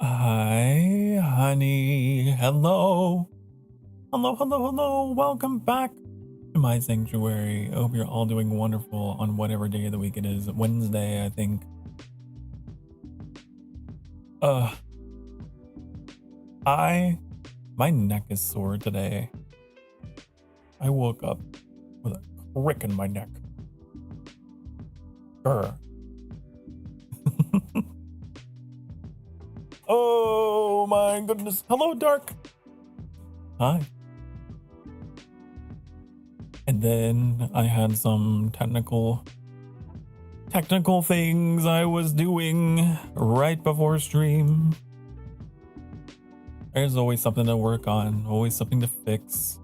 Hi, honey. Hello. Hello, hello, hello. Welcome back to my sanctuary. I hope you're all doing wonderful on whatever day of the week it is. Wednesday, I think. Uh, my neck is sore today. I woke up with a crick in my neck. Grr. Oh my goodness. Hello, Dark. Hi. And then I had some technical things I was doing right before stream. There's always something to work on, always something to fix.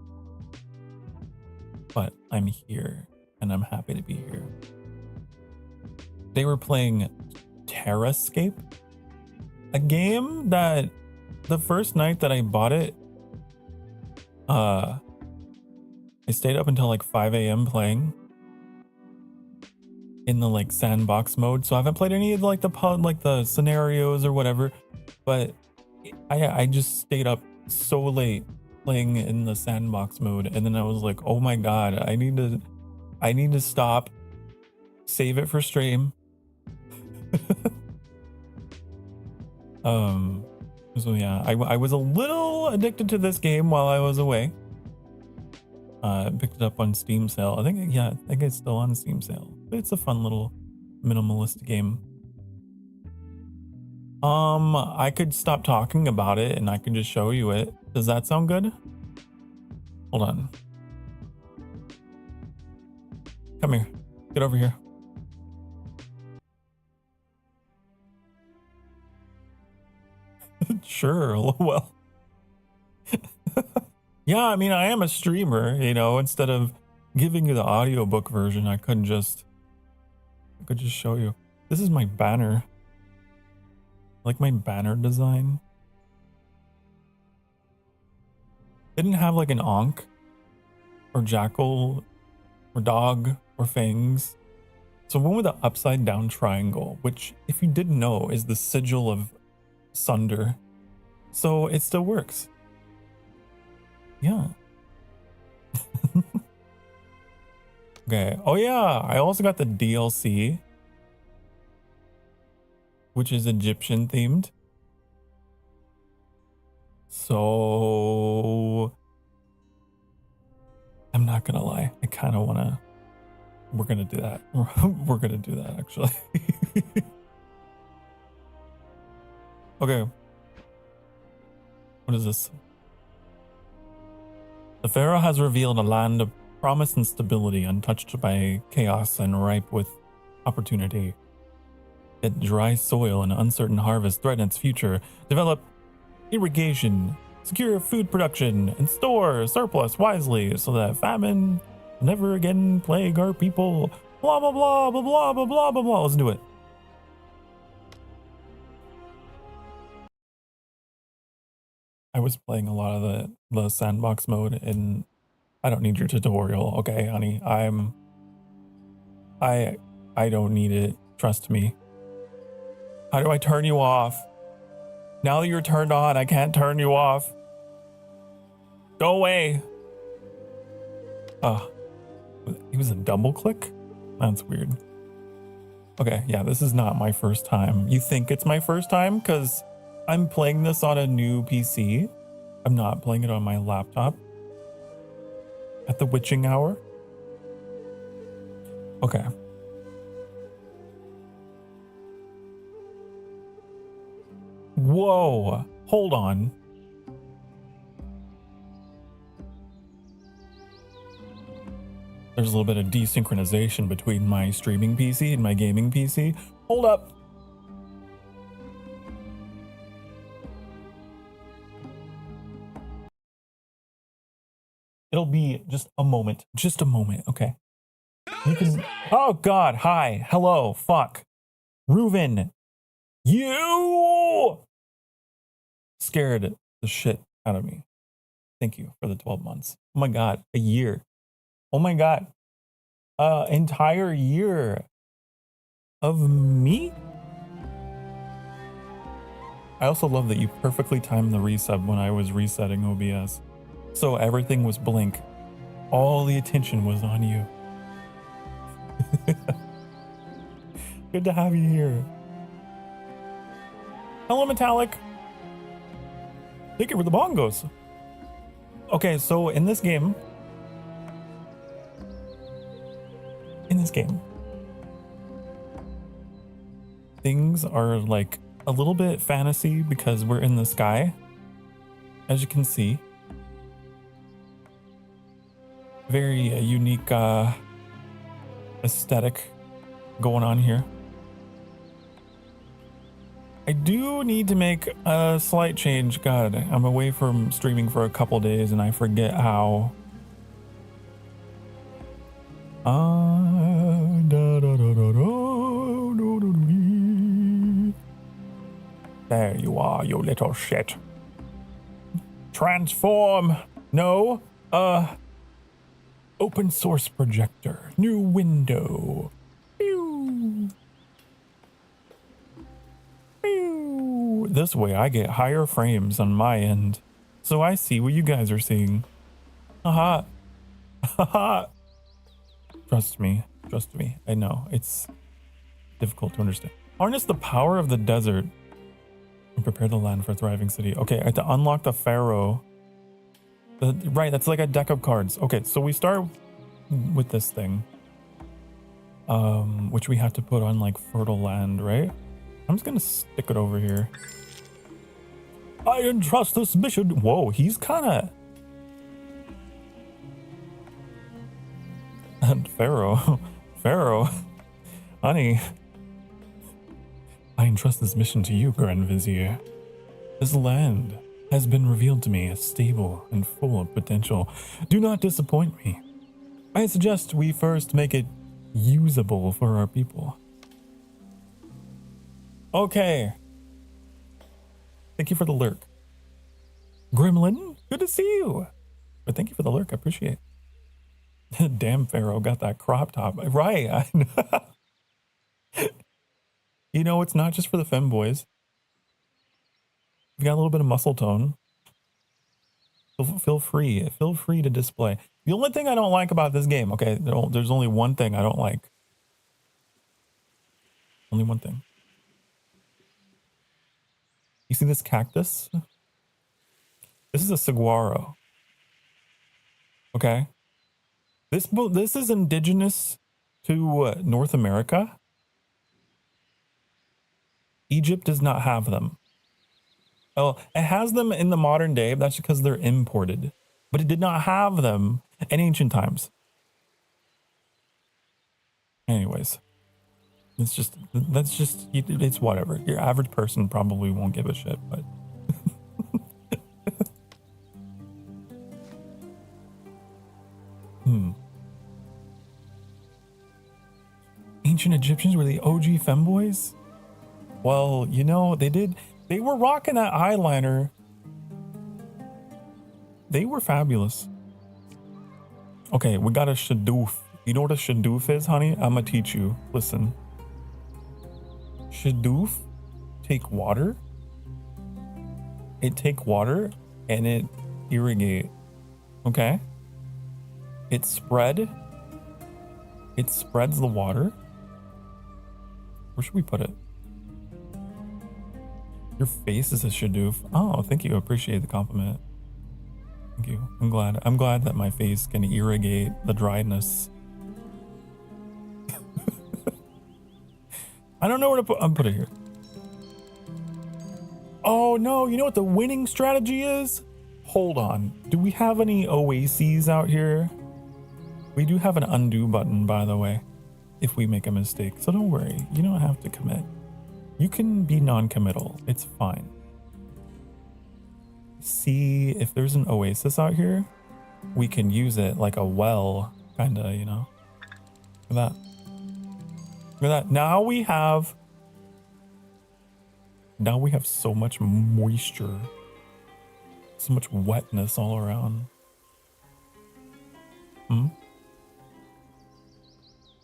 But I'm here and I'm happy to be here. They were playing TERRASCAPE, a game that the first night that I bought it, I stayed up until like 5 a.m. playing in the like sandbox mode. So I haven't played any of like the scenarios or whatever, but I just stayed up so late playing in the sandbox mode, and then I was like, oh my god, I need to stop, save it for stream. So yeah, I was a little addicted to this game while I was away. Picked it up on Steam sale. I think it's still on Steam sale. It's a fun little minimalist game. I could stop talking about it and I can just show you it. Does that sound good? Hold on. Come here. Get over here. Sure. Well. Yeah, I mean, I am a streamer, you know, instead of giving you the audiobook version, I could just show you. This is my banner. Like my banner design. Didn't have like an ankh or jackal or dog or fangs. So I went with the upside down triangle, which if you didn't know is the sigil of Sunder. So it still works. Yeah. Okay. Oh yeah, I also got the DLC, which is Egyptian themed. So I'm not gonna lie, I kind of wanna. We're gonna do that. We're gonna do that actually. Okay. What is this? The Pharaoh has revealed a land of promise and stability, untouched by chaos and ripe with opportunity. Yet dry soil and uncertain harvest threaten its future. Develop irrigation, secure food production, and store surplus wisely so that famine never again plague our people. Blah, blah, blah, blah, blah, blah, blah, blah, blah. Let's do it. I was playing a lot of the sandbox mode, and I don't need your tutorial, okay, honey? I don't need it. Trust me. How do I turn you off? Now that you're turned on, I can't turn you off. Go away. It was a double click? That's weird. Okay, yeah, this is not my first time. You think it's my first time? Because I'm playing this on a new PC. I'm not playing it on my laptop. At the witching hour. Okay. Whoa, hold on. There's a little bit of desynchronization between my streaming PC and my gaming PC. Hold up. It'll be just a moment, okay? You can, oh God, hi, hello, fuck. Reuven, you scared the shit out of me. Thank you for the 12 months. Oh my God, a year. Oh my God, entire year of me? I also love that you perfectly timed the resub when I was resetting OBS. So everything was blink. All the attention was on you. Good to have you here. Hello, Metallic. Thank you for the bongos. Okay, so in this game, things are like a little bit fantasy because we're in the sky, as you can see. Very unique aesthetic going on here. I do need to make a slight change. God, I'm away from streaming for a couple days and I forget how. There you are, you little shit. Transform. No. Open source projector. New window. Pew. Pew. This way I get higher frames on my end. So I see what you guys are seeing. Haha. Haha. Trust me. Trust me. I know. It's difficult to understand. Harness the power of the desert and prepare the land for a thriving city. Okay, I have to unlock the pharaoh. Right, that's like a deck of cards. Okay, so we start with this thing. Which we have to put on like fertile land, right? I'm just gonna stick it over here. I entrust this mission. Whoa, he's kinda... And Pharaoh. Pharaoh. Honey. I entrust this mission to you, Grand Vizier. This land has been revealed to me as stable and full of potential. Do not disappoint me. I suggest we first make it usable for our people. Okay. Thank you for the lurk. Gremlin, good to see you. But thank you for the lurk, I appreciate it. Damn, Pharaoh got that crop top. Right, I know. You know, it's not just for the femboys. You got a little bit of muscle tone. Feel free to display. The only thing I don't like about this game, okay, there's only one thing I don't like. Only one thing. You see this cactus? This is a saguaro. Okay. This is indigenous to North America. Egypt does not have them. Oh, it has them in the modern day. That's because they're imported. But it did not have them in ancient times. Anyways. It's whatever. Your average person probably won't give a shit, but... Ancient Egyptians were the OG femboys? Well, you know, they were rocking that eyeliner. They were fabulous. Okay, we got a shadoof. You know what a shadoof is, honey? I'm gonna teach you. Listen. Shadoof take water. It take water and it irrigate. Okay? It spreads the water. Where should we put it? Your face is a shadoof. Oh, thank you. Appreciate the compliment. Thank you. I'm glad that my face can irrigate the dryness. I don't know where to put. I'll put it here. Oh no! You know what the winning strategy is? Hold on. Do we have any oases out here? We do have an undo button, by the way, if we make a mistake. So don't worry. You don't have to commit. You can be non-committal. It's fine. See if there's an oasis out here. We can use it like a well, kinda, you know. Look at that. Look at that. Now we have so much moisture. So much wetness all around.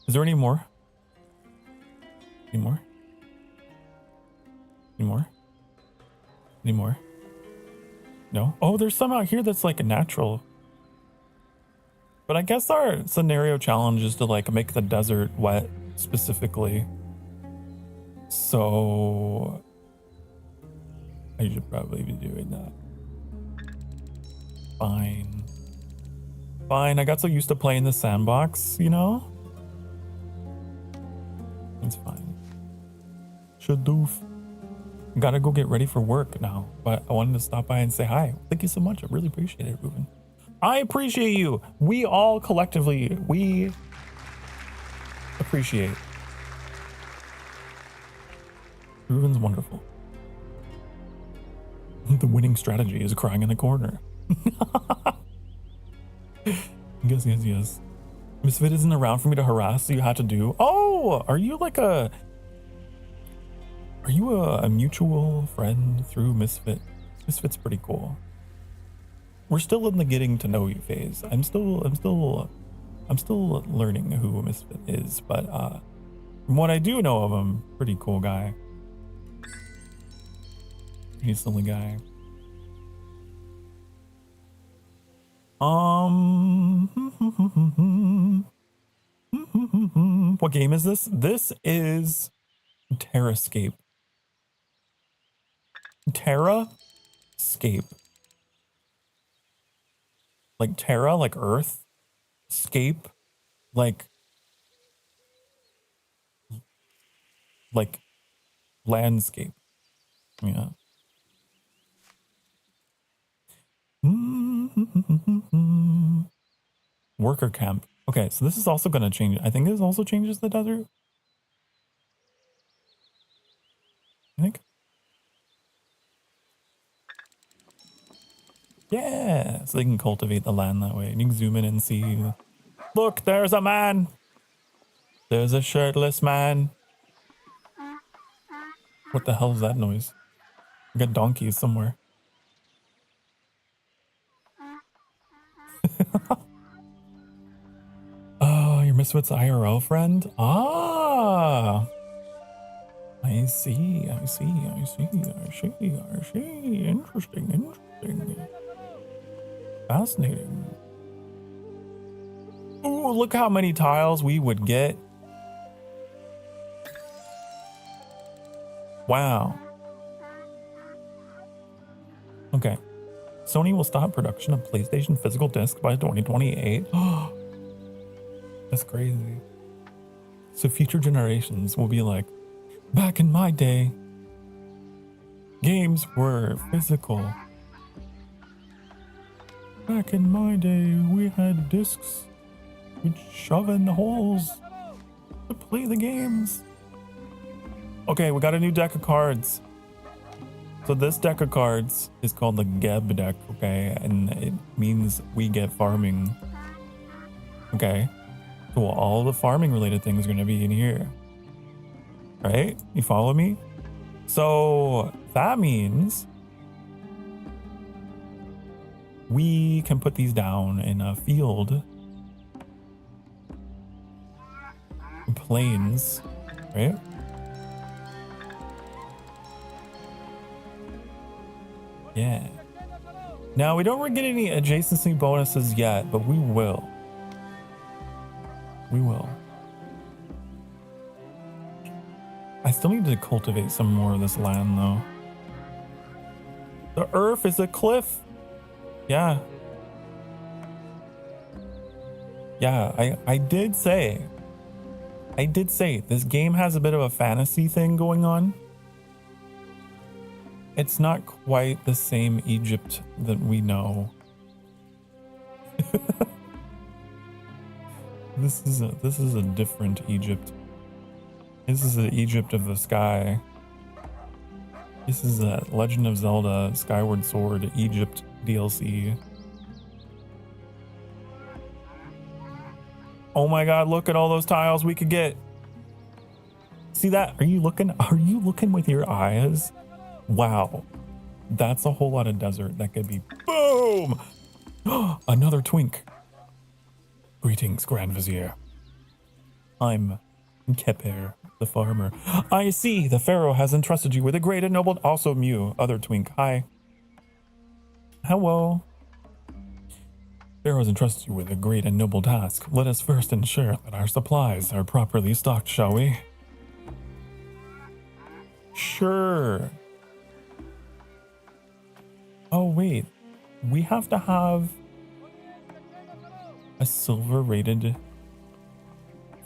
Is there any more? Any more? Any more? anymore. No? Oh, there's some out here that's like a natural. But I guess our scenario challenge is to like make the desert wet specifically. So I should probably be doing that. Fine. Fine, I got so used to playing the sandbox, you know? It's fine. Shadoof. Gotta go get ready for work now, but I wanted to stop by and say hi. Thank you so much. I really appreciate it, Ruben. I appreciate you. We all collectively, we appreciate. Ruben's wonderful. The winning strategy is crying in the corner. Yes. Misfit isn't around for me to harass, so you had to do. Oh, are you like a... Are you a mutual friend through Misfit? Misfit's pretty cool. We're still in the getting to know you phase. I'm still learning who Misfit is, but from what I do know of him, pretty cool guy. He's the only guy. What game is this? This is TERRASCAPE. TERRASCAPE. Like Terra, like Earth. Scape, like landscape. Yeah. Worker camp. Okay, so this is also going to change. I think this also changes the desert. I think. Yeah, so they can cultivate the land that way. And you can zoom in and see. Look, there's a man. There's a shirtless man. What the hell is that noise? We got donkeys somewhere. Oh, your Misfit's IRL friend? Ah. I see. Interesting. Fascinating. Ooh, look how many tiles we would get. Wow. Okay. Sony will stop production of PlayStation physical discs by 2028. That's crazy. So future generations will be like, back in my day, games were physical. Back in my day, we had discs. We'd shove in the holes to play the games. Okay, we got a new deck of cards. So this deck of cards is called the Geb deck, okay? And it means we get farming. Okay? So all the farming related things are going to be in here. Right? You follow me? So that means we can put these down in a field. Plains, right? Yeah. Now we don't get any adjacency bonuses yet, but we will. We will. I still need to cultivate some more of this land though. The earth is a cliff. Yeah. Yeah, I did say this game has a bit of a fantasy thing going on. It's not quite the same Egypt that we know. This is a different Egypt. This is the Egypt of the sky. This is a Legend of Zelda Skyward Sword Egypt DLC. Oh my god, look at all those tiles we could get. See that? Are you looking with your eyes? Wow. That's a whole lot of desert that could be boom. Another twink. Greetings, Grand Vizier. I'm Keper, the farmer. I see. The pharaoh has entrusted you with a great and noble. Also Mew, other twink. Hi. Hello. Pharaoh has entrusted you with a great and noble task. Let us first ensure that our supplies are properly stocked, shall we? Sure. Oh, wait. We have to have a silver rated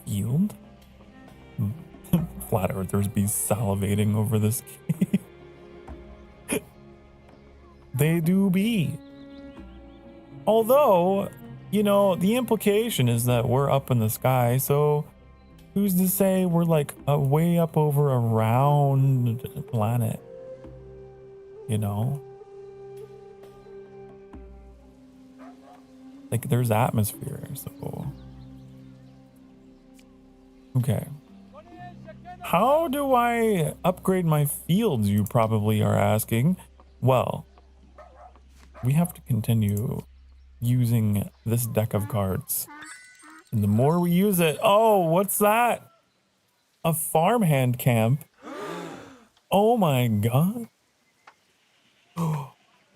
field? Flat earthers be salivating over this game. They do be. Although, you know, the implication is that we're up in the sky, so who's to say we're like way up over a round planet? You know? Like there's atmosphere, so. Okay. How do I upgrade my fields, you probably are asking? Well, we have to continue using this deck of cards. And the more we use it, oh, what's that? A farmhand camp. Oh my god.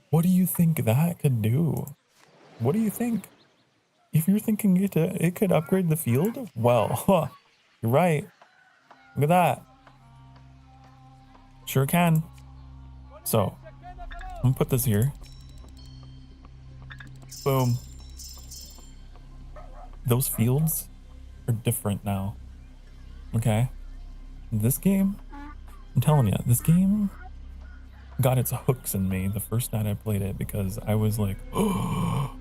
What do you think that could do? What do you think? If you're thinking it could upgrade the field, well, you're right. Look at that. Sure can. So, I'm gonna put this here. Boom. Those fields are different now. Okay? This game, I'm telling you, this game got its hooks in me the first night I played it because I was like, oh,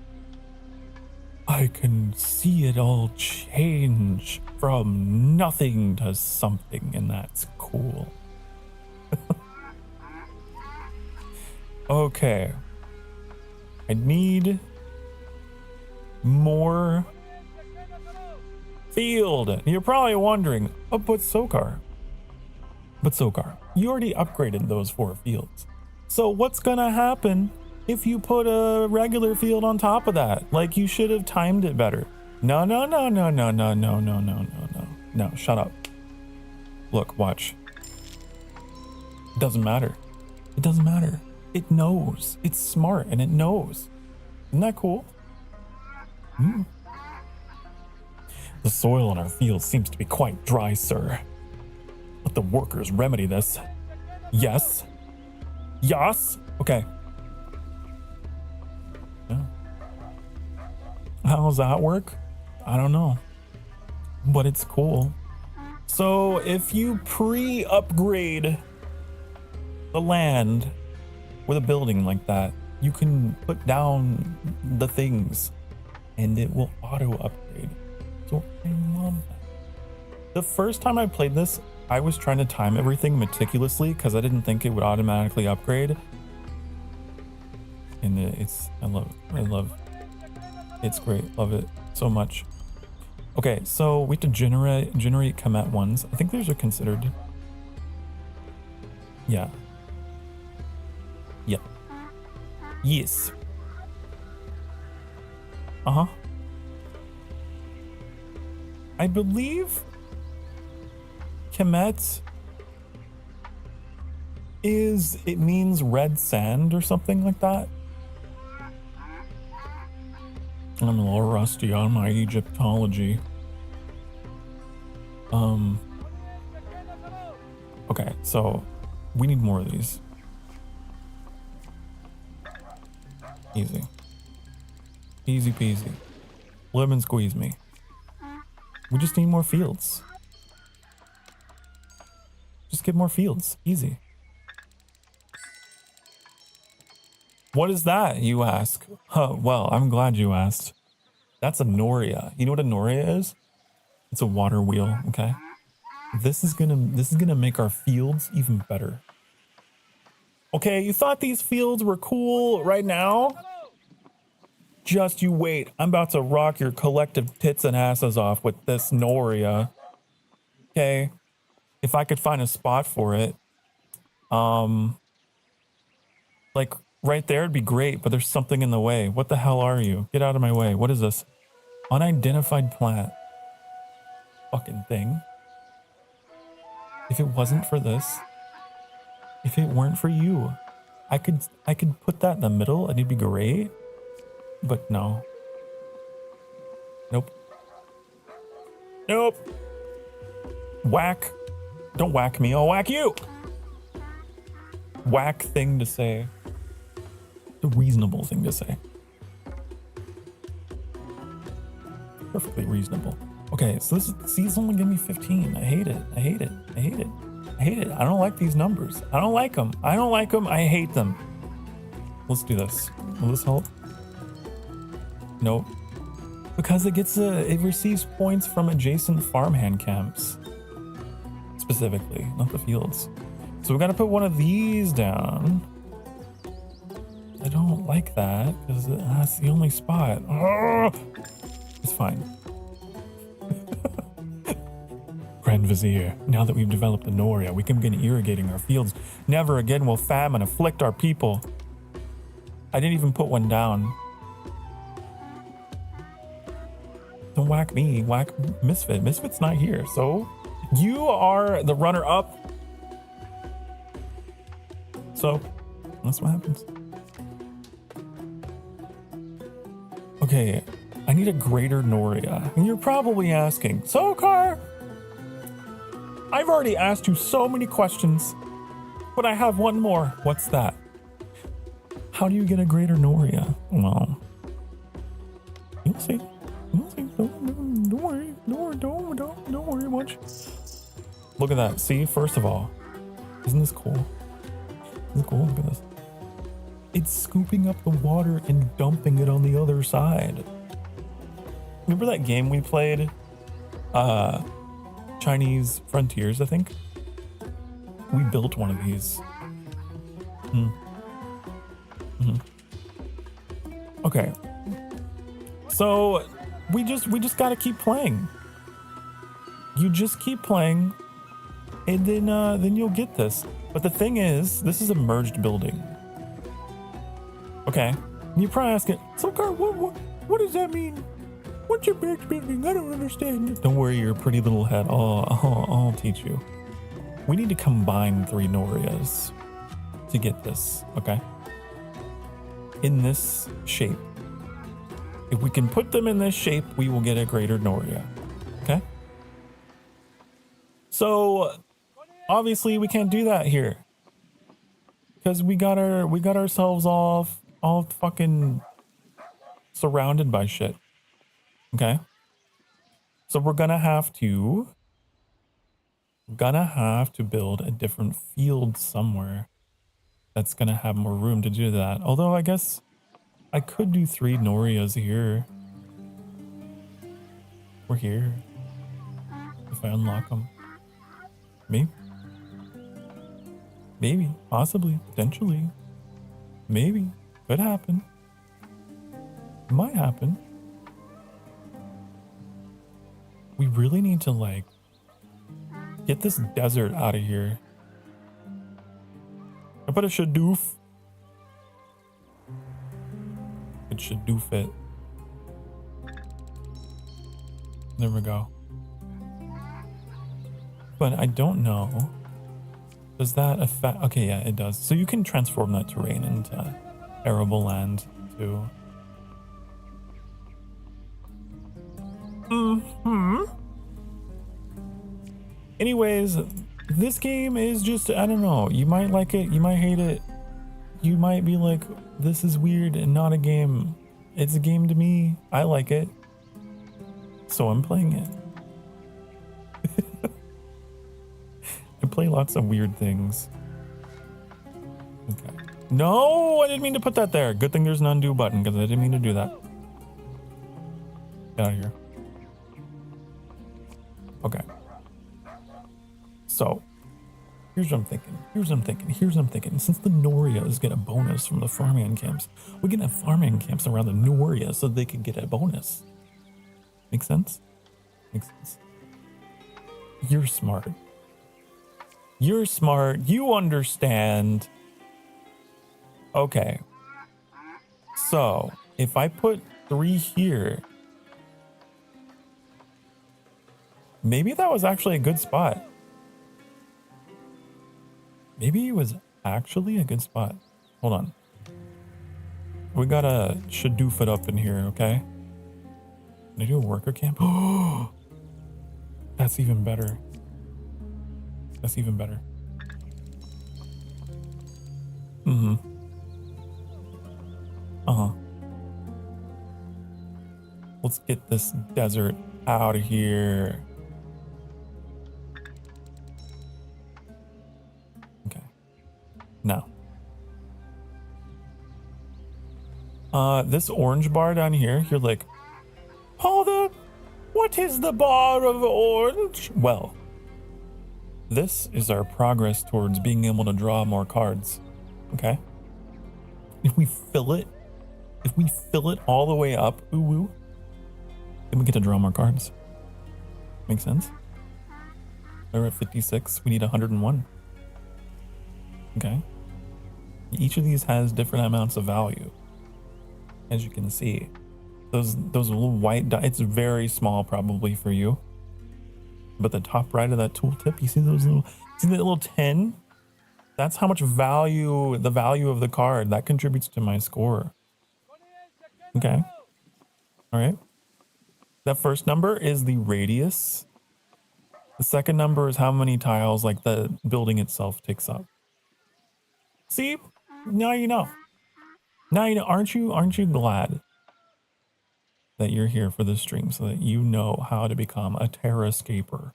I can see it all change from nothing to something, and that's cool. Okay. I need more field. You're probably wondering, oh, but Sokar, you already upgraded those 4 fields. So what's gonna happen if you put a regular field on top of that? Like, you should have timed it better. No, no, no, no, no, no, no, no, no, no, no. No, shut up. Look, watch. It doesn't matter. It doesn't matter. It knows. It's smart and it knows. Isn't that cool? The soil in our fields seems to be quite dry, sir. Let the workers remedy this. Yes. Yes. Okay. Yeah. How does that work? I don't know. But it's cool. So if you pre-upgrade the land with a building like that, you can put down the things and it will auto-upgrade. So I love that. The first time I played this, I was trying to time everything meticulously because I didn't think it would automatically upgrade. And I love it. It's great. Love it so much. Okay, so we have to generate comet ones. I think those are considered. Yeah. Yeah. Yes. Uh-huh. I believe Kemet it means red sand or something like that. I'm a little rusty on my Egyptology. Okay, so we need more of these. Easy. Easy peasy. Lemon squeeze me. We just need more fields. Just get more fields. Easy. What is that, you ask? Huh, well, I'm glad you asked. That's a Noria. You know what a Noria is? It's a water wheel, okay? This is gonna make our fields even better. Okay, you thought these fields were cool right now? Just you wait. I'm about to rock your collective tits and asses off with this Noria. Okay? If I could find a spot for it. Like right there would be great, but there's something in the way. What the hell are you? Get out of my way. What is this? Unidentified plant. Fucking thing. If it wasn't for this, if it weren't for you, I could put that in the middle and it'd be great. But no. Nope. Nope. Whack. Don't whack me, I'll whack you. Whack thing to say. The reasonable thing to say. Perfectly reasonable. Okay, so this only give me 15. I hate it. I hate it. I hate it. I hate it. I don't like these numbers. I don't like them. I don't like them. I hate them. Let's do this. Will this help? Nope. Because it receives points from adjacent farmhand camps. Specifically, not the fields. So we gotta put one of these down. I don't like that because that's the only spot. Ugh! It's fine. Grand Vizier, now that we've developed the Noria, we can begin irrigating our fields. Never again will famine afflict our people. I didn't even put one down. Don't whack me, whack Misfit. Misfit's not here, so you are the runner-up. So that's what happens. Okay, I need a greater Noria. And you're probably asking, Sokar, I've already asked you so many questions, but I have one more. What's that? How do you get a greater Noria? Well, you'll see. You'll see. Don't worry. Don't worry much. Look at that. See, first of all, isn't this cool? Isn't it cool? Look at this. It's scooping up the water and dumping it on the other side. Remember that game we played? Chinese Frontiers, I think? We built one of these. Okay. So we just gotta keep playing. You just keep playing, and then you'll get this. But the thing is, this is a merged building. Okay. And you're probably asking, Sokar, what does that mean? What's your merged building? I don't understand. Don't worry your pretty little head. I'll teach you. We need to combine 3 Norias to get this, okay? In this shape. If we can put them in this shape, we will get a greater Noria, okay? So, obviously we can't do that here. Because we got ourselves all fucking surrounded by shit. Okay? So we're gonna have to build a different field somewhere that's gonna have more room to do that. Although I guess I could do 3 Norias here. Or here. If I unlock them. Maybe. Maybe. Possibly. Potentially. Maybe. Could happen. Might happen. We really need to, like, get this desert out of here. I put a shadoof. It shadoof it. There we go. But I don't know. Does that affect... Okay, yeah, it does. So you can transform that terrain into arable land, too. Anyways, this game is just, I don't know, you might like it, you might hate it, you might be like, this is weird and not a game. It's a game to me. I like it. So I'm playing it. I play lots of weird things. Okay. No, I didn't mean to put that there. Good thing there's an undo button because I didn't mean to do that. Get out of here. Okay. So, here's what I'm thinking. Since the Norias get a bonus from the farmhand camps, we can have farmhand camps around the Noria so they can get a bonus. Make sense? Makes sense. You're smart. You're smart. You understand. Okay. So, if I put 3 here, maybe that was actually a good spot. Maybe it was actually a good spot. Hold on. We gotta shadoof it up in here, okay? Can I do a worker camp? Oh, that's even better. That's even better. Mm-hmm. Uh-huh. Let's get this desert out of here. Okay. Now. This orange bar down here, you're like, what is the bar of orange? Well, this is our progress towards being able to draw more cards. Okay? If we fill it all the way up, ooh, then we get to draw more cards. Makes sense? We're at 56, we need 101. Okay? Each of these has different amounts of value. As you can see. Those little white dots, it's very small probably for you. But the top right of that tooltip, you see those little, see that little 10? That's how much value, the value of the card, that contributes to my score. Okay. All right. That first number is the radius. The second number is how many tiles like the building itself takes up. See? Now you know. Now you know. Aren't you glad that you're here for this stream so that you know how to become a TERRASCAPer?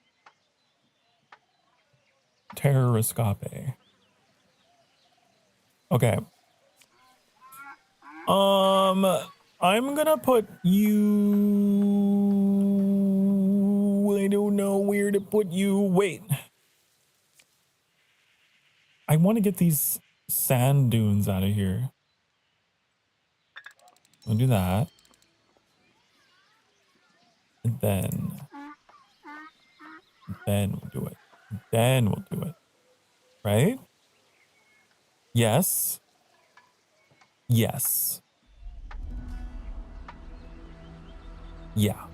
TERRASCAPE. Okay. I'm gonna put you... I don't know where to put you. Wait. I want to get these sand dunes out of here. We'll do that. And then we'll do it. Then we'll do it. Right? Yes. Yes. Yeah.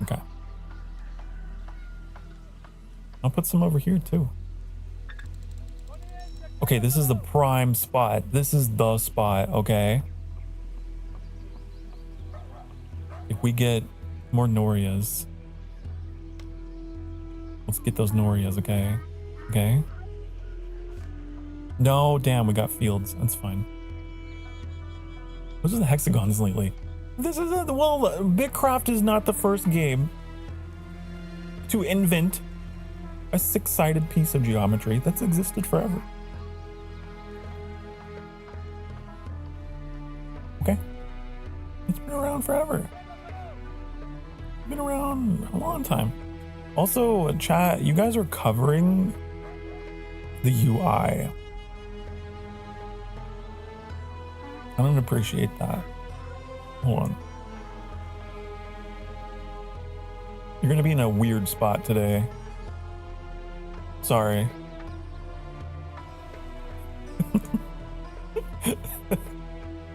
Okay. I'll put some over here too. Okay, this is the prime spot. This is the spot, okay? If we get more Norias. Let's get those Norias, okay? Okay? No, damn, we got fields. That's fine. Those are the hexagons lately. This is a, well, Bitcraft is not the first game to invent a six-sided piece of geometry that's existed forever. Okay? It's been around forever. It's been around a long time. Also, chat, you guys are covering the UI. I don't appreciate that. Hold on. You're gonna be in a weird spot today. Sorry.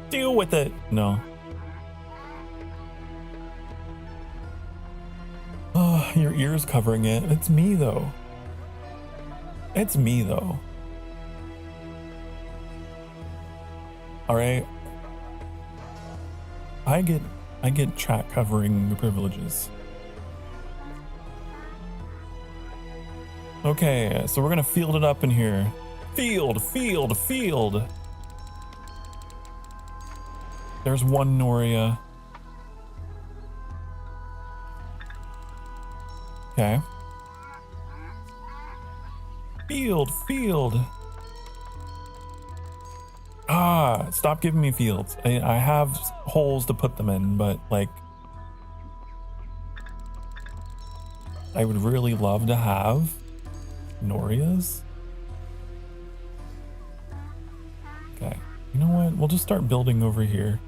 Deal with it. No. Oh, your ear's covering it. It's me though. It's me though. All right. I get chat covering privileges. Okay, so we're gonna field it up in here. Field. There's one Noria. Okay. Field. Ah, stop giving me fields. I have holes to put them in, but like, I would really love to have Norias. Okay, you know what? We'll just start building over here.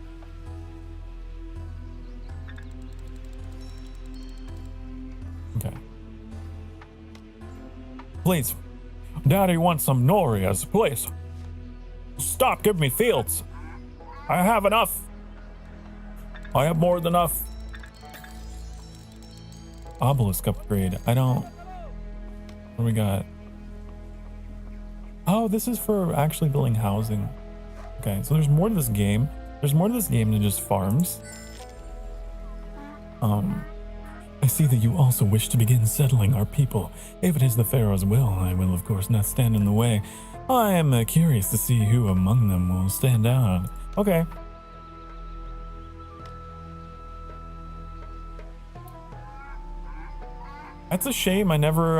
Okay. Please, Daddy wants some Norias, please. Stop giving me fields. I have enough. I have more than enough. Obelisk upgrade. I don't... What do we got? Oh, this is for actually building housing. Okay, so there's more to this game. There's more to this game than just farms. I see that you also wish to begin settling our people. If it is the Pharaoh's will, I will of course not stand in the way. I am curious to see who among them will stand out. Okay. That's a shame I never,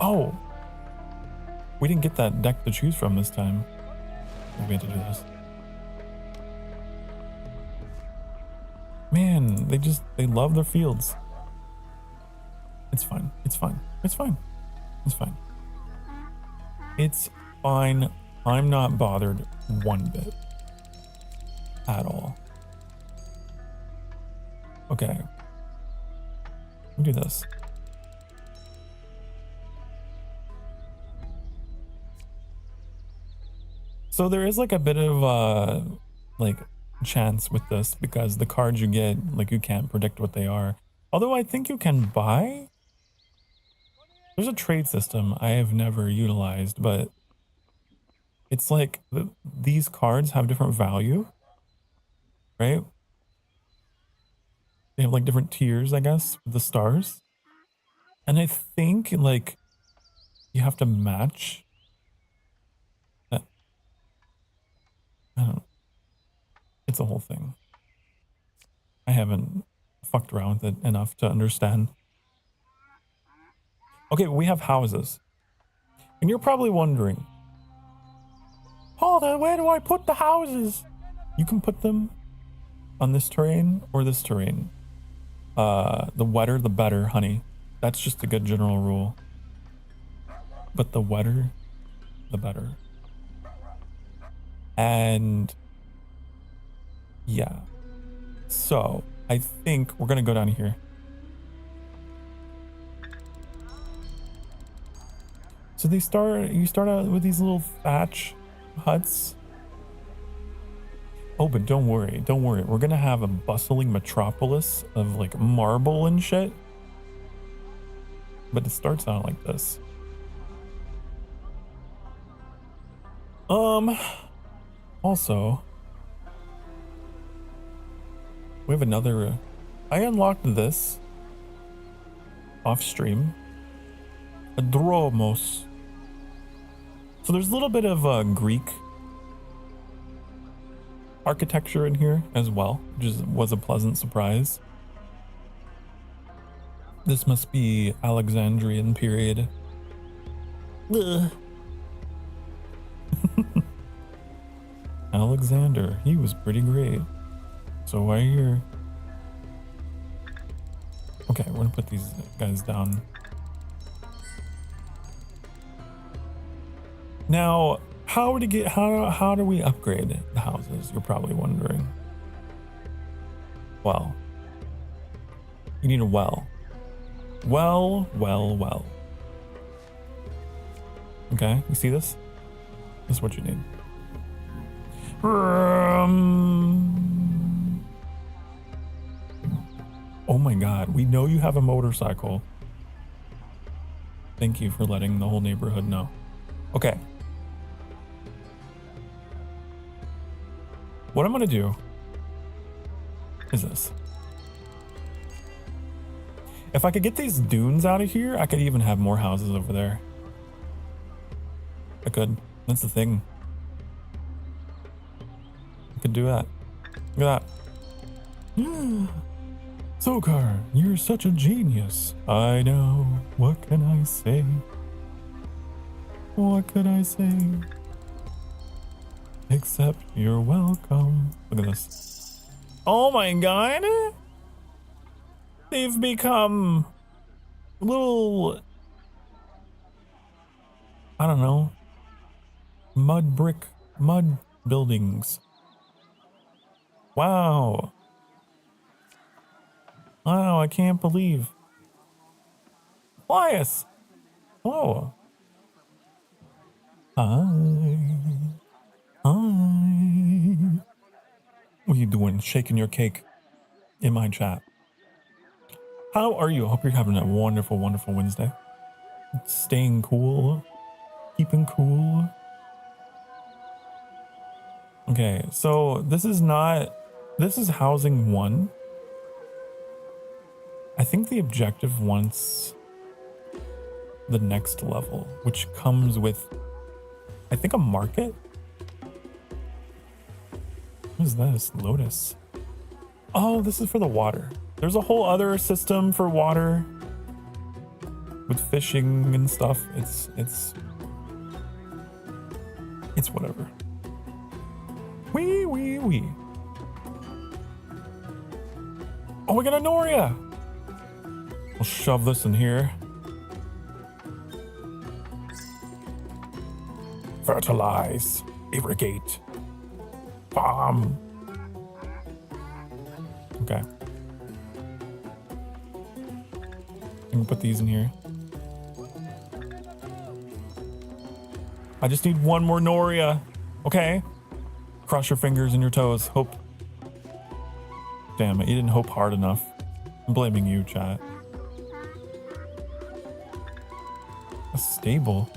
oh. We didn't get that deck to choose from this time. We had to do this. Man, they love their fields. It's fine. It's fine. It's fine. It's fine. It's fine. I'm not bothered one bit. At all. Okay. We'll do this. So there is like a bit of like chance with this because the cards you get, like you can't predict what they are. Although I think you can buy. There's a trade system I have never utilized, but it's like these cards have different value, right? They have like different tiers, I guess, with the stars. And I think like you have to match that. I don't know. It's a whole thing. I haven't fucked around with it enough to understand. Okay, we have houses. And you're probably wondering, Paul, where do I put the houses? You can put them on this terrain or this terrain. The wetter, the better, honey. That's just a good general rule. But the wetter, the better. And yeah. So I think we're gonna go down here. So you start out with these little thatch huts. Oh, but don't worry. We're gonna have a bustling metropolis of like marble and shit. But it starts out like this. Also, we have another. I unlocked this off stream. A Dromos. So there's a little bit of Greek architecture in here as well, which was a pleasant surprise. This must be Alexandrian period. Alexander, he was pretty great. So why here? Okay, we're gonna put these guys down. Now, how do we upgrade the houses? You're probably wondering. Well, you need a well. Well. Okay, you see this? This is what you need. Oh my god, we know you have a motorcycle. Thank you for letting the whole neighborhood know. Okay. What I'm gonna do is this. If I could get these dunes out of here, I could even have more houses over there. I could. That's the thing. I could do that. Look at that. Sokar, you're such a genius. I know. What can I say? What could I say? Except you're welcome. Look at this. Oh my god. They've become little, I don't know, mud buildings. Wow. Wow, I can't believe. Elias. Hello. Hi. What are you doing? Shaking your cake in my chat. How are you? I hope you're having a wonderful, wonderful Wednesday. Staying cool. Keeping cool. Okay, so this is housing 1. I think the objective wants the next level, which comes with, I think, a market. What is this? Lotus. Oh, this is for the water. There's a whole other system for water with fishing and stuff. It's whatever. Wee. Oh, we got a Noria. We'll shove this in here. Fertilize, irrigate, farm. Okay. I can put these in here. I just need one more Noria. Okay. Cross your fingers and your toes. Hope. Damn it, you didn't hope hard enough. I'm blaming you, chat. A stable.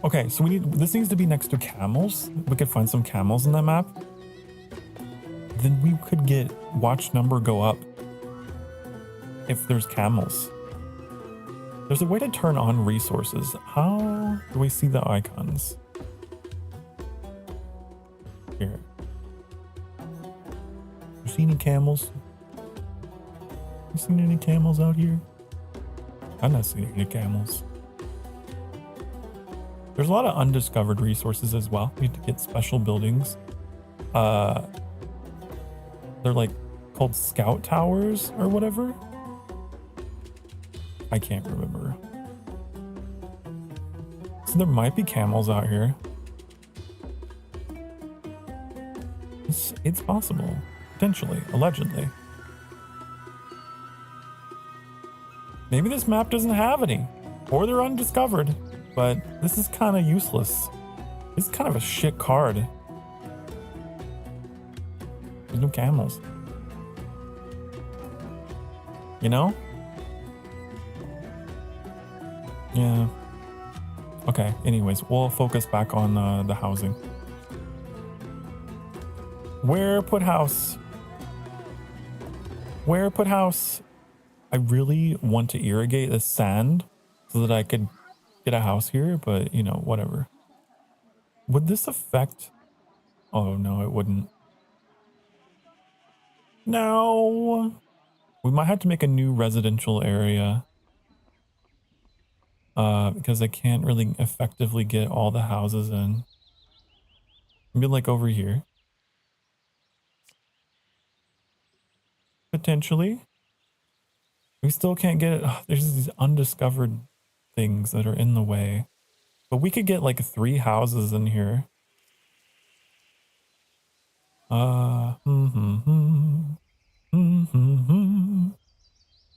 Okay, so this needs to be next to camels. We could find some camels in that map. Then we could watch number go up if there's camels. There's a way to turn on resources. How do we see the icons? Here. You see any camels? You seen any camels out here? I'm not seeing any camels. There's a lot of undiscovered resources as well. We need to get special buildings. They're like called scout towers or whatever. I can't remember. So there might be camels out here. It's possible. Potentially. Allegedly. Maybe this map doesn't have any. Or they're undiscovered. But this is kind of useless. This is kind of a shit card. There's no camels. You know? Yeah. Okay, anyways, we'll focus back on the housing. Where put house? Where put house? I really want to irrigate the sand so that I could get a house here, but you know, whatever. Would this affect? Oh no, it wouldn't. No. We might have to make a new residential area. Because I can't really effectively get all the houses in. Maybe like over here. Potentially. We still can't get it. Oh, there's these undiscovered things that are in the way. But we could get like 3 houses in here.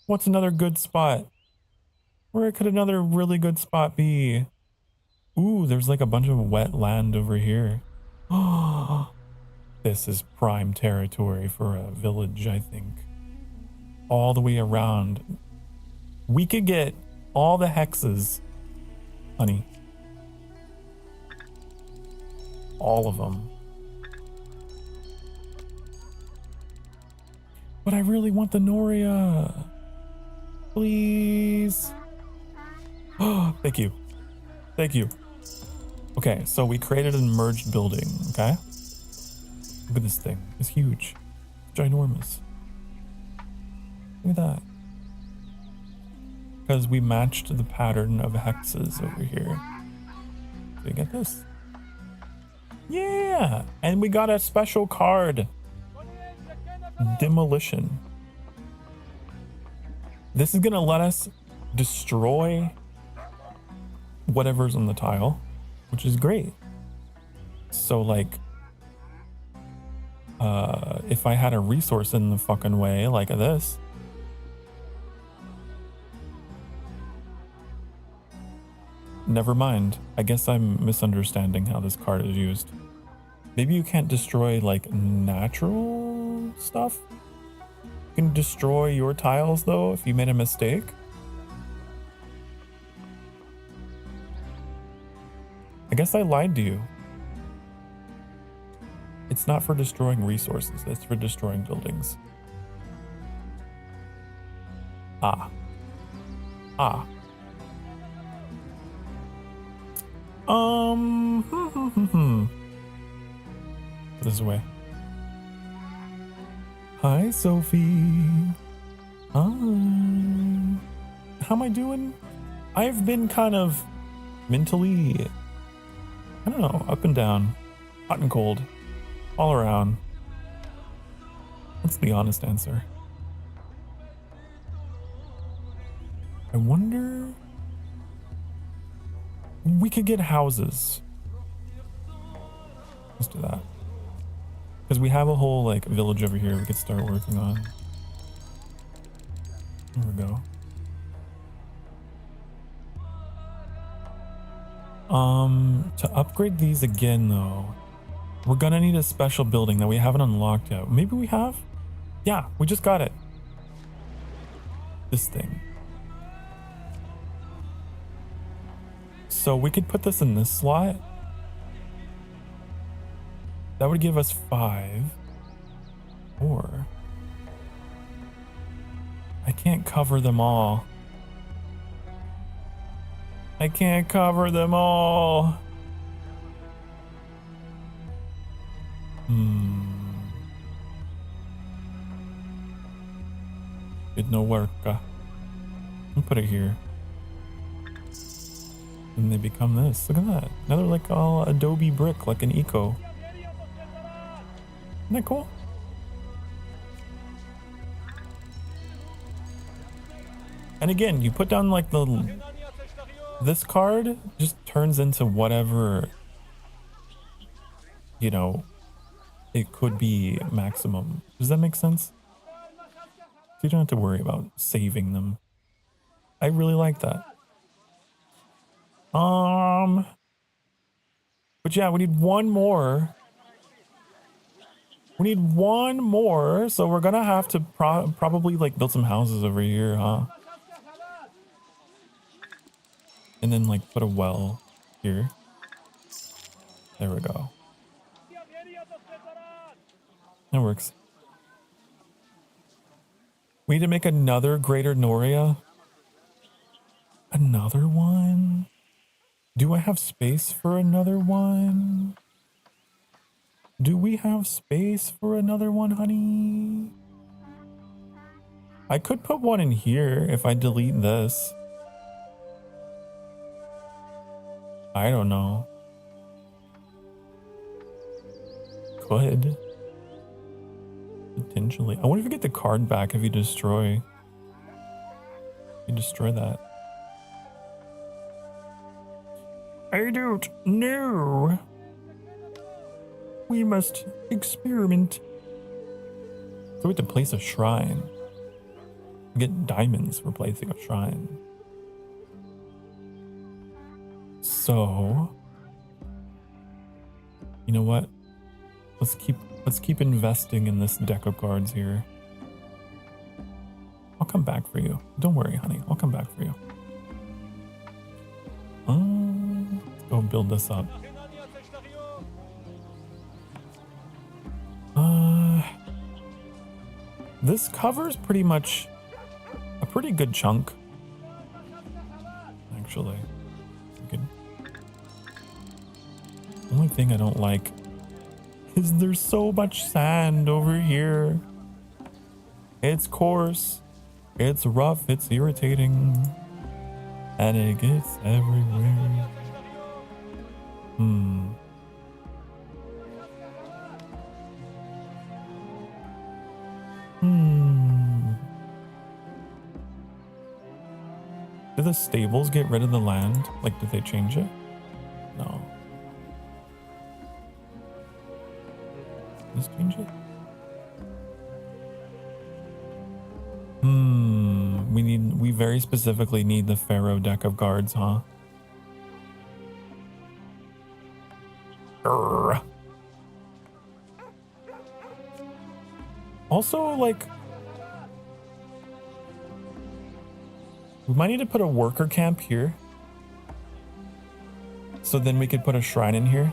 What's another good spot? Where could another really good spot be? Ooh, there's like a bunch of wet land over here. Oh, this is prime territory for a village, I think. All the way around. We could get all the hexes, honey. All of them. But I really want the Noria. Please. Oh, thank you. Thank you. Okay, so we created an merged building, okay? Look at this thing. It's huge. It's ginormous. Look at that. Because we matched the pattern of hexes over here. So you get this. Yeah! And we got a special card. Demolition. This is gonna let us destroy whatever's on the tile, which is great. So like, if I had a resource in the fucking way like this, never mind. I guess I'm misunderstanding how this card is used. Maybe you can't destroy like natural stuff. You can destroy your tiles though if you made a mistake. I guess I lied to you. It's not for destroying resources, it's for destroying buildings. Ah. Ah. This way. Hi, Sophie. Hi. How am I doing? I've been kind of mentally, I don't know, up and down, hot and cold, all around. That's the honest answer. I wonder, we could get houses. Let's do that. Because we have a whole like village over here we could start working on. There we go. To upgrade these again though, we're gonna need a special building that we haven't unlocked yet. Maybe we have? Yeah, we just got it. This thing. So we could put this in this slot. That would give us 5. Or I can't cover them all. I can't cover them all. It no work. I'll put it here. And they become this. Look at that. Another like all adobe brick, like an eco. Isn't that cool? And again, you put down like this card just turns into whatever, you know, it could be maximum. Does that make sense? So you don't have to worry about saving them. I really like that. But yeah, we need one more. We need one more, so we're gonna have to probably like build some houses over here, huh? And then like put a well here. There we go. That works. We need to make another Greater Noria. Another one? Do I have space for another one? Do we have space for another one, honey? I could put one in here if I delete this. I don't know. Could. Potentially. I wonder if you get the card back if you destroy. You destroy that. I don't know. We must experiment. So we have to place a shrine. Get diamonds for placing a shrine. So, you know what? Let's keep investing in this deck of cards here. I'll come back for you. Don't worry, honey. I'll come back for you. Let's go build this up. This covers pretty much a pretty good chunk. Actually, good. Only thing I don't like is there's so much sand over here. It's coarse, it's rough, it's irritating, and it gets everywhere. Did the stables get rid of the land? Like, did they change it? No. Let's change it. We very specifically need the Pharaoh deck of guards, huh? Oh, Also, like, we might need to put a worker camp here. So then we could put a shrine in here.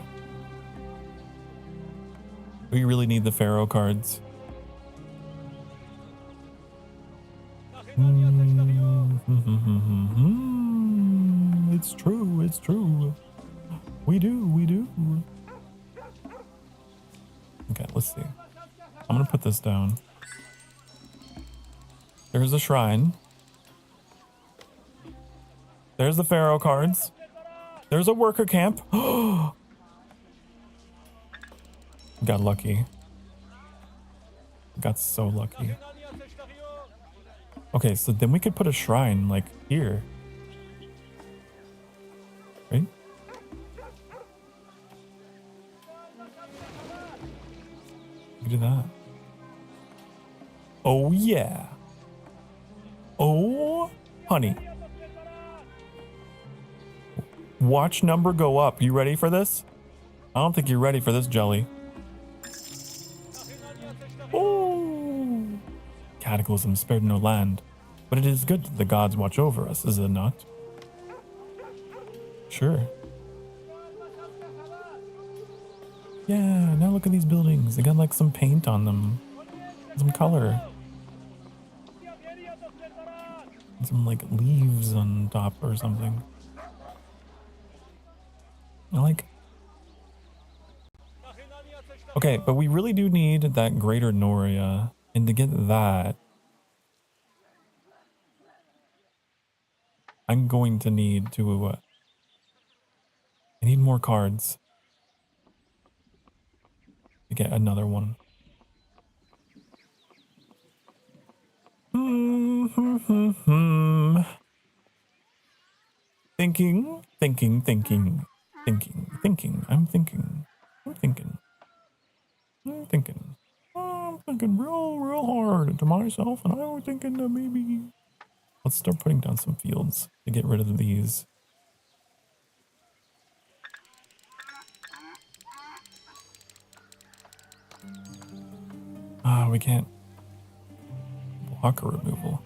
We really need the pharaoh cards. It's true, it's true. We do, we do. Okay, let's see. I'm gonna put this down. There's a shrine. There's the pharaoh cards. There's a worker camp. Got lucky. Got so lucky. Okay, so then we could put a shrine like here. Right? We do that. Oh yeah. Oh, honey. Watch number go up. You ready for this? I don't think you're ready for this, Jelly. Oh. Cataclysm spared no land, but it is good that the gods watch over us, is it not? Sure. Yeah, now look at these buildings. They got like some paint on them. Some color. Some like leaves on top or something. I like. Okay, but we really do need that greater Noria. And to get that, I'm going to need to, I need more cards to get another one. Thinking. I'm thinking real hard to myself, and I was thinking that maybe let's start putting down some fields to get rid of these. We can't blocker removal.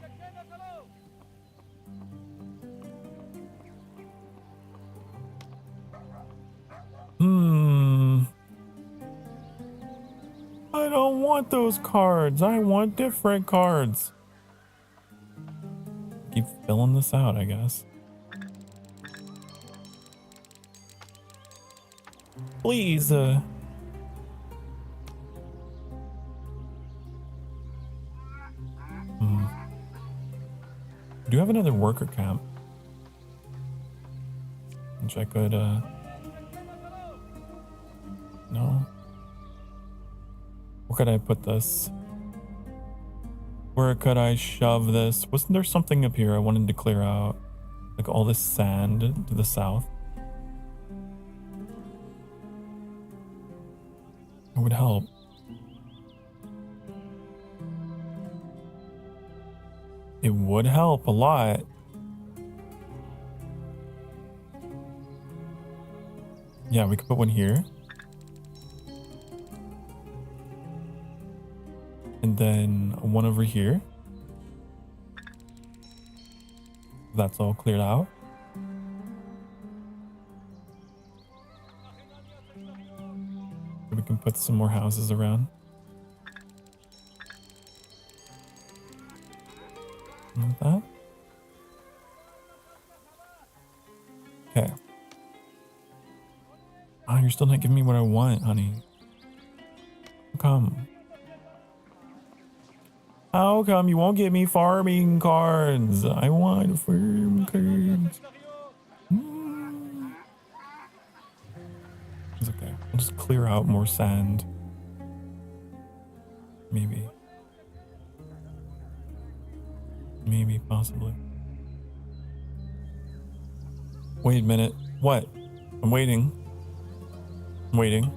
I don't want those cards. I want different cards. Keep filling this out, I guess. Please, Do you have another worker camp? Which I could, no. Where could I put this? Where could I shove this? Wasn't there something up here I wanted to clear out? Like all this sand to the south? It would help. It would help a lot. Yeah, we could put one here. And then one over here. That's all cleared out. We can put some more houses around. Like that. Okay. Oh, you're still not giving me what I want, honey. How come? How come you won't give me farming cards? I want farm cards. It's okay. I'll just clear out more sand. Maybe. Maybe, possibly. Wait a minute. What? I'm waiting. I'm waiting.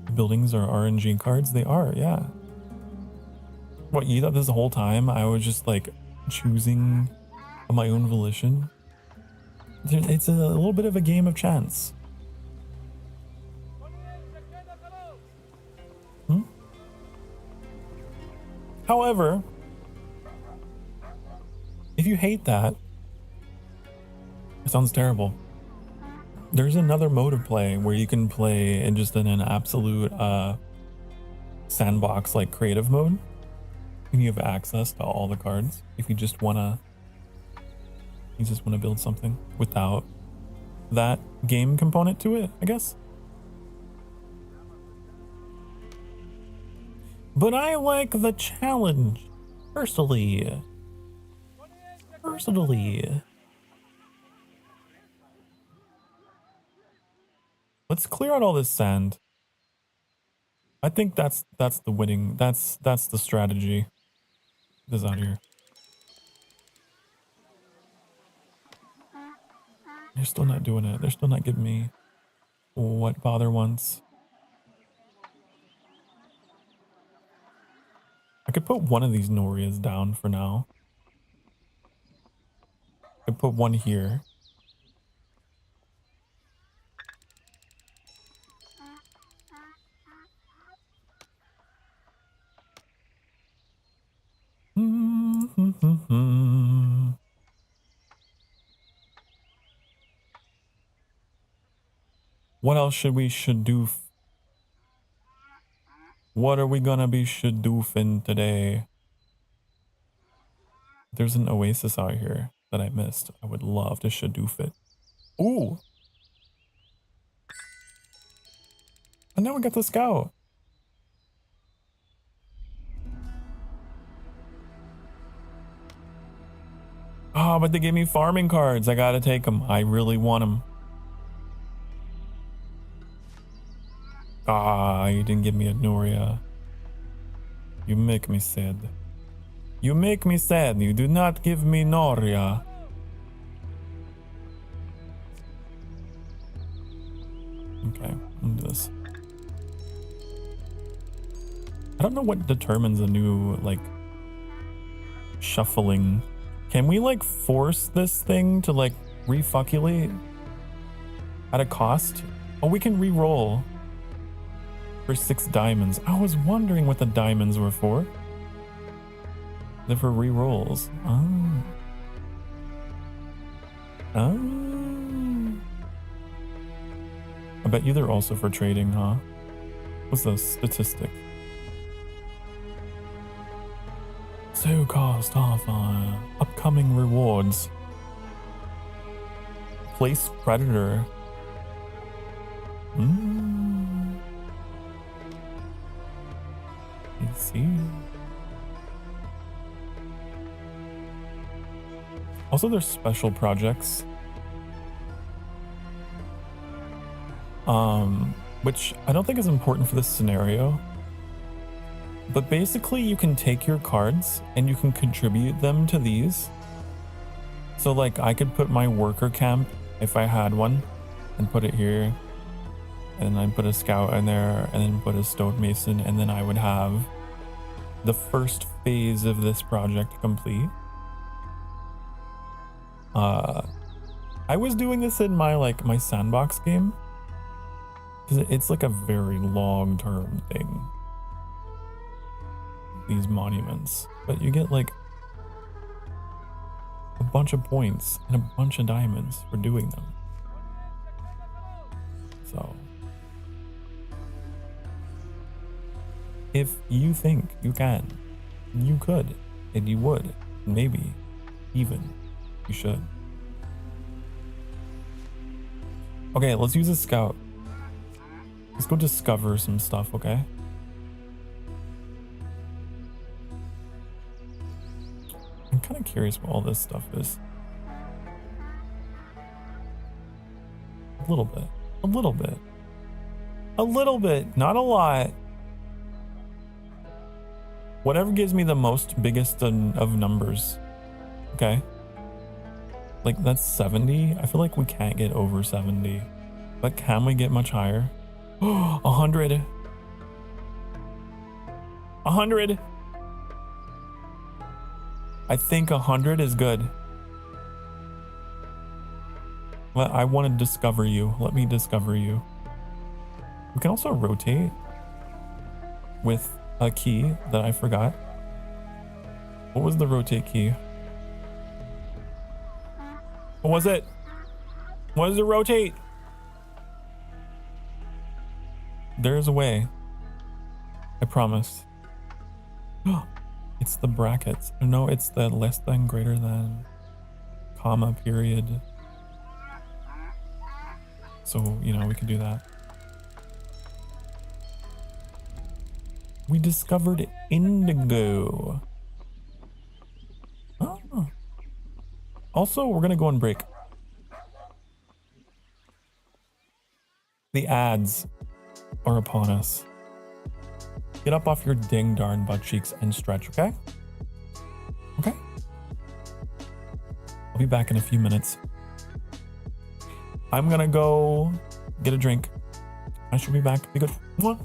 The buildings are RNG cards? They are, yeah. What, you thought this whole time I was just like choosing on my own volition? It's a little bit of a game of chance. However, if you hate that, it sounds terrible. There's another mode of play where you can play in just in an absolute sandbox like creative mode, and you have access to all the cards if you just wanna build something without that game component to it, I guess. But I like the challenge personally. Let's clear out all this sand. I think that's the winning. That's the strategy. Get this out of here. They're still not doing it. They're still not giving me what Father wants. I could put one of these Norias down for now. I could put one here. What else should do? What are we gonna be doofing today? There's an oasis out here that I missed. I would love to doof it. Ooh! And now we got the scout. Oh, but they gave me farming cards. I gotta take them. I really want them. Ah, you didn't give me a Noria. You make me sad. You make me sad. You do not give me Noria. Okay, I'll do this. I don't know what determines a new, like, shuffling. Can we, like, force this thing to, like, refuculate at a cost? Oh, we can re-roll for 6 diamonds. I was wondering what the diamonds were for. They're for re-rolls. Oh. Oh. I bet you they're also for trading, huh? What's the statistic? Sokar Starfire. Upcoming rewards. Place Predator. I see. Also, there's special projects. Which I don't think is important for this scenario. But basically, you can take your cards and you can contribute them to these. So, like, I could put my worker camp, if I had one, and put it here. And I'd put a scout in there, and then put a stonemason, and then I would have the first phase of this project complete. I was doing this in my sandbox game. Because it's like a very long-term thing. These monuments. But you get like a bunch of points and a bunch of diamonds for doing them. So if you think you can, you could, and you would, maybe even you should. Okay, let's use a scout. Let's go discover some stuff, okay? I'm kind of curious what all this stuff is. A little bit. A little bit. A little bit. Not a lot. Whatever gives me the biggest of numbers. Okay. Like, that's 70. I feel like we can't get over 70. But can we get much higher? 100. 100. I think 100 is good. Well, I want to discover you. Let me discover you. We can also rotate with a key that I forgot. What was the rotate key? What was it? What is the rotate? There's a way. I promise. It's the brackets. No, it's the less than, greater than, comma, period. So, you know, we can do that. We discovered indigo. Oh. Also, we're gonna go on break. The ads are upon us. Get up off your ding darn butt cheeks and stretch, okay? Okay. I'll be back in a few minutes. I'm gonna go get a drink. I shall be back. Be good. Mwah.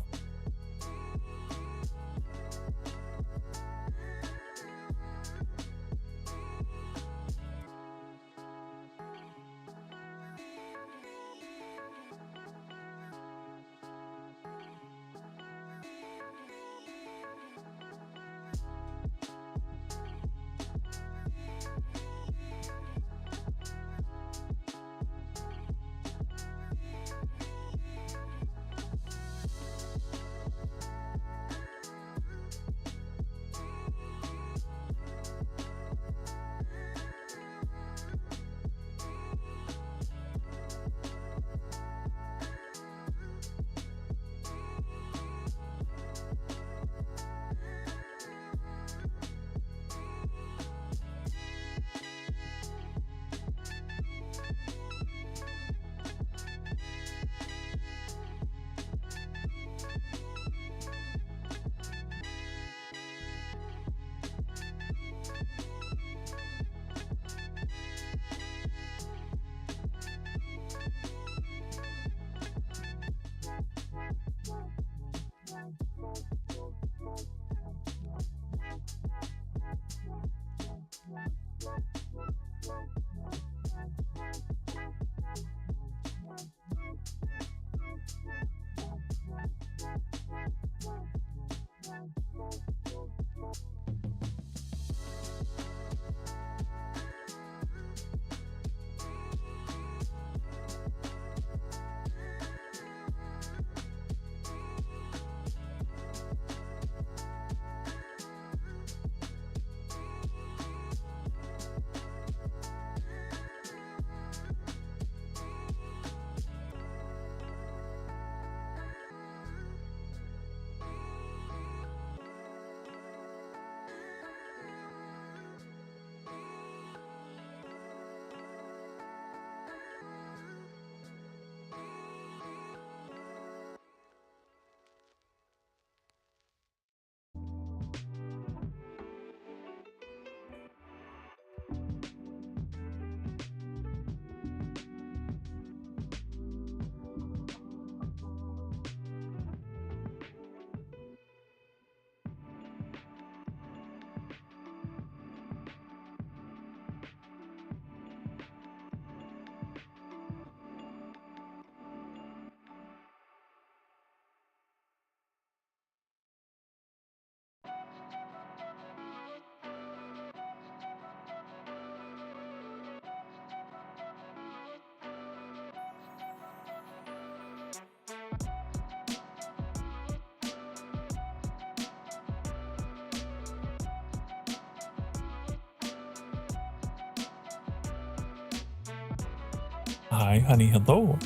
Hi, honey, hello.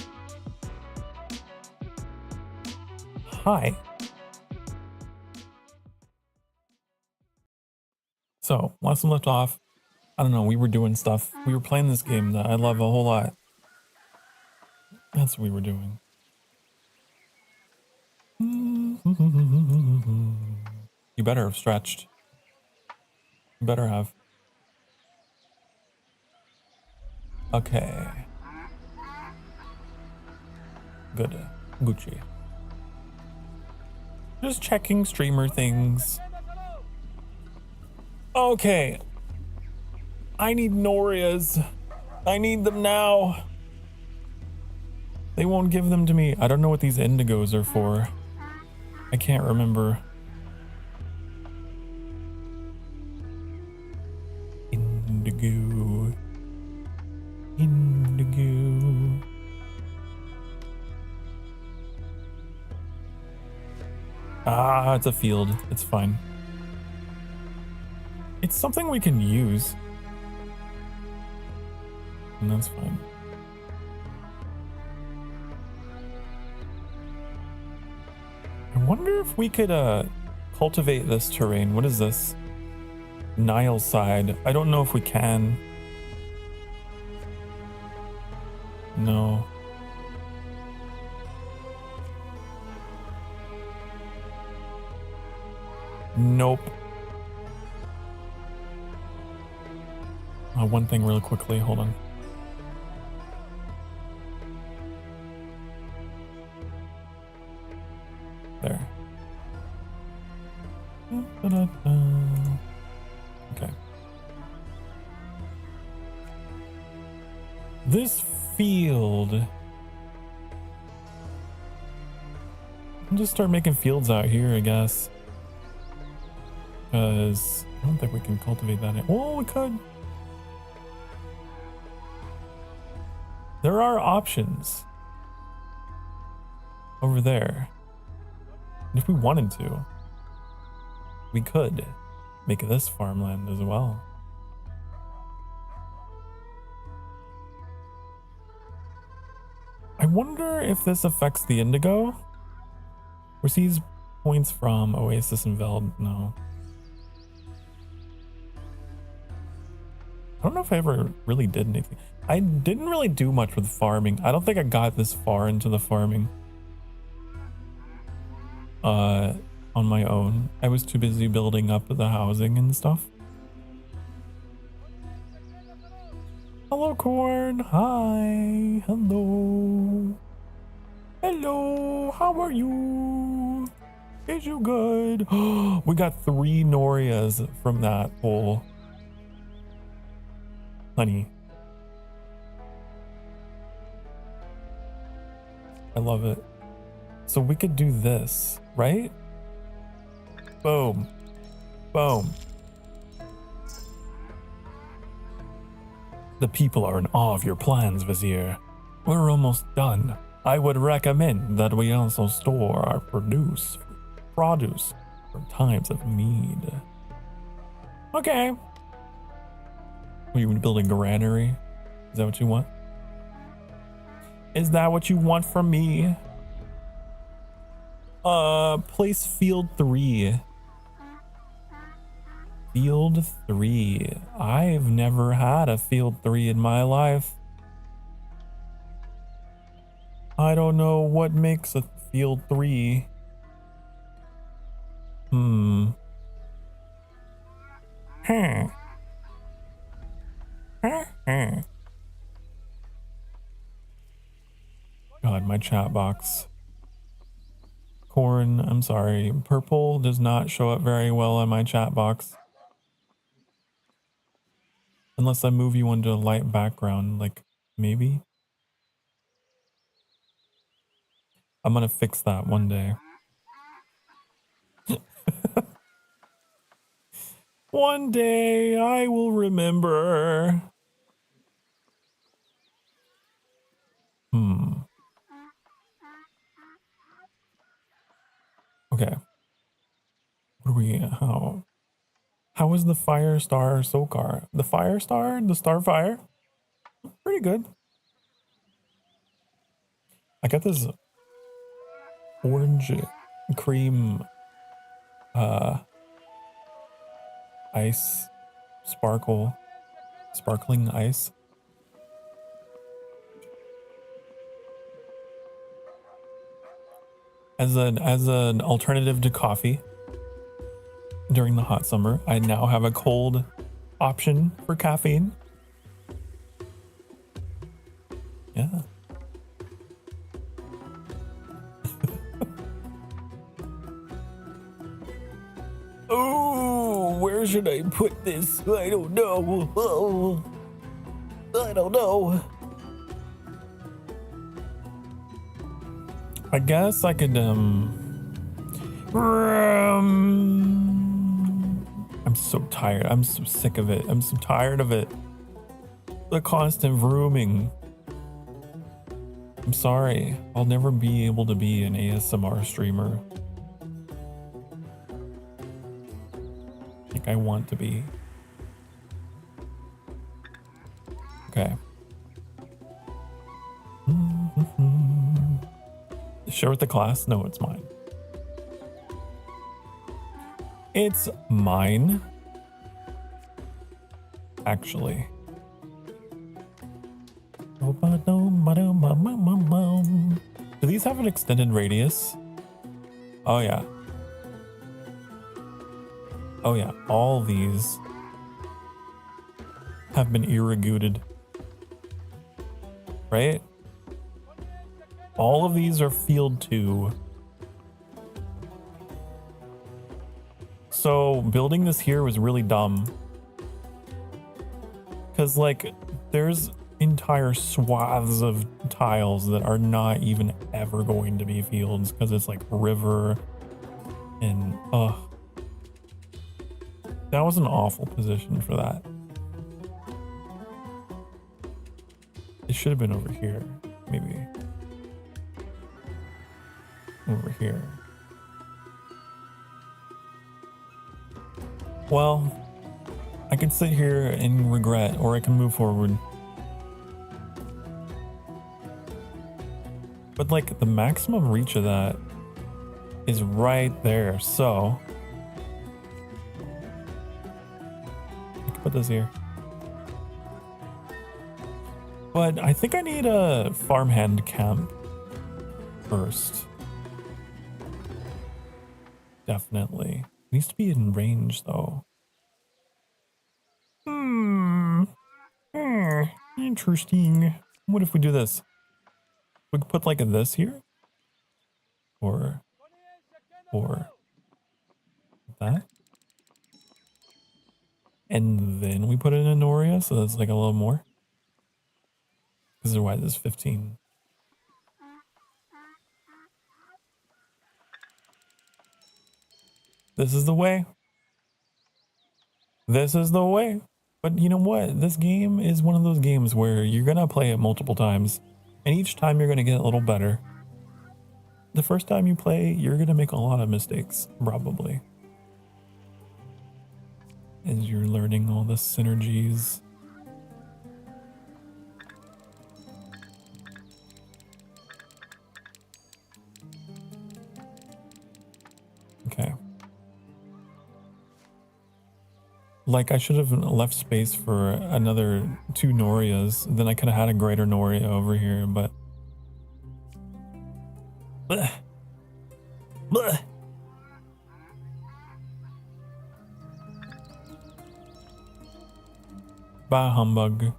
Hi. So, last time left off, I don't know, we were doing stuff. We were playing this game that I love a whole lot. That's what we were doing. You better have stretched. You better have. Okay. Good. Gucci. Just checking streamer things. Okay. I need Norias. I need them now. They won't give them to me. I don't know what these indigos are for. I can't remember. Indigo. Indigo. Ah, it's a field. It's fine. It's something we can use. And that's fine. I wonder if we could cultivate this terrain. What is this? Nile side. I don't know if we can. No. Nope. One thing really quickly. Hold on. There. Okay. This field. I'll just start making fields out here, I guess. Because I don't think we can cultivate that. Oh, we could. There are options over there. And if we wanted to, we could make this farmland as well. I wonder if this affects the indigo. Receives points from Oasis and Veld. No. I don't know if I ever really did anything. I didn't really do much with farming. I don't think I got this far into the farming. On my own. I was too busy building up the housing and stuff. Hello, Corn. Hi. Hello. Hello. How are you? Is you good? We got 3 Norias from that hole. Honey. I love it. So we could do this, right? Boom. Boom. The people are in awe of your plans, Vizier. We're almost done. I would recommend that we also store our produce for times of need. Okay. You would build a granary? Is that what you want? Is that what you want from me? Place field 3. Field 3. I've never had a field 3 in my life. I don't know what makes a field 3. Huh. God, my chat box. Corn, I'm sorry. Purple does not show up very well on my chat box. Unless I move you into a light background, like maybe. I'm gonna fix that one day. One day I will remember. Okay. What are we, how is the Fire Star Sokar? The Fire Star? The Starfire? Pretty good. I got this orange cream ice sparkling ice. As an alternative to coffee during the hot summer, I now have a cold option for caffeine. Yeah. Oh, where should I put this? I don't know. Oh, I don't know. I guess I could, I'm so tired. I'm so sick of it. I'm so tired of it. The constant vrooming. I'm sorry. I'll never be able to be an ASMR streamer. Like I want to be. Okay. Share with the class? No, it's mine. It's mine. Actually. Do these have an extended radius? Oh yeah. Oh yeah, all these have been irrigated. Right? All of these are field 2. So building this here was really dumb. Because like there's entire swaths of tiles that are not even ever going to be fields because it's like river and that was an awful position for that. It should have been over here, maybe. Over here. Well, I can sit here and regret, or I can move forward. But like the maximum reach of that is right there, so I can put this here. But I think I need a farmhand camp first. Definitely. It needs to be in range though. Interesting. What if we do this? We could put like this here? Or that? And then we put it in Noria, so that's like a little more. This is why this is 15. This is the way. This is the way. But you know what? This game is one of those games where you're gonna play it multiple times. And each time you're gonna get a little better. The first time you play, you're gonna make a lot of mistakes, probably. As you're learning all the synergies. Okay. Like I should have left space for another 2 Norias. Then I could have had a greater Noria over here, but bleh. Bleh. Bah humbug.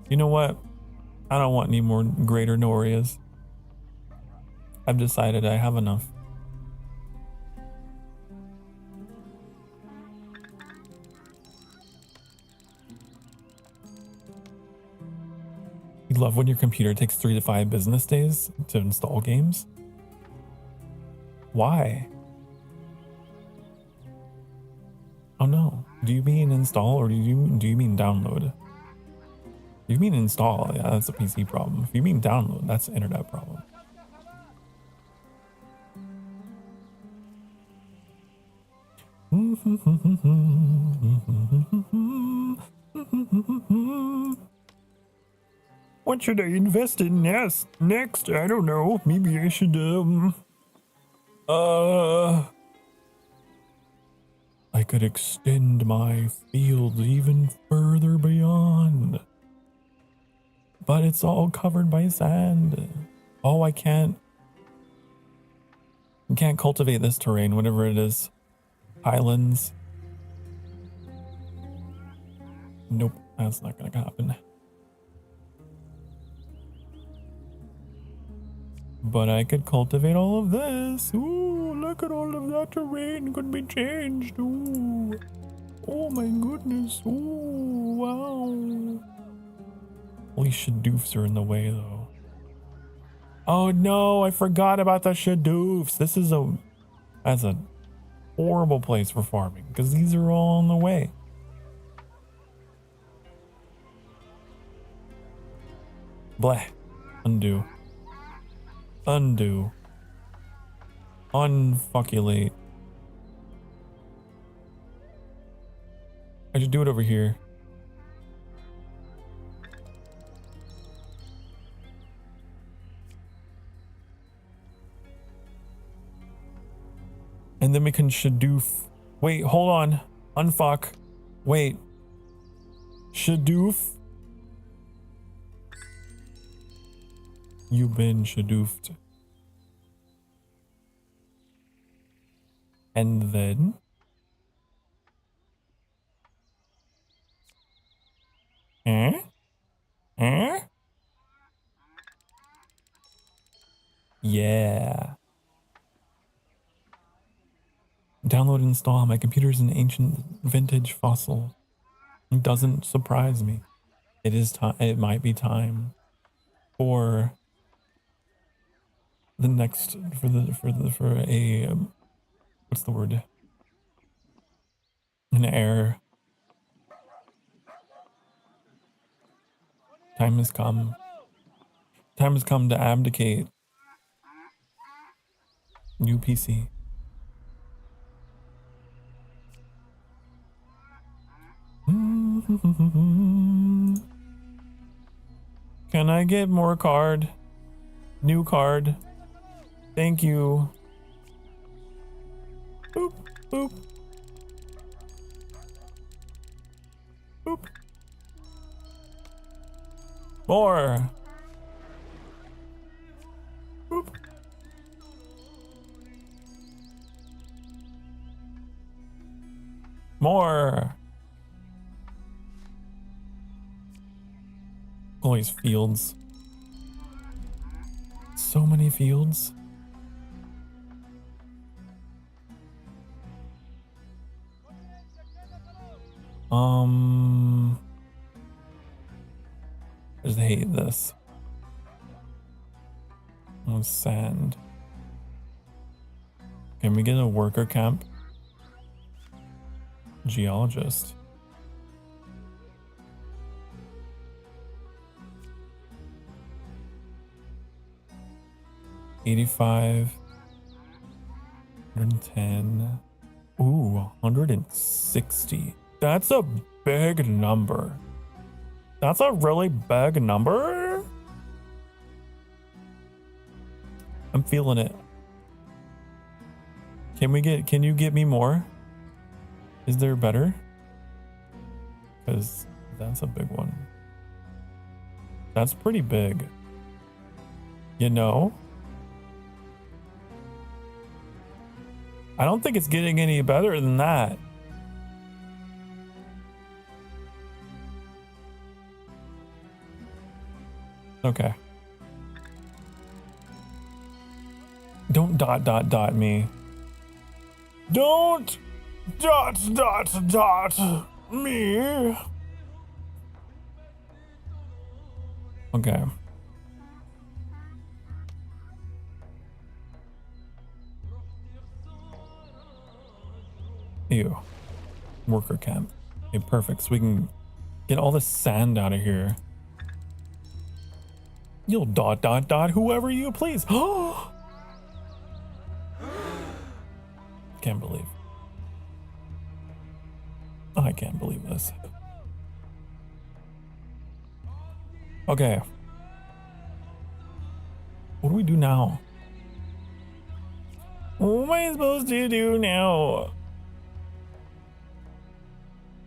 You know what? I don't want any more greater Norias. I've decided I have enough. You love when your computer takes 3 to 5 business days to install games? Why? Oh no. Do you mean install or do you mean download? If you mean install, yeah, that's a PC problem. If you mean download, that's an internet problem. What should I invest in next? I don't know. Maybe I should, I could extend my field even further beyond. But it's all covered by sand. Oh, I can't cultivate this terrain, whatever it is. Highlands. Nope, that's not gonna happen. But I could cultivate all of this. Ooh, look at all of that terrain could be changed. Ooh. Oh my goodness. Ooh, wow. Holy shadoofs are in the way though. Oh no, I forgot about the shadoofs. That's a horrible place for farming because these are all in the way. Bleh. Undo. Undo. Unfuckulate. I should do it over here. And then we can shadoof. Wait, hold on. Unfuck. Wait. Shadoof. You've been shadoofed. And then yeah. Download and install. My computer's an ancient vintage fossil. It doesn't surprise me. It is time. It might be time for the next for a what's the word? An heir. Time has come. Time has come to abdicate. New PC. Can I get more card? New card. Thank you. Boop, boop. Boop. More. Boop. More. All these fields. So many fields. I just hate this. Oh, sand. Can we get a worker camp? Geologist. $85. 110. Ooh, 160. That's a big number. That's a really big number. I'm feeling it. Can you get me more? Is there better? Because that's a big one. That's pretty big. You know? I don't think it's getting any better than that. Okay. Don't dot me. Don't dot me. Okay. Ew. Worker camp. Okay, perfect. So we can get all the sand out of here. You'll dot whoever you please. Oh! Can't believe. I can't believe this. Okay. What do we do now? What am I supposed to do now?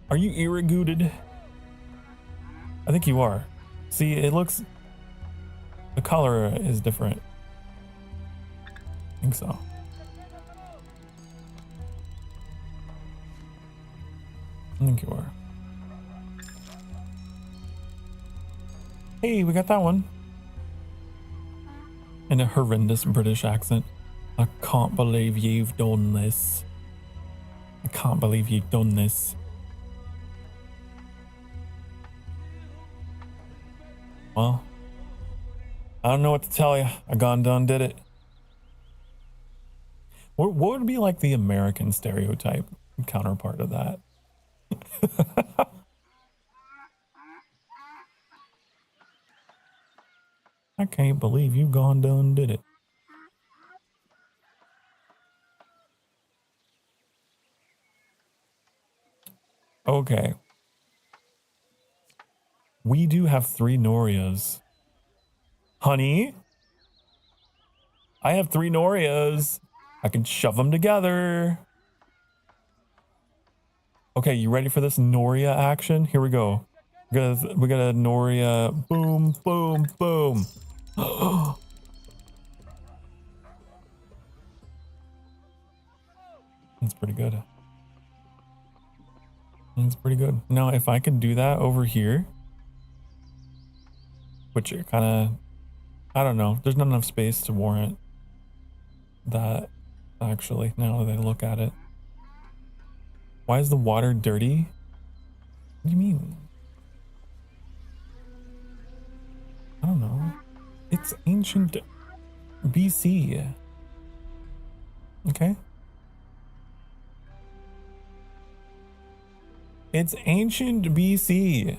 Are you irrigated? I think you are. See, it looks... The color is different. I think so. I think you are. Hey, we got that one. In a horrendous British accent. I can't believe you've done this. I can't believe you've done this. Well, I don't know what to tell you. I gone done did it. What would be like the American stereotype counterpart of that? I can't believe you gone done did it. Okay. We do have 3 Norias. Honey? I have 3 Norias. I can shove them together. Okay, you ready for this Noria action? Here we go. We got a Noria. Boom, boom, boom. That's pretty good. That's pretty good. Now, if I could do that over here, which it kind of, I don't know. There's not enough space to warrant that, actually, now that I look at it. Why is the water dirty? What do you mean? I don't know. It's ancient BC. Okay. It's ancient BC.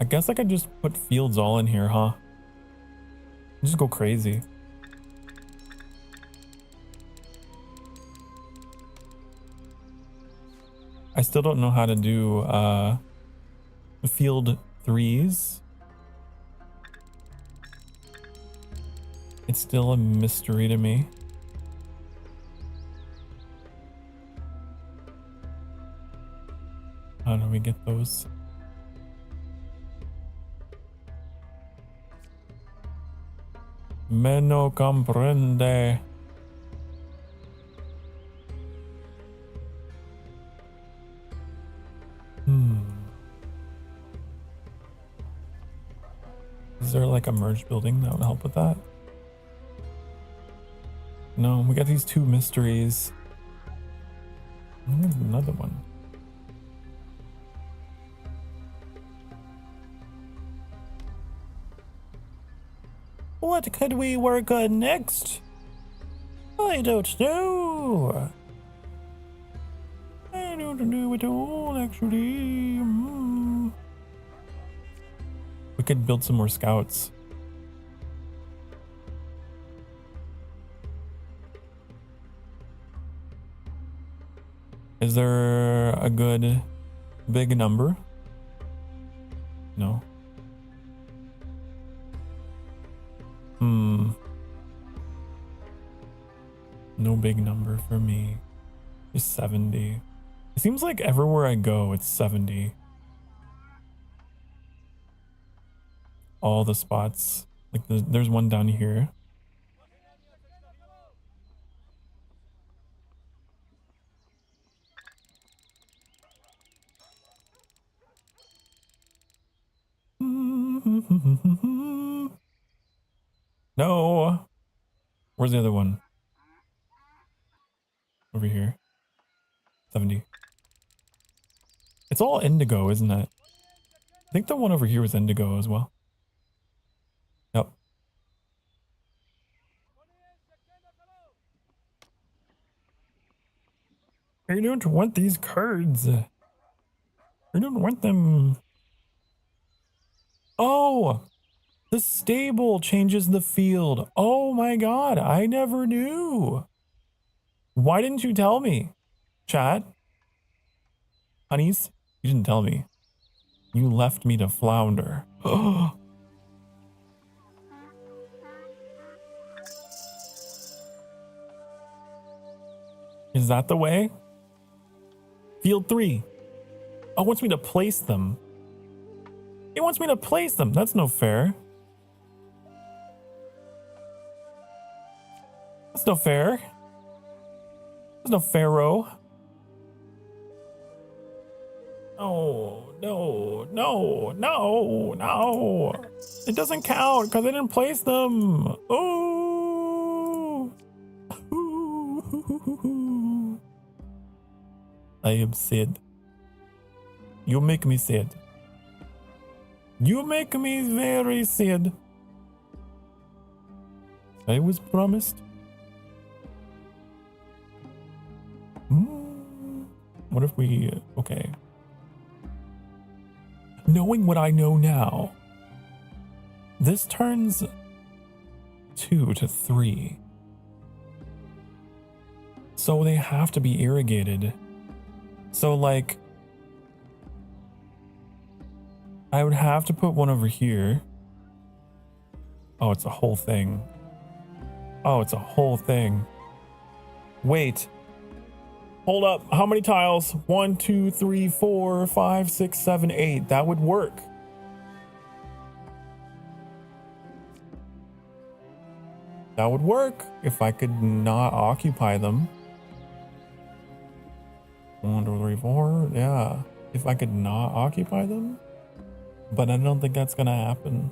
I guess I could just put fields all in here, huh? Just go crazy. I still don't know how to do field 3s. It's still a mystery to me. How do we get those? Me no comprende. Is there like a merged building that would help with that? No, we got these 2 mysteries. There's another one. What could we work on next? I don't know. I don't know at all, actually. We could build some more scouts. Is there a good big number? No. No big number for me. Just 70. It seems like everywhere I go, it's 70. All the spots. Like there's one down here. No. Where's the other one? Over here. 70. It's all indigo, isn't it? I think the one over here was indigo as well. Yep. I don't want these cards. I don't want them. Oh! The stable changes the field. Oh my god, I never knew. Why didn't you tell me? Chat? Honeys? You didn't tell me. You left me to flounder. Is that the way? Field 3. Oh, it wants me to place them. It wants me to place them. That's no fair. That's no fair. There's no pharaoh. No, no, no, no, no. It doesn't count because I didn't place them. Oh. I am sad. You make me sad. You make me very sad. I was promised. What if we... Okay. Knowing what I know now, this turns 2 to 3. So they have to be irrigated. So like, I would have to put one over here. Oh, it's a whole thing. Oh, it's a whole thing. Wait. Hold up. How many tiles? 1, 2, 3, 4, 5, 6, 7, 8. That would work. That would work if I could not occupy them. 1, 2, 3, 4. Yeah. If I could not occupy them. But I don't think that's gonna happen.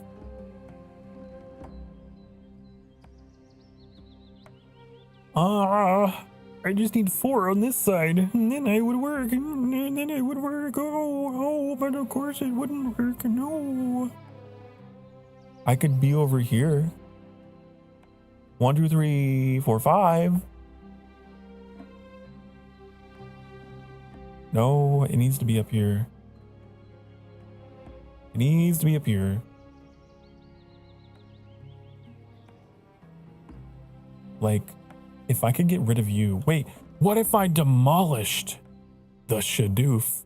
I just need 4 on this side, and then I would work, and then it would work. Oh, but of course it wouldn't work. No. I could be over here. 1, 2, 3, 4, 5. No, it needs to be up here. It needs to be up here. Like, if I could get rid of you. Wait, what if I demolished the Shadoof?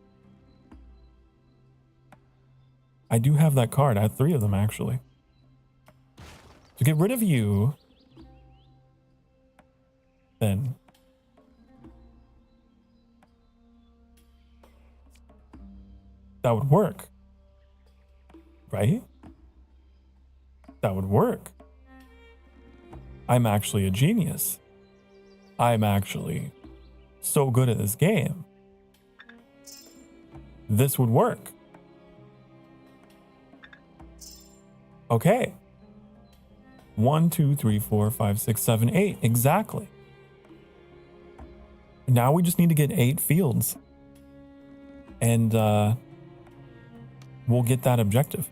I do have that card. I have 3 of them, actually. To get rid of you, then that would work. Right? That would work. I'm actually a genius. I'm actually so good at this game. This would work. Okay. 1, 2, 3, 4, 5, 6, 7, 8. Exactly. Now we just need to get 8 fields. And we'll get that objective.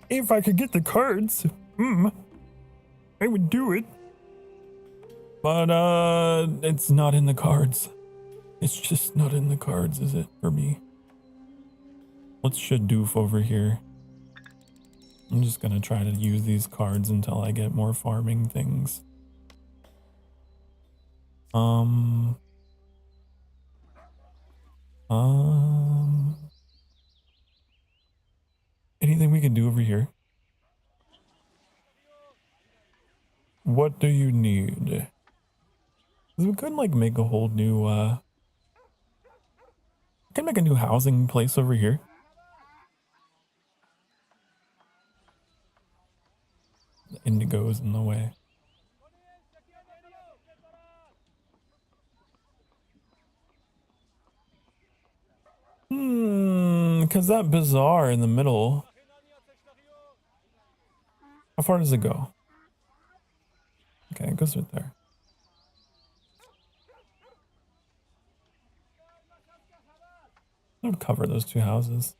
If I could get the cards, I would do it. But it's not in the cards. It's just not in the cards, is it, for me? Let's Shadoof over here. I'm just gonna try to use these cards until I get more farming things. Anything we can do over here? What do you need? We could like make a whole new we can make a new housing place over here. The indigo's in the way. Cause that bazaar in the middle. How far does it go? Okay, it goes right there. I would cover those 2 houses.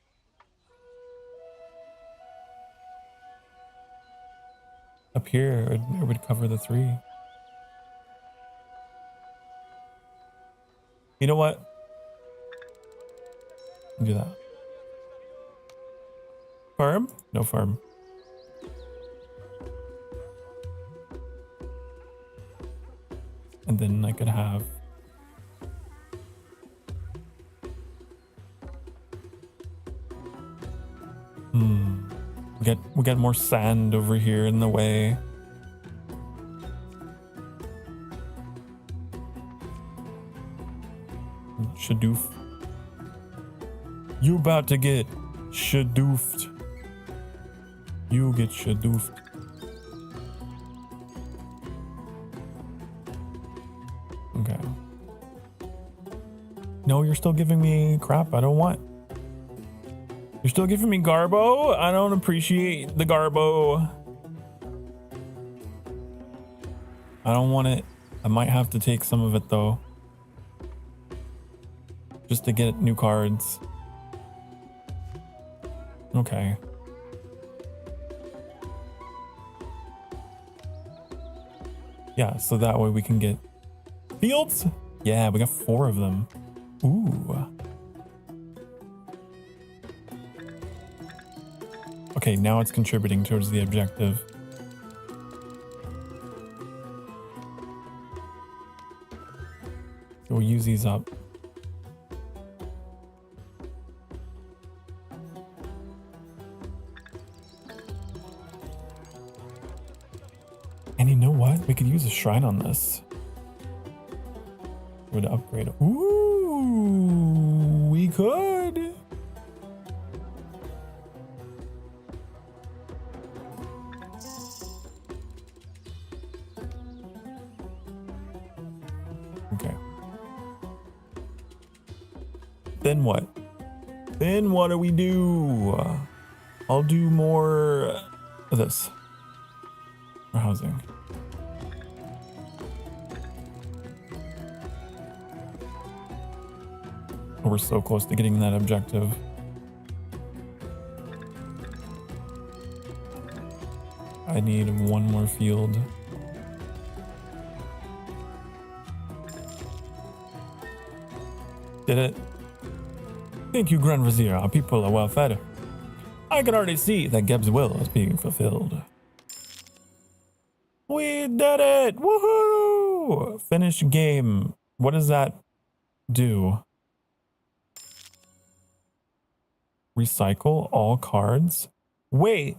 Up here, it would cover the 3. You know what? Do that. Farm? No farm. And then I could have we get more sand over here in the way. Shadoof. You about to get shadoofed. You get shadoofed. Okay. No, you're still giving me crap I don't want. You're still giving me Garbo? I don't appreciate the Garbo. I don't want it. I might have to take some of it though. Just to get new cards. Okay. Yeah, so that way we can get fields. Yeah, we got 4 of them. Ooh. Okay, now it's contributing towards the objective. So we'll use these up. And you know what? We could use a shrine on this. Would upgrade. Ooh, we could. Okay. Then what? Then what do we do? I'll do more of this. For housing. We're so close to getting that objective. I need 1 more field. Did it? Thank you, Grand Vizier. Our people are well fed. I can already see that Geb's will is being fulfilled. We did it! Woohoo! Finish game. What does that do? Recycle all cards? Wait.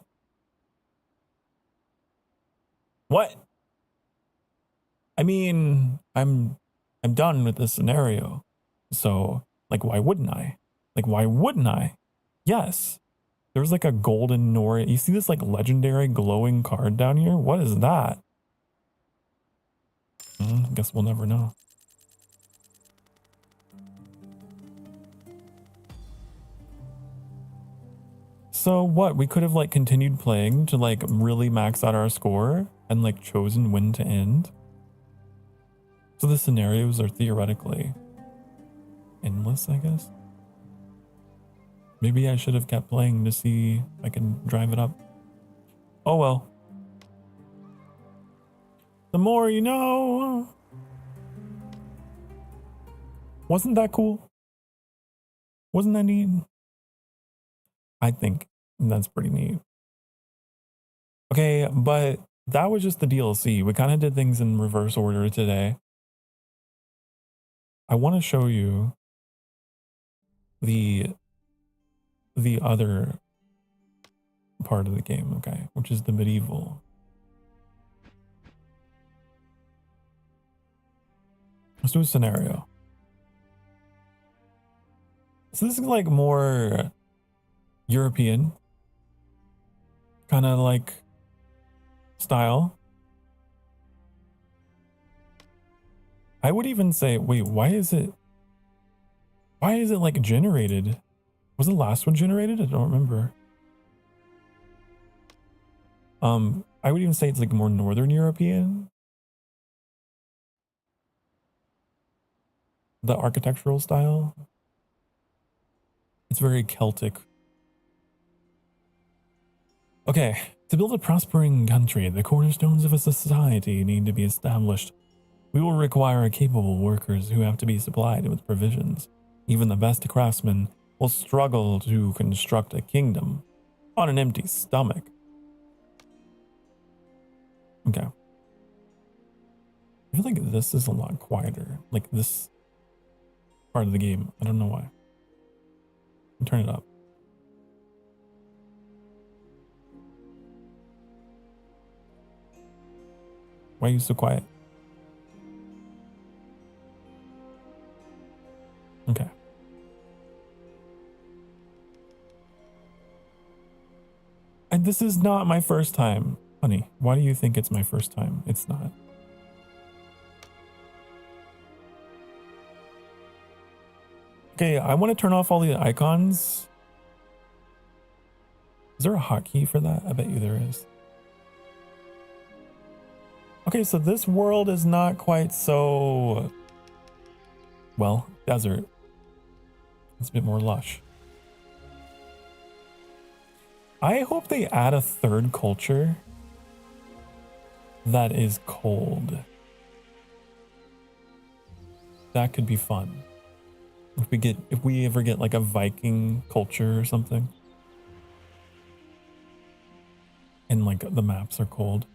What? I mean, I'm done with this scenario. So, like, why wouldn't I? Like, why wouldn't I? Yes. There's like a golden Nora. You see this like legendary glowing card down here? What is that? I guess we'll never know. So what? We could have like continued playing to like really max out our score and like chosen when to end. So the scenarios are theoretically endless, I guess. Maybe I should have kept playing to see if I can drive it up. Oh well. The more you know. Wasn't that cool? Wasn't that neat? I think that's pretty neat. Okay, but that was just the DLC. We kind of did things in reverse order today. I want to show you the other part of the game, okay, which is the medieval. Let's do a scenario. So this is like more European kind of like style. I would even say, wait, why is it like generated? Was the last one generated? I don't remember. I would even say it's like more Northern European. The architectural style. It's very Celtic. Okay, to build a prospering country, the cornerstones of a society need to be established. We will require capable workers who have to be supplied with provisions. Even the best craftsmen will struggle to construct a kingdom on an empty stomach. Okay. I feel like this is a lot quieter. Like this part of the game. I don't know why. Turn it up. Why are you so quiet? Okay. And this is not my first time. Honey, why do you think it's my first time? It's not. Okay, I want to turn off all the icons. Is there a hotkey for that? I bet you there is. Okay, so this world is not quite so, well, desert. It's a bit more lush. I hope they add a third culture that is cold. That could be fun. If we ever get like a Viking culture or something. And like the maps are cold.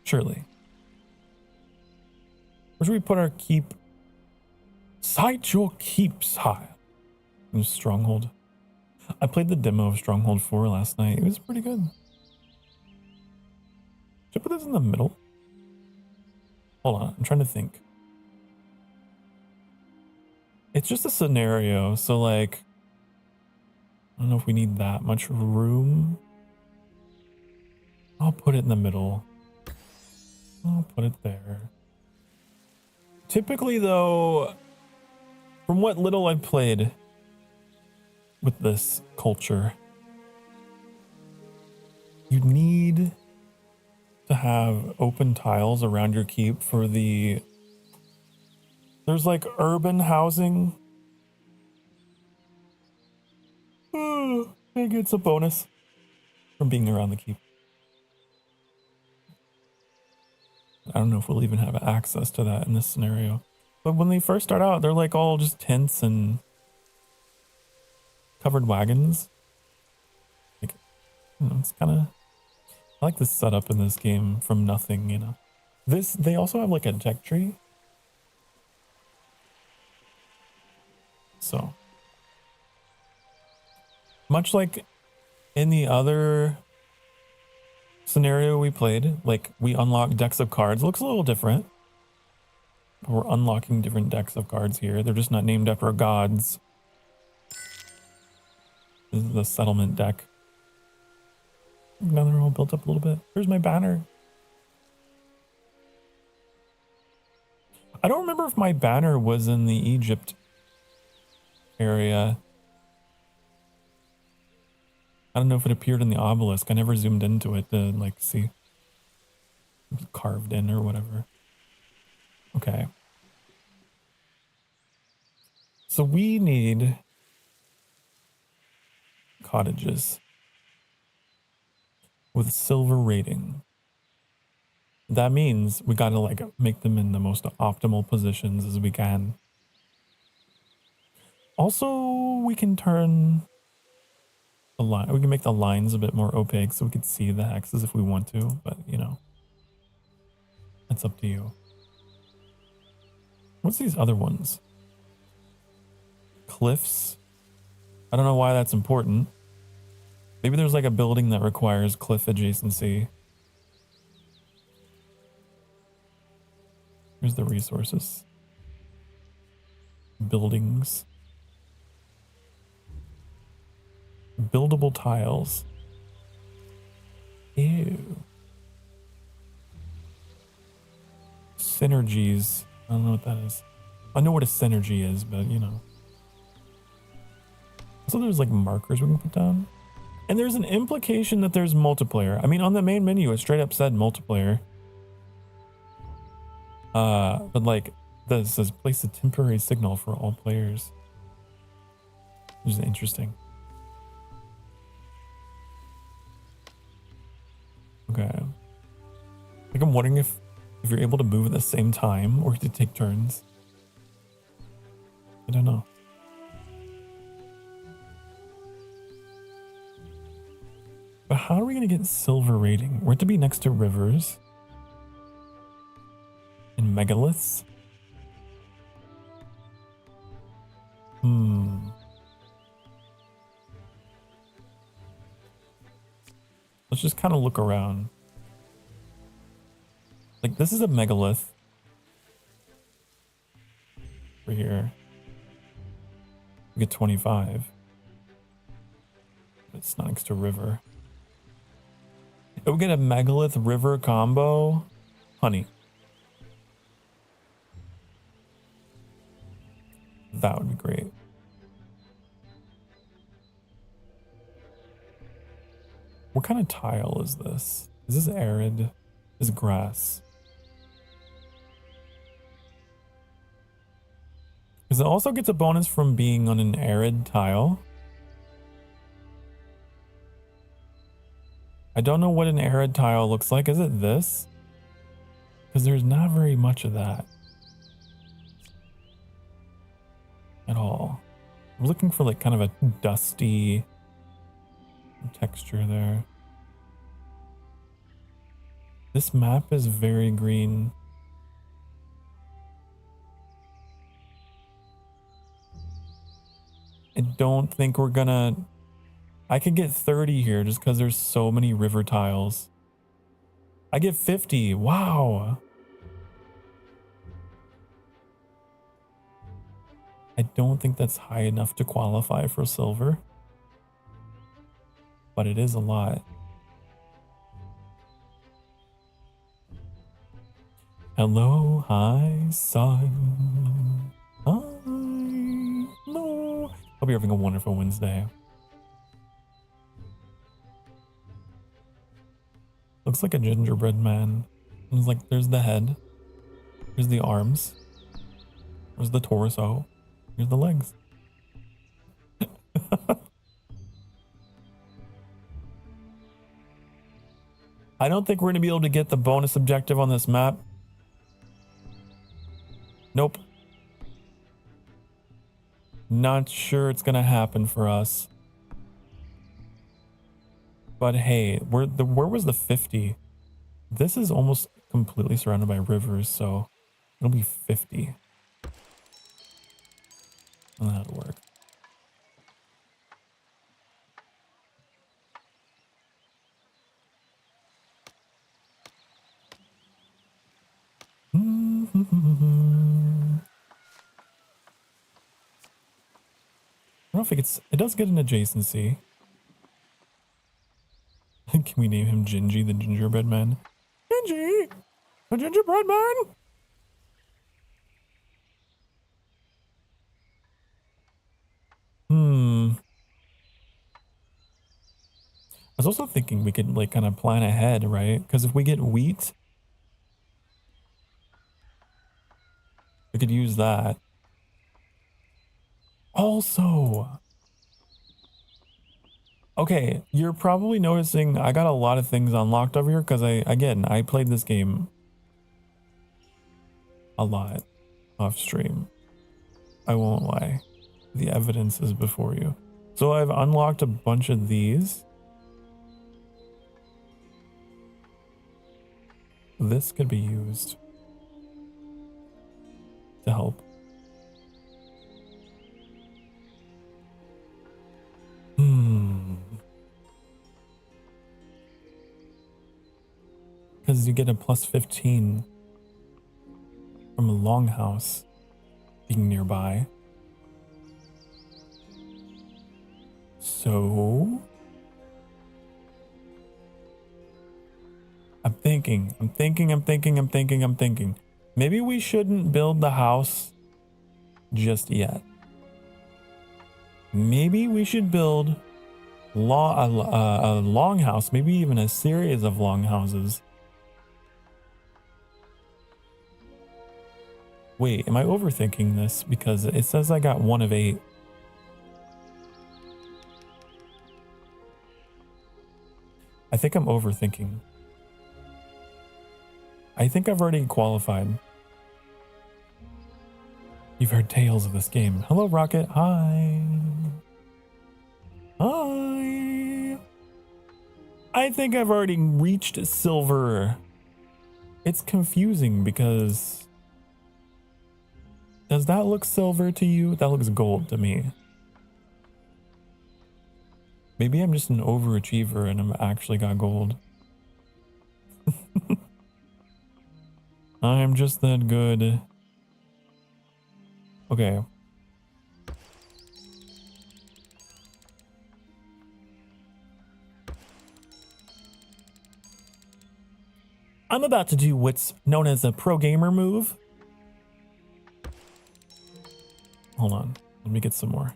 Surely. Where should we put our keep? Sight your keeps high. Stronghold. I played the demo of Stronghold 4 last night. It was pretty good. Should I put this in the middle? Hold on, I'm trying to think. It's just a scenario, so like, I don't know if we need that much room. I'll put it in the middle. I'll put it there. Typically though, from what little I've played with this culture, you need to have open tiles around your keep for the... There's like urban housing. It gets a bonus from being around the keep. I don't know if we'll even have access to that in this scenario. But when they first start out, they're like all just tents and covered wagons. Like, you know, it's kind of... I like the setup in this game from nothing, you know. They also have like a tech tree. So, much like in the other scenario we played, like we unlock decks of cards. It looks a little different. We're unlocking different decks of cards here. They're just not named after gods. This is the settlement deck. Now they're all built up a little bit. Here's my banner. I don't remember if my banner was in the Egypt area. I don't know if it appeared in the obelisk. I never zoomed into it to like see. It was carved in or whatever. Okay. So we need cottages with silver rating. That means we gotta like make them in the most optimal positions as we can. Also, we can turn the line. We can make the lines a bit more opaque so we can see the hexes if we want to, but you know, that's up to you. What's these other ones? Cliffs. I don't know why that's important. Maybe there's like a building that requires cliff adjacency. Here's the resources. Buildings. Buildable tiles. Ew. Synergies. I don't know what that is. I know what a synergy is, but you know. So there's like markers we can put down. And there's an implication that there's multiplayer. I mean, on the main menu, it straight up said multiplayer. But like, this says place a temporary signal for all players. Which is interesting. Okay. Like, I'm wondering if you're able to move at the same time or to take turns. I don't know. But how are we going to get silver rating? We're to be next to rivers and megaliths. Let's just kind of look around. Like, this is a megalith. Over here. We get 25. It's not next to river. If we get a megalith river combo, honey. That would be great. What kind of tile is this? Is this arid? Is it grass? Because it also gets a bonus from being on an arid tile. I don't know what an arid tile looks like. Is it this? Because there's not very much of that at all. I'm looking for like kind of a dusty texture there. This map is very green. I don't think we're gonna... I could get 30 here just because there's so many river tiles. I get 50. Wow. I don't think that's high enough to qualify for silver, but it is a lot. Hello, hi, sun. Hi, no. Hope you're having a wonderful Wednesday. Looks like a gingerbread man. It's like there's the head, there's the arms, there's the torso, here's the legs. I don't think we're going to be able to get the bonus objective on this map. Nope. Not sure it's going to happen for us. But hey, where was the 50? This is almost completely surrounded by rivers, so it'll be 50. And that'll work. I don't think it does get an adjacency. Can we name him Gingy, the gingerbread man? Gingy, the gingerbread man. I was also thinking we could like kind of plan ahead, right? Because if we get wheat, we could use that. Also, okay, you're probably noticing I got a lot of things unlocked over here because I played this game a lot off stream. I won't lie. The evidence is before you. So I've unlocked a bunch of these. This could be used to help. Because you get a plus 15 from a longhouse being nearby. So I'm thinking. Maybe we shouldn't build the house just yet. Maybe we should build a longhouse, maybe even a series of longhouses. Wait, am I overthinking this? Because it says I got 1 of 8. I think I'm overthinking. I think I've already qualified. You've heard tales of this game. Hello, Rocket. Hi. Hi. I think I've already reached silver. It's confusing because... Does that look silver to you? That looks gold to me. Maybe I'm just an overachiever and I'm actually got gold. I'm just that good. Okay. I'm about to do what's known as a pro gamer move. Hold on. Let me get some more.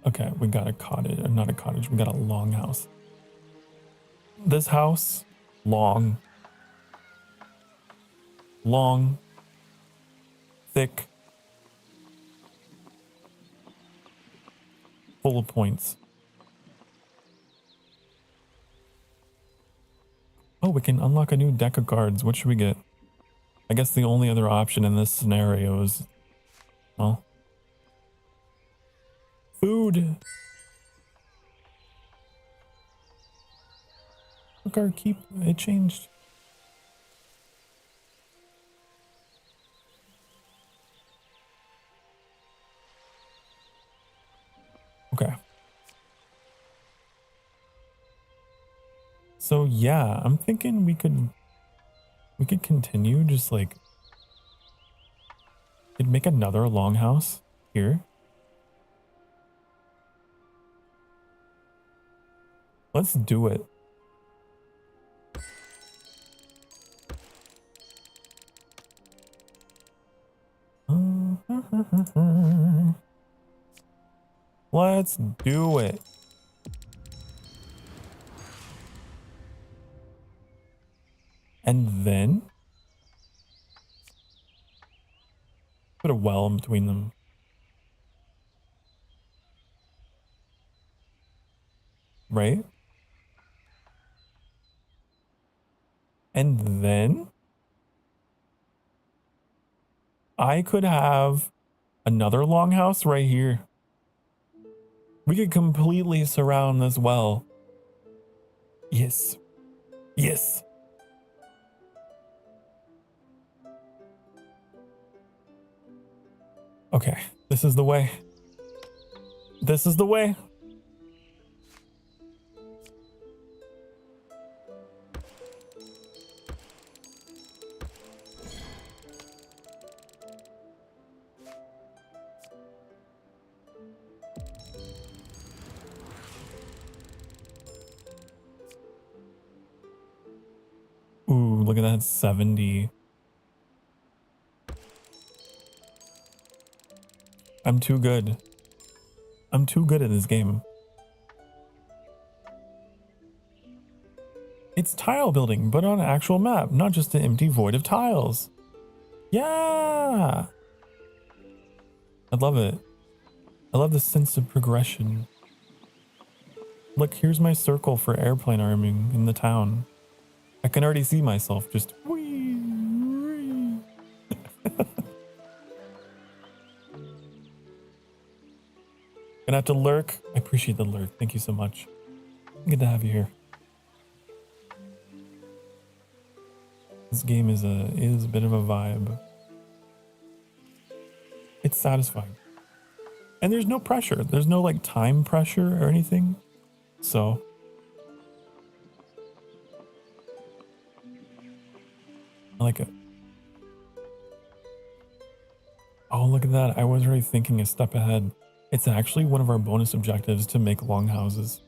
Okay, we got a cottage, or not a cottage, we got a longhouse. This house, long, thick, full of points. Oh, we can unlock a new deck of cards. What should we get? I guess the only other option in this scenario is, well, food. Look, our keep, it changed. Okay. So yeah, I'm thinking we could continue, just like, could make another longhouse here. Let's do it. Let's do it. And then put a well in between them. Right? And then I could have another longhouse right here. We could completely surround this well. Yes. Yes. Okay, this is the way. This is the way. Ooh, look at that, 70. I'm too good. I'm too good at this game. It's tile building, but on an actual map, not just an empty void of tiles. Yeah! I love it. I love the sense of progression. Look, here's my circle for airplane arming in the town. I can already see myself just whee, whee. Gonna have to lurk. I appreciate the lurk. Thank you so much. Good to have you here. This game is a bit of a vibe. It's satisfying. And there's no pressure. There's no like time pressure or anything. So I like it. Oh, look at that. I was already thinking a step ahead. It's actually one of our bonus objectives to make longhouses.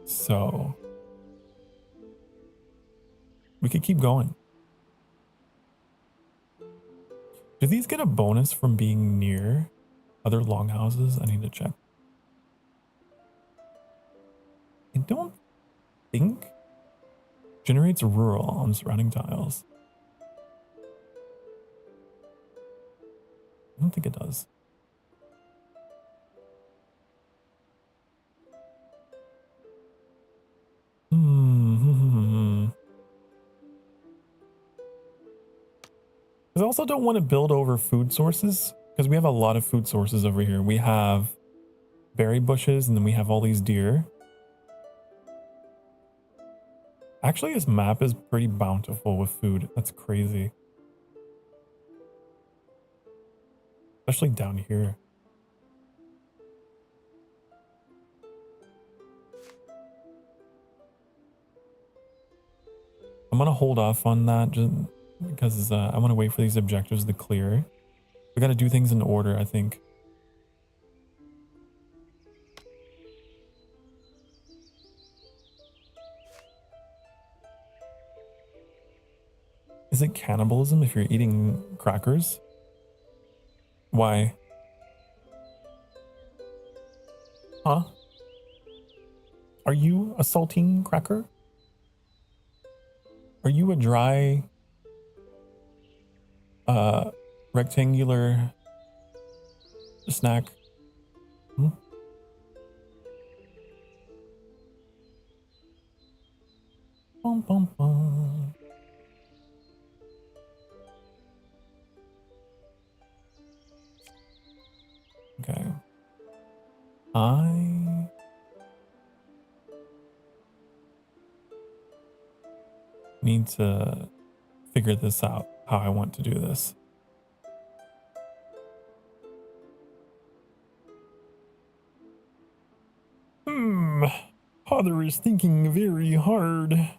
So we could keep going. Do these get a bonus from being near other longhouses? I need to check. I don't think. Generates rural on surrounding tiles. I don't think it does. Because I also don't want to build over food sources, because we have a lot of food sources over here. We have berry bushes, and then we have all these deer. Actually, this map is pretty bountiful with food. That's crazy. Especially down here. I'm going to hold off on that just because I want to wait for these objectives to clear. We got to do things in order, I think. Is it cannibalism if you're eating crackers? Why? Huh? Are you a saltine cracker? Are you a dry rectangular snack. Hmm? Bum, bum, bum. Okay. I need to figure this out, how I want to do this. Father is thinking very hard.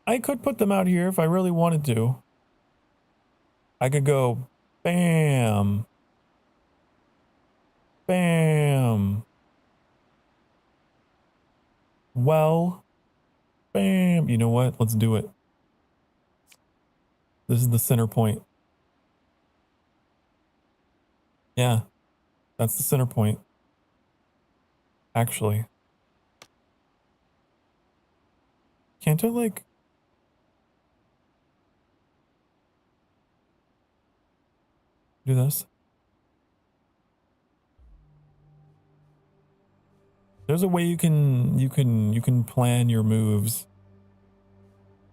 I could put them out here if I really wanted to. I could go bam, bam, well, bam. You know what? Let's do it. This is the center point. Yeah, that's the center point. Actually. Can't I like... do this? There's a way you can plan your moves.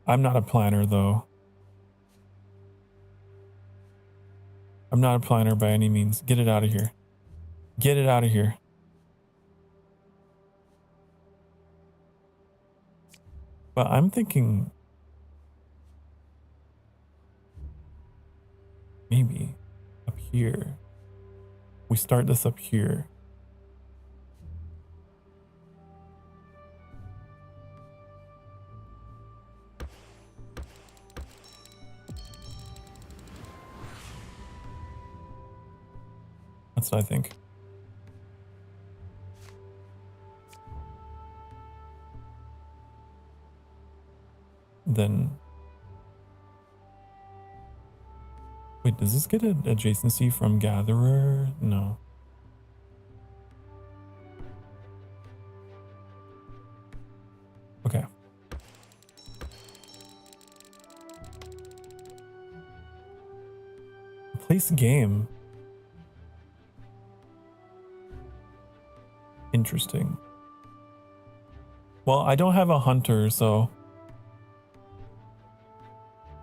I'm not a planner though. I'm not a planner by any means. Get it out of here. Get it out of here. But I'm thinking maybe up here. We start this up here. That's what I think. Then... wait, does this get an adjacency from Gatherer? No. Okay. Place game. Interesting. Well, I don't have a hunter, so...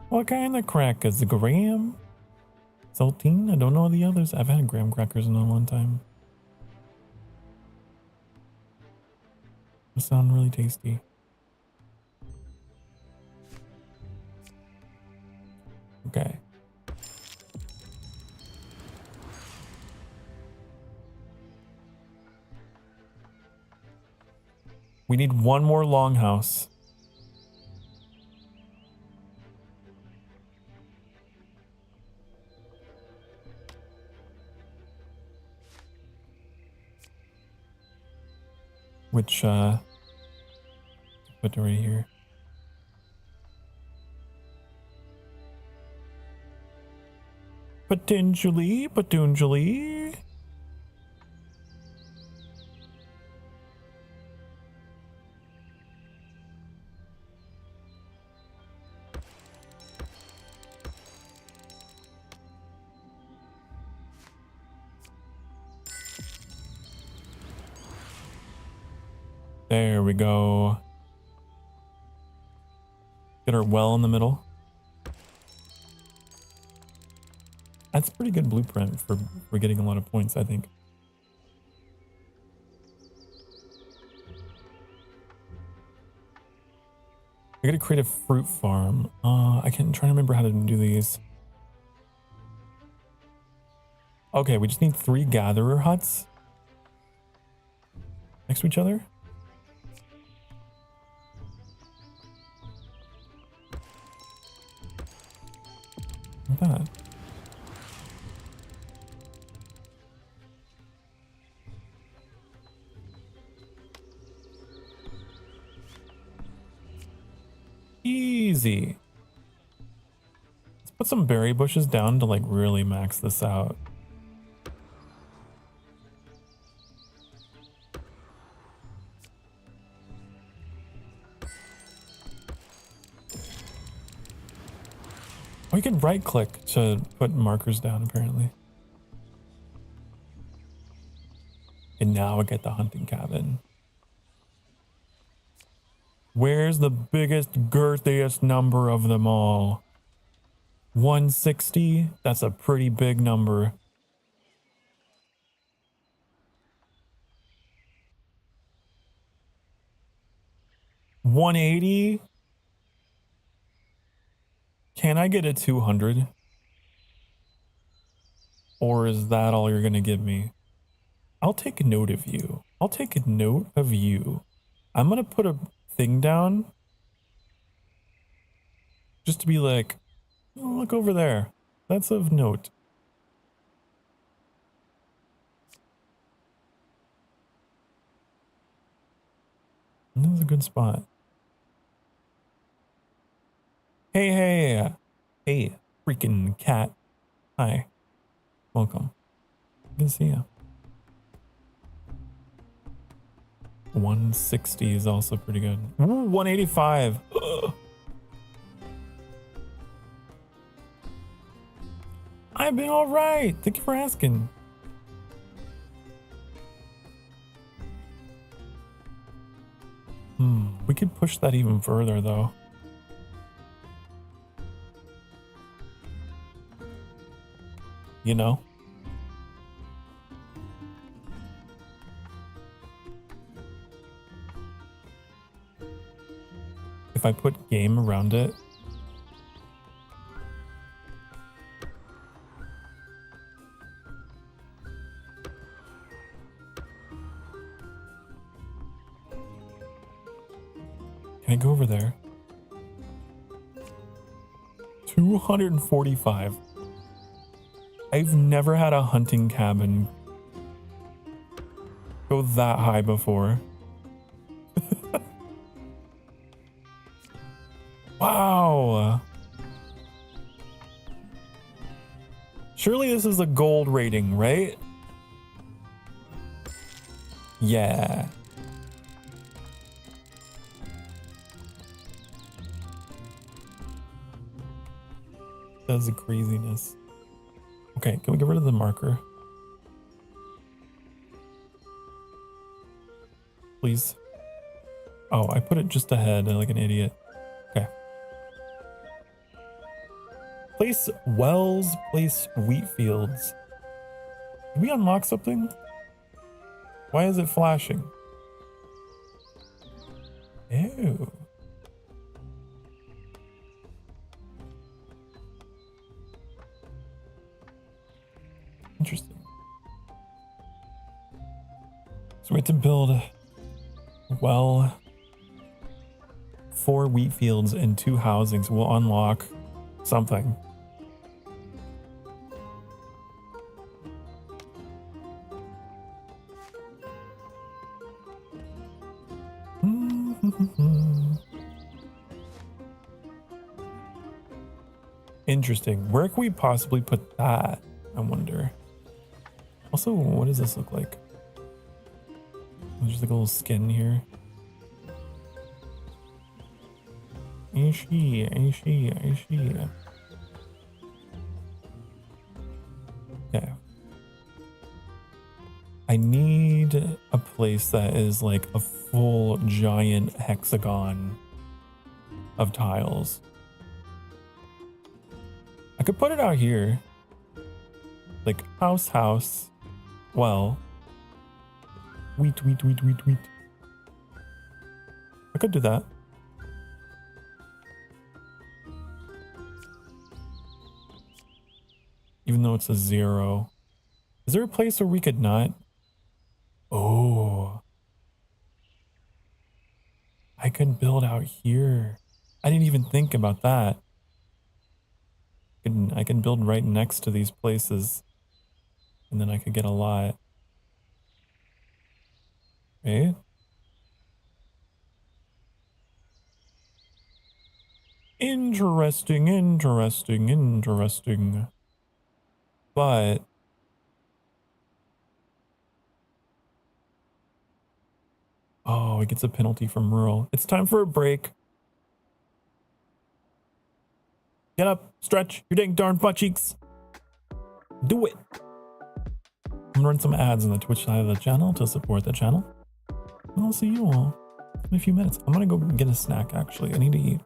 what kind of crackers? Graham? Saltine? I don't know the others. I've had graham crackers in a long time. They sound really tasty. Okay. We need one more longhouse. Which, put it right here. Potentially. There we go. Get our well in the middle. That's a pretty good blueprint for getting a lot of points, I think. I gotta create a fruit farm. I can't try to remember how to do these. Okay, we just need 3 gatherer huts next to each other. Like that. Easy. Let's put some berry bushes down to like really max this out. Oh, you can right click to put markers down apparently. And now I get the hunting cabin. Where's the biggest, girthiest number of them all? 160? That's a pretty big number. $180? Can I get a 200? Or is that all you're gonna give me? I'll take a note of you. I'll take a note of you. I'm gonna put a thing down just to be like, oh, look over there. That's of note. This is a good spot. Hey, hey, hey, freaking cat. Hi, welcome. Good to see you. 160 is also pretty good. Ooh, 185. Ugh. I've been all right. Thank you for asking. We could push that even further though. You know? If I put game around it. Can I go over there? 245. I've never had a hunting cabin go that high before. Wow. Surely this is a gold rating, right? Yeah. That's a craziness. Okay, can we get rid of the marker? Please. Oh, I put it just ahead like an idiot. Okay. Place wells, place wheat fields. Did we unlock something? Why is it flashing? Ew. Interesting. So we have to build, well, 4 wheat fields and 2 housings. We'll unlock something. Interesting. Where can we possibly put that? I wonder. Also, what does this look like? There's like a little skin here. I see. Okay. I need a place that is like a full giant hexagon of tiles. I could put it out here. Like house. Well. Wheat. I could do that. Even though it's a 0. Is there a place where we could not? Oh. I could build out here. I didn't even think about that. I can build right next to these places. And then I could get a lot. Right? Interesting. But oh, it gets a penalty from rural. It's time for a break. Get up, stretch your dang darn butt cheeks. Do it. I'm gonna run some ads on the Twitch side of the channel to support the channel. And I'll see you all in a few minutes. I'm gonna go get a snack, actually. I need to eat.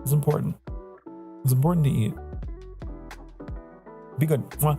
It's important. It's important to eat. Be good. Mwah.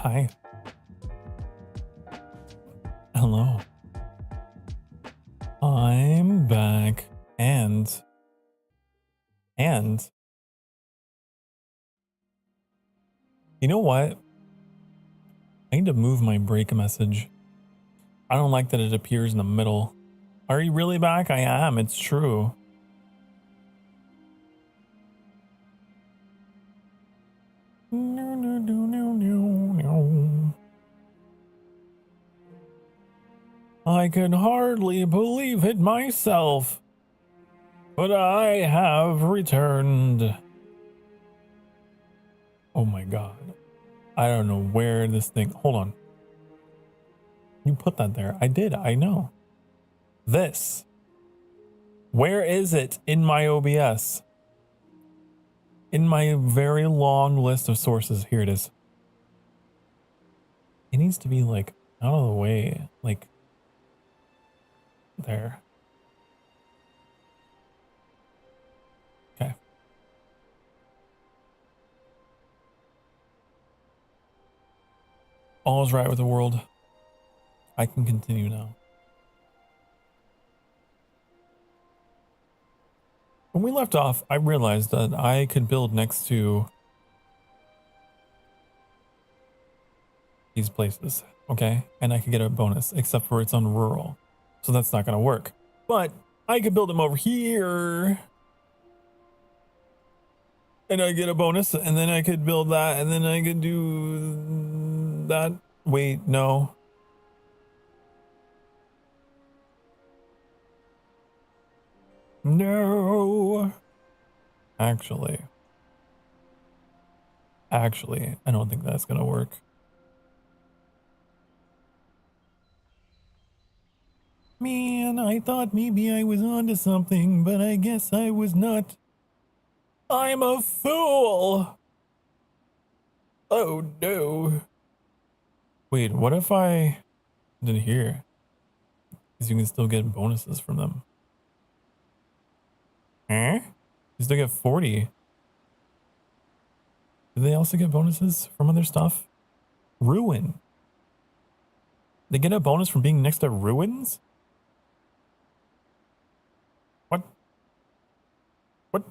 Hi. Hello. I'm back. And you know what? I need to move my break message. I don't like that it appears in the middle. Are you really back? I am. It's true. No, no, no, no, no, no. I can hardly believe it myself, but I have returned. Oh my god. I don't know where this thing... Hold on. You put that there. I did. I know. This. Where is it in my OBS? In my very long list of sources. Here it is. It needs to be like out of the way. Like there. Okay. All is right with the world. I can continue now. When we left off, I realized that I could build next to these places, okay? And I could get a bonus, except for it's on rural. So that's not going to work. But I could build them over here. And I get a bonus, and then I could build that, and then I could do that. Wait, no. No. Actually, I don't think that's going to work. Man, I thought maybe I was onto something, but I guess I was not. I'm a fool! Oh no. Wait, what if I did here? Because you can still get bonuses from them. Eh? You still get 40. Do they also get bonuses from other stuff? Ruin. They get a bonus from being next to ruins? What? What?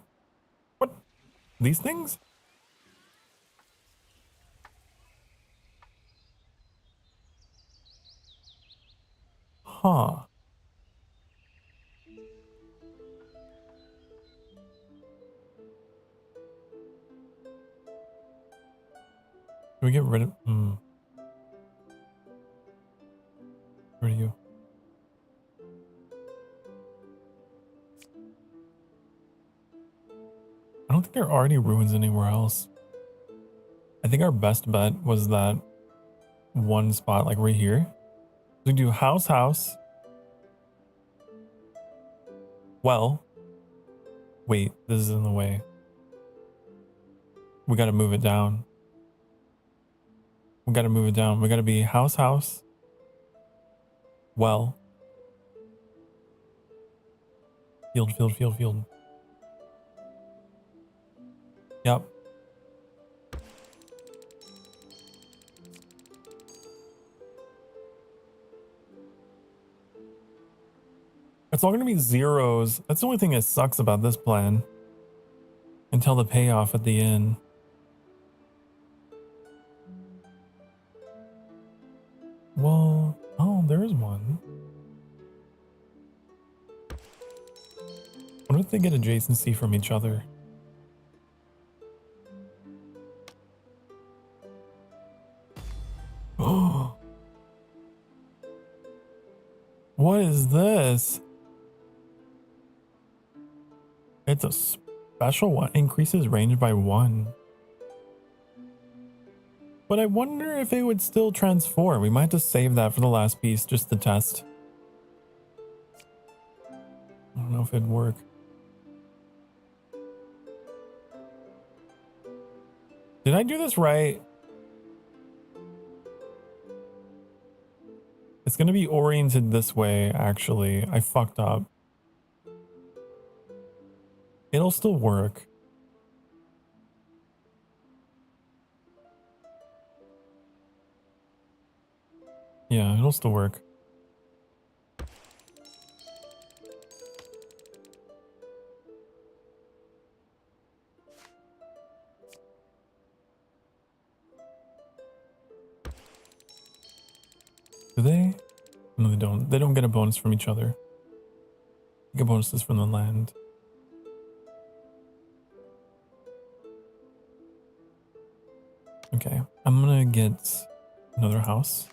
What? These things? Huh. Can we get rid of... Rid of you. I don't think there are any ruins anywhere else. I think our best bet was that one spot, like right here. We do house, house. Well. Wait, this is in the way. We gotta move it down. We gotta move it down. We gotta be house, house. Well. Field, field, field, field. Yep. It's all going to be zeros. That's the only thing that sucks about this plan. Until the payoff at the end. Well, oh, there's one. What if they get adjacency from each other? Oh. What is this? It's a special one. Increases range by 1. But I wonder if it would still transform. We might have to save that for the last piece just to test. I don't know if it'd work. Did I do this right? It's going to be oriented this way, actually. I fucked up. It'll still work. Yeah, it'll still work. Do they? No, they don't. They don't get a bonus from each other. They get bonuses from the land. Okay, I'm gonna get another house.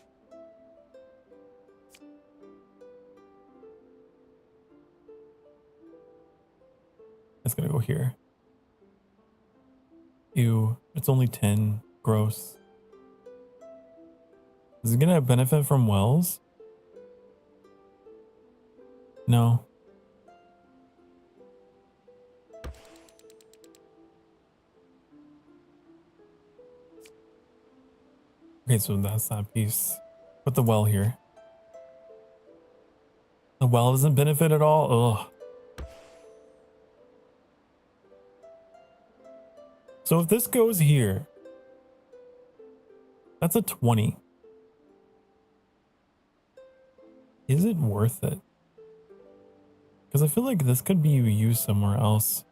It's gonna go here. Ew, it's only 10. Gross. Is it gonna benefit from wells? No. Okay, so that's that piece. Put the well here. The well doesn't benefit at all? Ugh. So if this goes here, that's a 20. Is it worth it? Because I feel like this could be used somewhere else.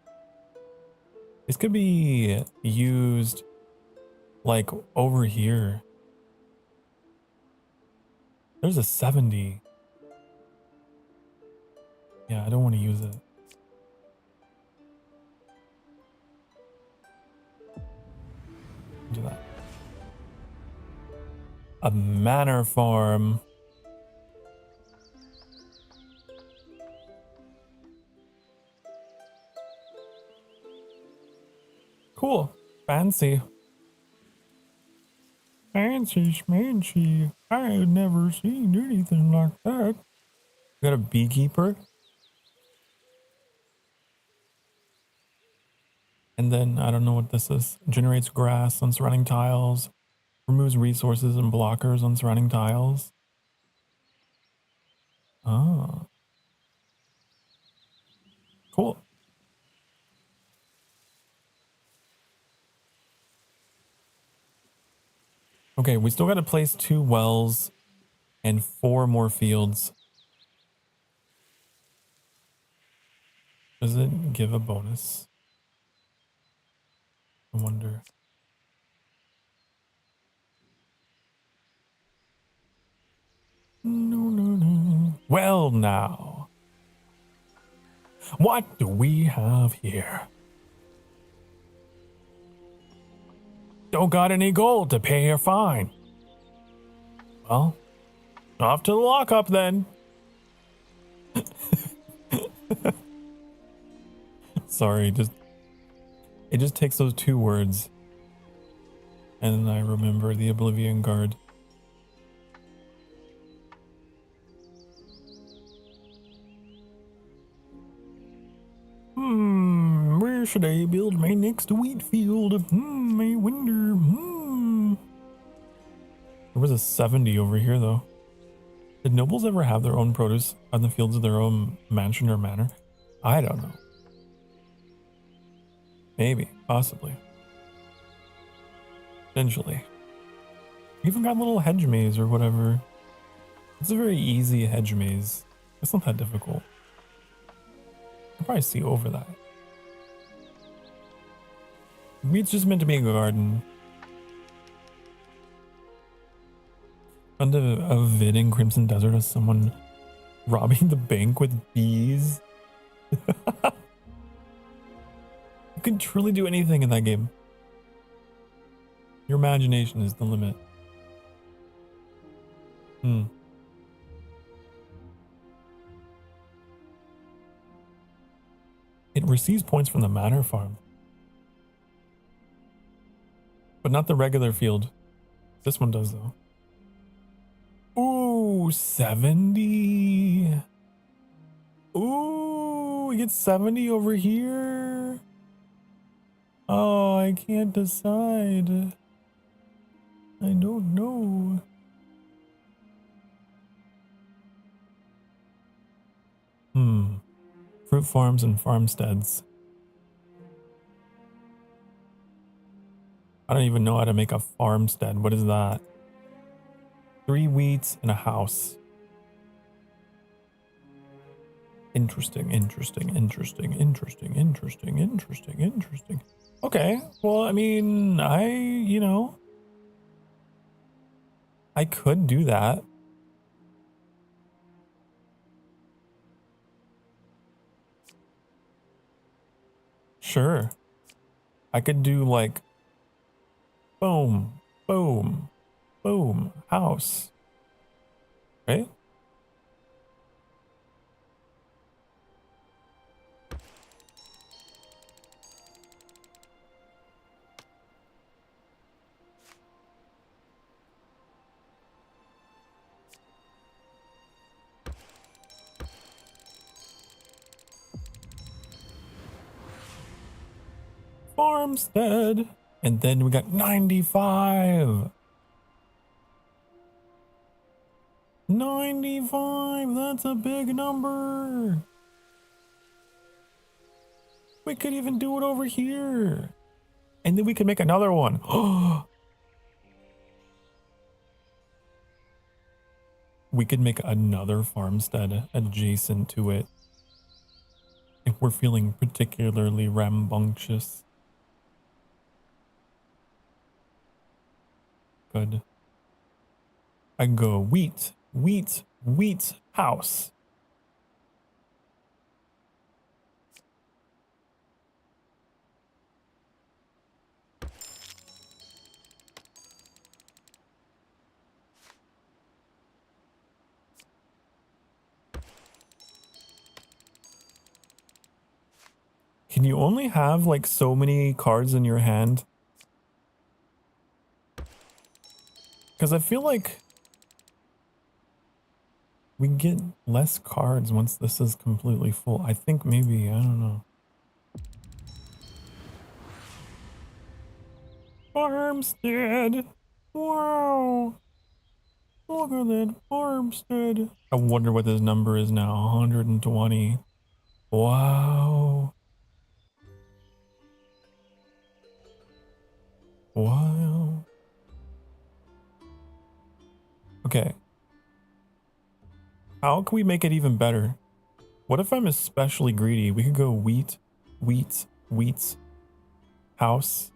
This could be used like over here. There's a 70. Yeah, I don't want to use it. Do that. A manor farm. Cool. Fancy. Fancy schmancy. I had never seen anything like that. Got a beekeeper. And then, I don't know what this is. Generates grass on surrounding tiles. Removes resources and blockers on surrounding tiles. Oh. Cool. Okay, we still got to place 2 wells and 4 more fields. Does it give a bonus? I wonder. No. Well, now. What do we have here? Don't got any gold to pay your fine. Well, off to the lockup then. Sorry, it just takes those 2 words. And then I remember the Oblivion Guard. Where should I build my next wheat field? I wonder. There was a 70 over here though. Did nobles ever have their own produce on the fields of their own mansion or manor? I don't know. Maybe, possibly. Potentially. Even got a little hedge maze or whatever. It's a very easy hedge maze. It's not that difficult. You can probably see over that. Maybe it's just meant to be a garden. Found a vid in Crimson Desert of someone robbing the bank with bees. You can truly do anything in that game. Your imagination is the limit. It receives points from the manor farm. But not the regular field. This one does though. Ooh, 70. Ooh, we get 70 over here. Oh, I can't decide. I don't know. Fruit farms and farmsteads. I don't even know how to make a farmstead. What is that? 3 wheats and a house. Interesting, interesting, interesting, interesting, interesting, interesting, interesting. Okay, well, I mean, you know, I could do that. Sure. I could do like, boom, boom, boom, house. Right? Farmstead. And then we got 95. 95, that's a big number. We could even do it over here. And then we could make another one. We could make another farmstead adjacent to it if we're feeling particularly rambunctious. Good. I go wheat, wheat, wheat, house. Can you only have like so many cards in your hand? Because I feel like we get less cards once this is completely full. I think maybe, I don't know. Farmstead. Wow. Look at that farmstead. I wonder what this number is now. 120. Wow. Wow. Okay. How can we make it even better? What if I'm especially greedy? We could go wheat, wheat, wheat, house.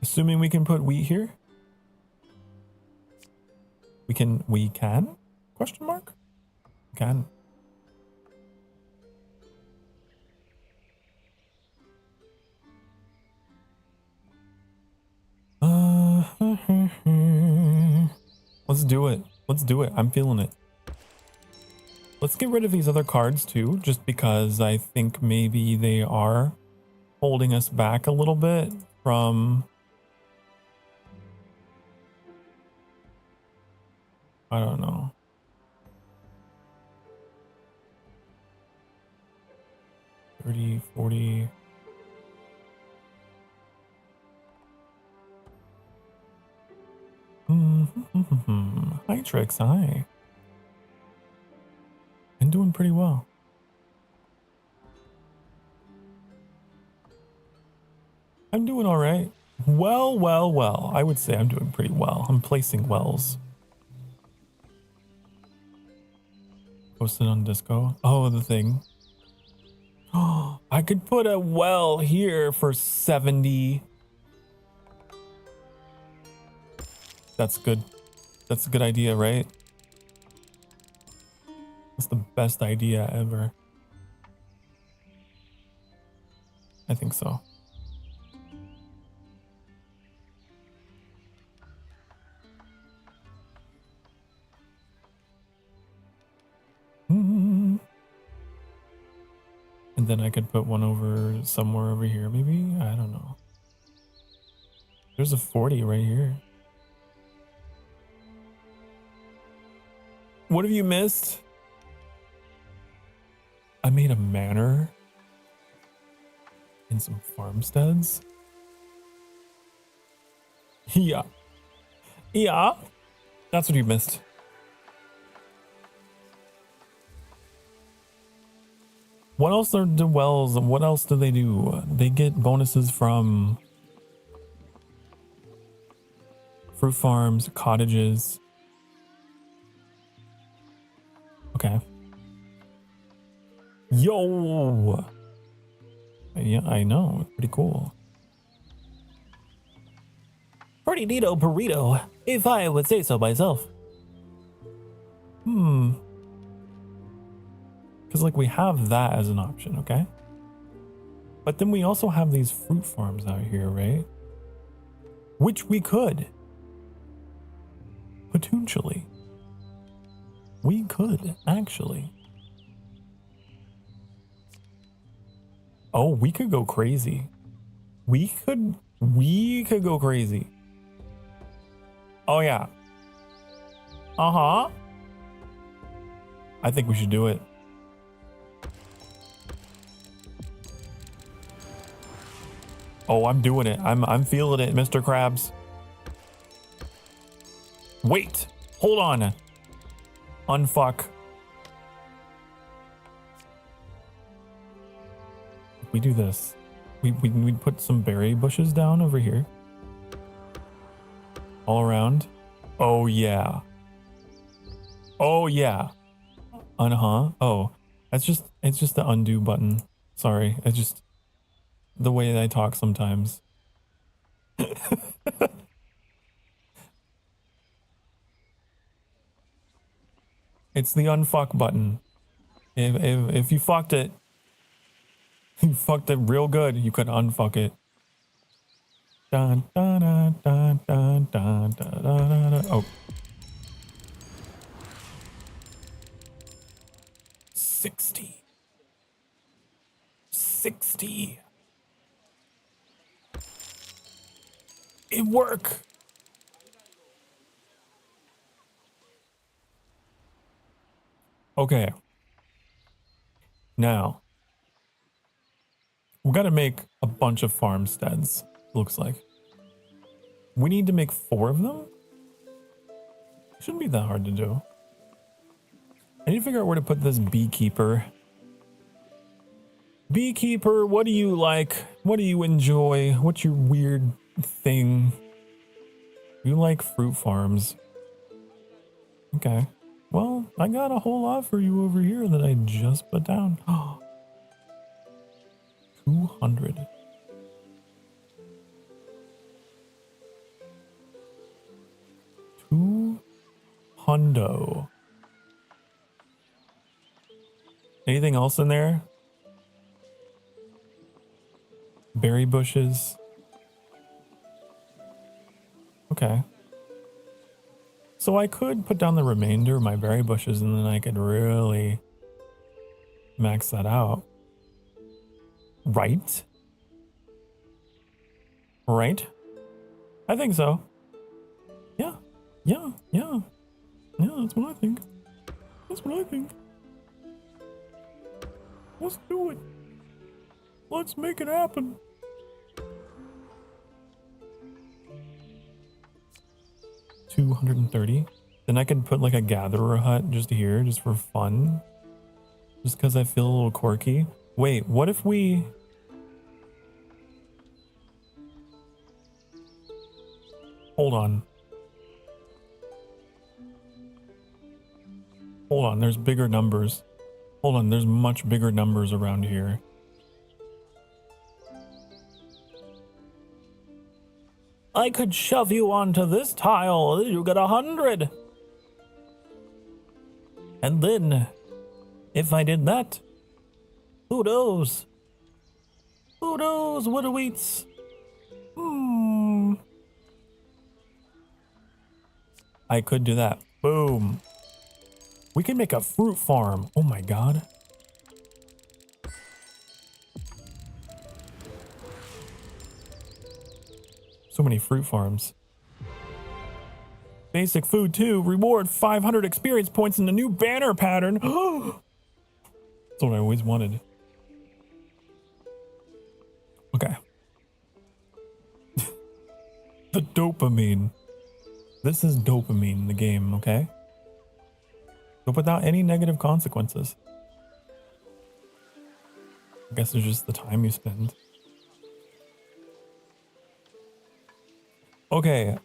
Assuming we can put wheat here. We can? Question mark? We can. Let's do it. Let's do it. I'm feeling it. Let's get rid of these other cards too, just because I think maybe they are holding us back a little bit from... I don't know. $30, $40... Hi, Trix. Hi. I'm doing pretty well. I'm doing all right. Well. I would say I'm doing pretty well. I'm placing wells. Posted on Disco. Oh, the thing. Oh, I could put a well here for 70. That's good. That's a good idea, right? That's the best idea ever. I think so. And then I could put one over somewhere over here, maybe? I don't know. There's a 40 right here. What have you missed? I made a manor and some farmsteads. Yeah. Yeah. That's what you missed. What else are the wells? What else do they do? They get bonuses from... Fruit farms, cottages. Okay. Yo! Yeah, I know. Pretty cool. Pretty neato burrito, if I would say so myself. Because, like, we have that as an option, okay? But then we also have these fruit farms out here, right? Which we could. Potentially. We could, actually. Oh, we could go crazy. We could go crazy. Oh, yeah. Uh-huh. I think we should do it. Oh, I'm doing it. I'm feeling it, Mr. Krabs. Wait. Hold on. Unfuck. We do this. We put some berry bushes down over here. All around. Oh, yeah. Oh, yeah. Uh-huh. Oh, it's just the undo button. Sorry. It's just the way that I talk sometimes. It's the unfuck button. If you fucked it, you fucked it real good, you could unfuck it. Dun, dun, dun, dun, dun, dun, dun, dun, dun. Oh. 60. 60. It work. Okay. Now, we gotta make a bunch of farmsteads, looks like. We need to make 4 of them? Shouldn't be that hard to do. I need to figure out where to put this beekeeper. Beekeeper, what do you like? What do you enjoy? What's your weird thing? You like fruit farms. Okay. Well, I got a whole lot for you over here that I just put down. 200. Hundo. Anything else in there? Berry bushes. Okay. So I could put down the remainder of my berry bushes and then I could really max that out. Right? Right? I think so. Yeah. Yeah. Yeah. Yeah, that's what I think. That's what I think. Let's do it. Let's make it happen. $230. Then I could put like a gatherer hut just here, just for fun. Just because I feel a little quirky. Wait, what if we... Hold on. Hold on, there's bigger numbers. Hold on, there's much bigger numbers around here. I could shove you onto this tile. You get 100. And then, if I did that, who knows? Who knows what awaits? I could do that. Boom. We can make a fruit farm. Oh my god. So many fruit farms. Basic food 2. Reward 500 experience points in the new banner pattern. That's what I always wanted. Okay. The dopamine. This is dopamine in the game, okay? But without any negative consequences. I guess it's just the time you spend. Okay.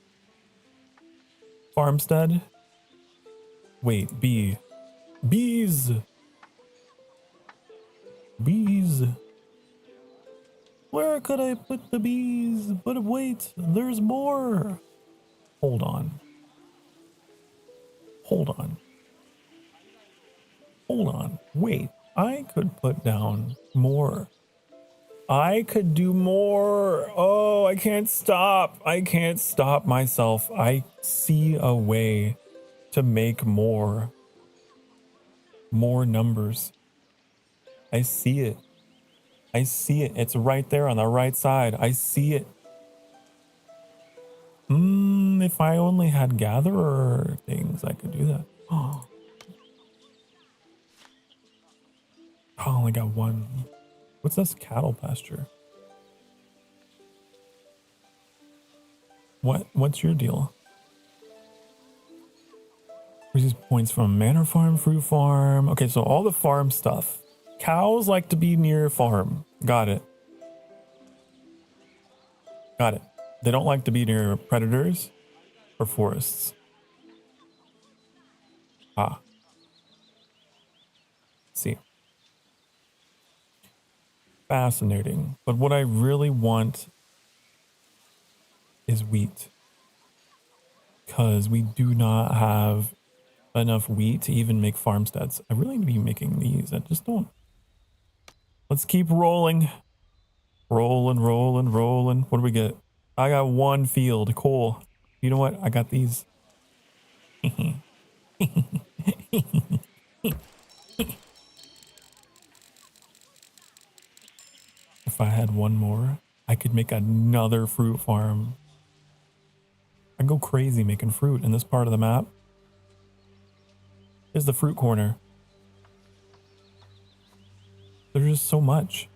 farmstead. Wait, bee. Bees. Bees. Where could I put the bees? But wait, there's more. Hold on. Hold on. Hold on. Wait, I could put down more. I could do more. Oh, I can't stop. I can't stop myself. I see a way to make more. More numbers. I see it. I see it. It's right there on the right side. I see it. If I only had gatherer things, I could do that. Oh, I only got one. What's this cattle pasture? What's your deal? Receives points from manor farm, fruit farm. Okay, so all the farm stuff. Cows like to be near farm. Got it. Got it. They don't like to be near predators or forests. Ah. See. Fascinating. But what I really want is wheat. Because we do not have enough wheat to even make farmsteads. I really need to be making these. I just don't. Let's keep rolling. Rolling, rolling, rolling. What do we get? I got one field. Cool. You know what? I got these. If I had one more, I could make another fruit farm. I go crazy making fruit in this part of the map. Here's the fruit corner. There's just so much.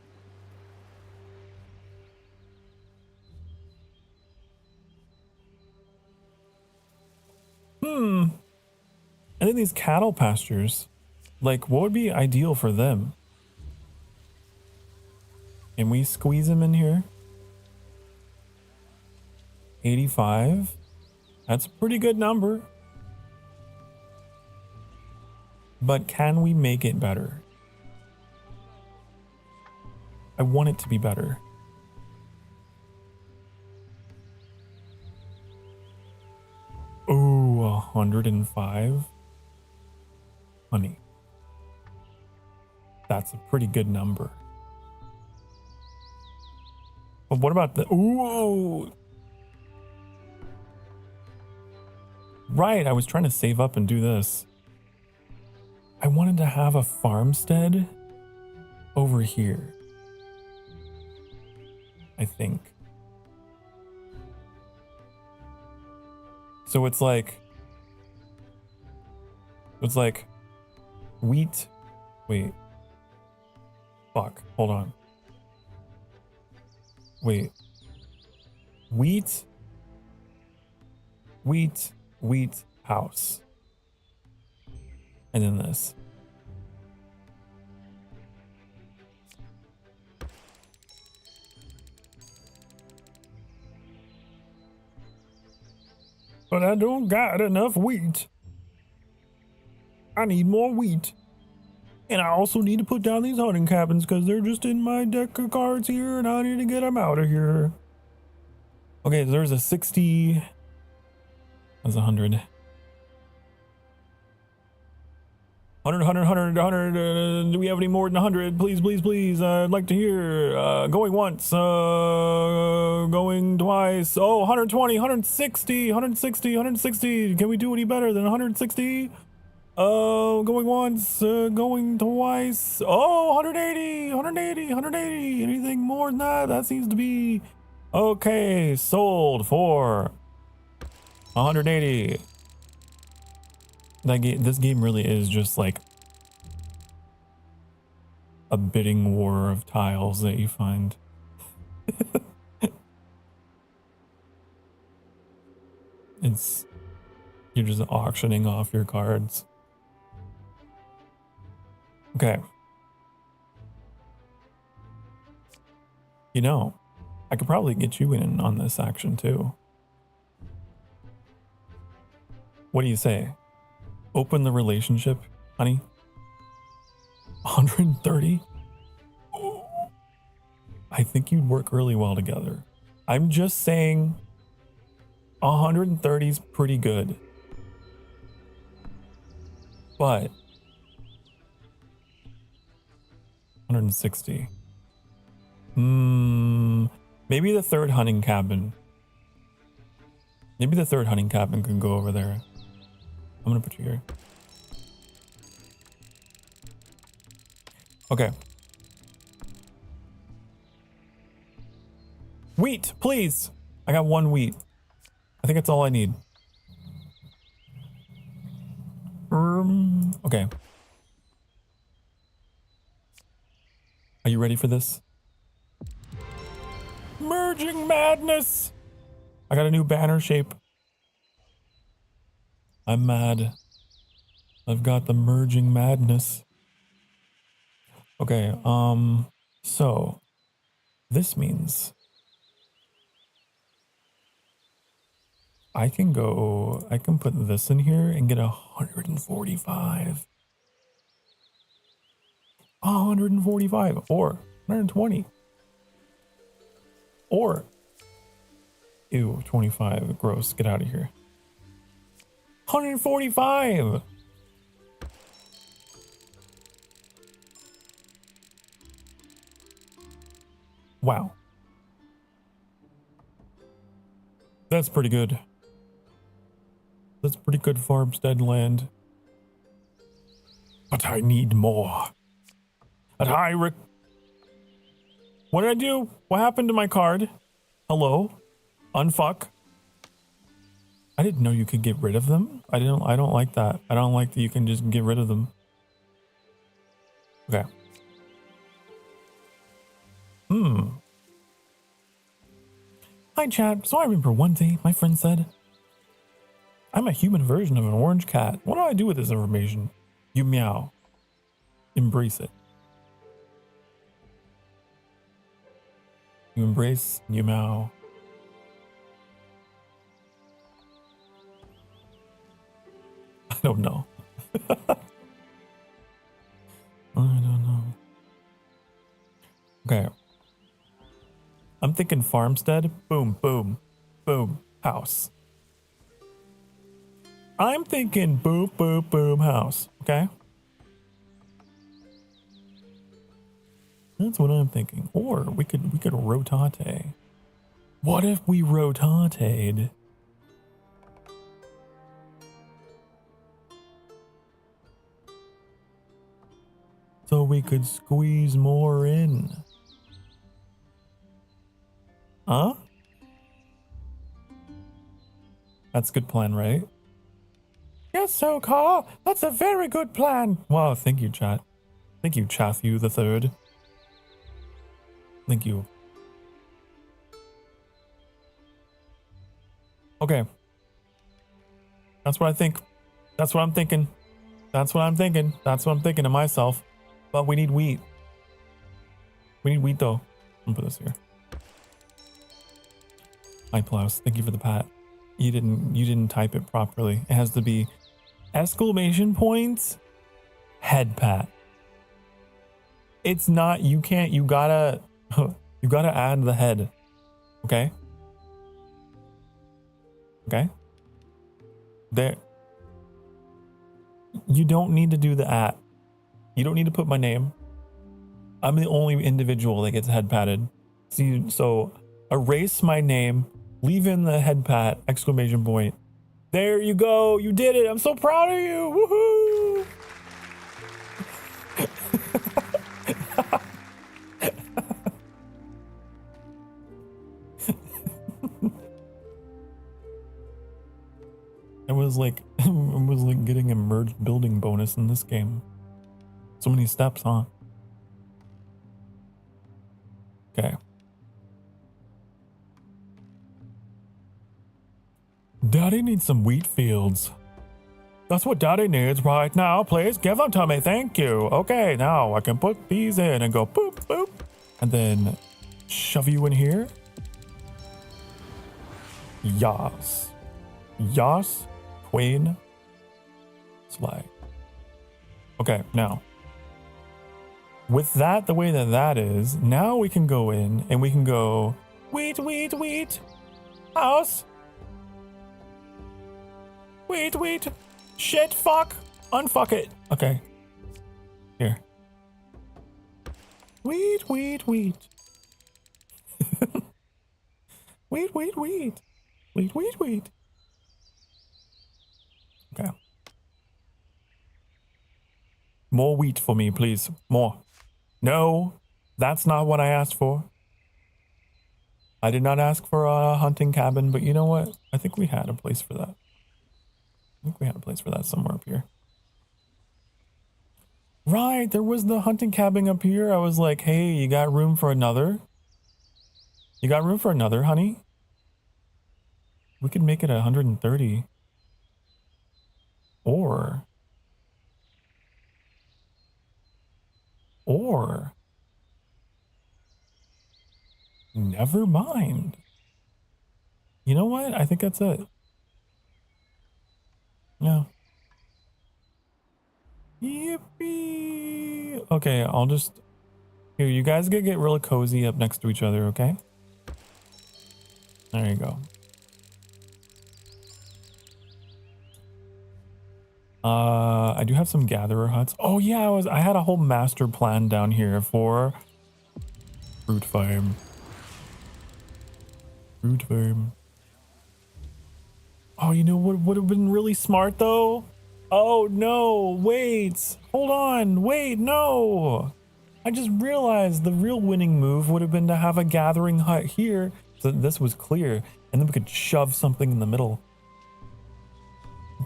I think these cattle pastures, like, what would be ideal for them? Can we squeeze them in here? 85. That's a pretty good number. But can we make it better? I want it to be better. Oh, 105. Honey. That's a pretty good number. But what about the... Ooh! Right, I was trying to save up and do this. I wanted to have a farmstead over here. I think. So it's like wheat. Wait. Fuck. Hold on. Wait. Wheat. House. And then this. But I don't got enough wheat. I need more wheat. And I also need to put down these hunting cabins because they're just in my deck of cards here and I need to get them out of here. Okay, so there's a 60. That's 100. 100. Do we have any more than 100? Please, please, please. I'd like to hear. Going once. Going twice. Oh, 120, 160, 160, 160. Can we do any better than 160? Going once. Going twice. Oh, 180, 180, 180. Anything more than that? That seems to be okay. Sold for 180. This game really is just like a bidding war of tiles that you find. You're just auctioning off your cards. Okay. You know, I could probably get you in on this action too. What do you say? Open the relationship, honey? 130? I think you'd work really well together. I'm just saying 130 is pretty good. But 160. Maybe the third hunting cabin. Maybe the third hunting cabin can go over there. I'm gonna put you here. Okay. Wheat, please. I got 1 wheat. I think that's all I need. Okay. Are you ready for this? Merging madness. I got a new banner shape. I'm mad. I've got the merging madness. Okay, so this means I can put this in here and get 145. 145 or 120. Or, ew, 25, gross, get out of here. 145! Wow. That's pretty good. That's pretty good farmstead land. But I need more. What did I do? What happened to my card? Hello? Unfuck? I didn't know you could get rid of them. I don't like that. I don't like that you can just get rid of them. Okay. Hi, chat. So I remember one day my friend said, I'm a human version of an orange cat. What do I do with this information? You meow. Embrace it. You embrace, you meow. I don't know. I don't know. Okay. I'm thinking farmstead. Boom, boom, boom, house. I'm thinking boom, boom, boom, house. Okay? That's what I'm thinking. Or we could rotate. What if we rotated? So we could squeeze more in. Huh? That's a good plan, right? Yes, Sokar. That's a very good plan. Wow, thank you, chat. Thank you, Chathu the Third. Thank you. Okay. That's what I think. That's what I'm thinking. That's what I'm thinking. That's what I'm thinking to myself. But we need wheat. We need wheat though. I'm gonna put this here. Hi Plaus, thank you for the pat. You didn't type it properly. It has to be exclamation points head pat. It's not, you can't, you gotta add the head. Okay? Okay? There. You don't need to do the at. You don't need to put my name. I'm the only individual that gets head patted. See, so erase my name, leave in the head pat, exclamation point. There you go. You did it. I'm so proud of you. Woohoo! It was like getting a merged building bonus in this game. So many steps, huh? Okay. Daddy needs some wheat fields. That's what Daddy needs right now. Please give them to me. Thank you. Okay, now I can put these in and go boop, boop. And then shove you in here. Yas. Yas. Queen. Sly. Okay, now. With that, the way that that is, now we can go in and we can go, wait, house. Wait, shit, fuck, unfuck it. Okay, here. Wait. Wait. Okay. More wheat for me, please. More. No, that's not what I asked for. I did not ask for a hunting cabin, but you know what? I think we had a place for that. I think we had a place for that somewhere up here. Right, there was the hunting cabin up here. I was like, hey, you got room for another? You got room for another, honey? We could make it 130. Or never mind. You know what? I think that's it. Yeah. Yippee. Okay, I'll just... Here, you guys get really cozy up next to each other, okay? There you go. I do have some gatherer huts. Oh yeah, I had a whole master plan down here for fruit farm. Oh, you know what would have been really smart though? Oh no, wait, hold on, wait, no. I just realized the real winning move would have been to have a gathering hut here so that this was clear and then we could shove something in the middle.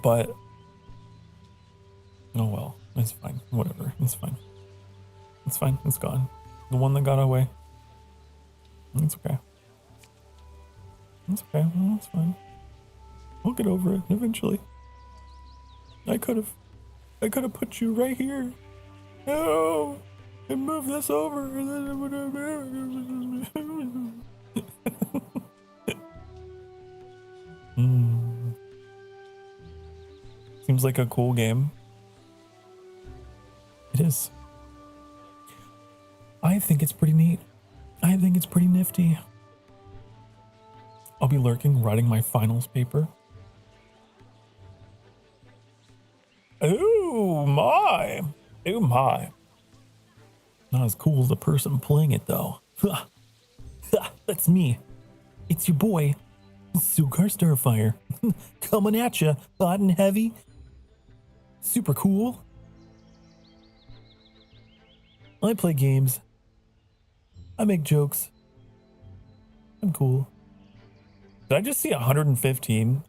But, oh well, it's fine, whatever, it's fine. It's fine, it's gone. The one that got away. It's okay. It's okay, well, it's fine. We'll get over it eventually. I could have put you right here. No, and move this over. Seems like a cool game. It is. I think it's pretty neat. I think it's pretty nifty. I'll be lurking, writing my finals paper. Oh my. Oh my. Not as cool as the person playing it though. That's me. It's your boy, Sokar Starfire. Coming at ya, hot and heavy. Super cool. I play games. I make jokes. I'm cool. Did I just see 115?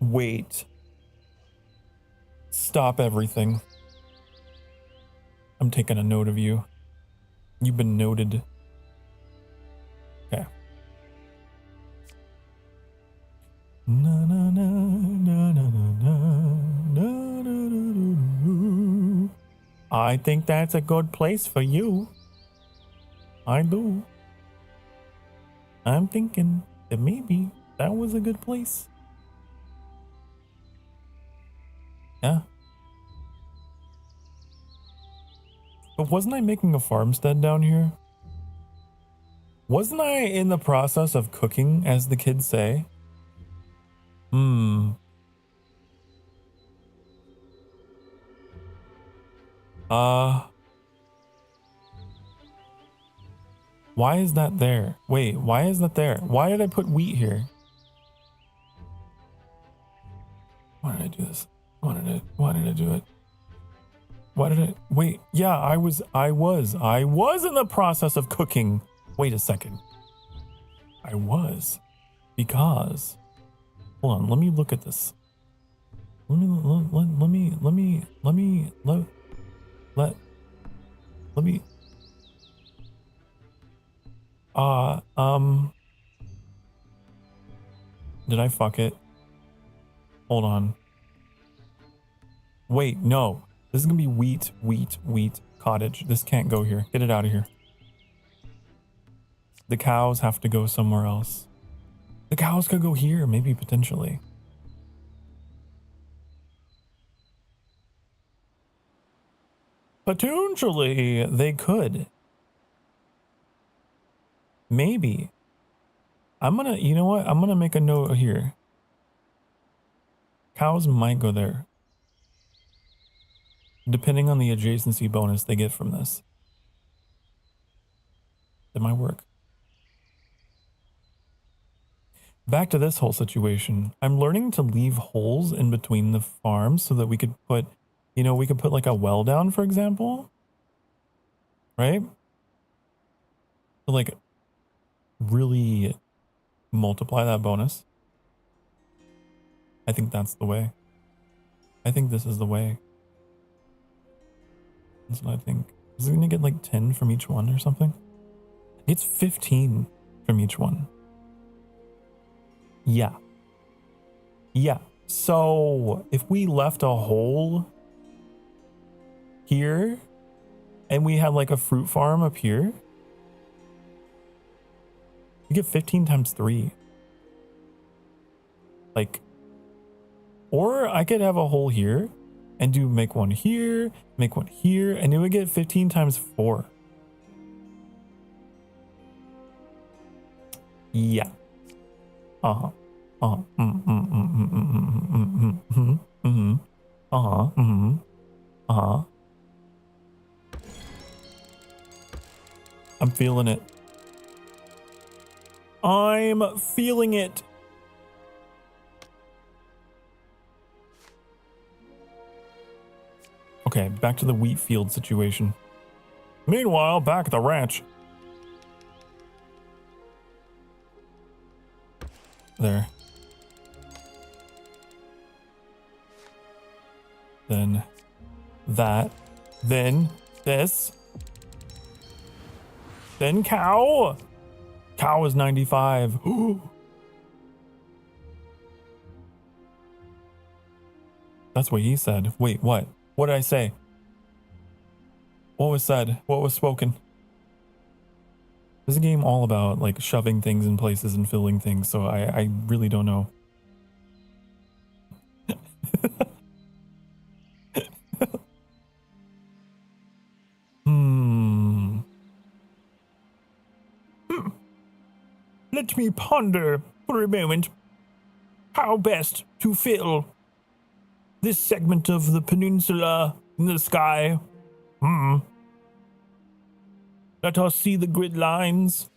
Wait. Stop everything. I'm taking a note of you. You've been noted. Okay. Na na na na na na na na. I think that's a good place for you. I do. I'm thinking that maybe that was a good place. Yeah. But wasn't I making a farmstead down here? Wasn't I in the process of cooking, as the kids say? Why is that there? Wait, why is that there? Why did I put wheat here? Why did I do this? Why did I do it? Why did I wait? Yeah, I was in the process of cooking. Wait a second. I was, because hold on, let me look at this. Let me did I fuck it? Hold on. Wait, no. This is gonna be wheat cottage. This can't go here. Get it out of here. The cows have to go somewhere else. The cows could go here, maybe, potentially. Potentially, they could. Maybe. You know what? I'm gonna make a note here. Cows might go there. Depending on the adjacency bonus they get from this. It might work. Back to this whole situation. I'm learning to leave holes in between the farms so that we could put, you know, we could put like a well down, for example. Right? To like really multiply that bonus. I think that's the way. I think this is the way. That's what I think. Is it gonna get like 10 from each one or something? It's 15 from each one. Yeah. Yeah. So if we left a hole here and we had like a fruit farm up here, you get 15 times 3. Like, or I could have a hole here and make one here, make one here, and it would get 15 times 4. Yeah. Uh-huh. Uh-huh. Uh-huh. Uh-huh. I'm feeling it. I'm feeling it. Okay, back to the wheat field situation. Meanwhile, back at the ranch. There. Then that. Then this. Then cow. Cow is 95. That's what he said. Wait, what? What did I say? What was said? What was spoken? This is a game all about like shoving things in places and filling things, so I really don't know. Let me ponder for a moment how best to fill this segment of the peninsula in the sky. Let us see the grid lines.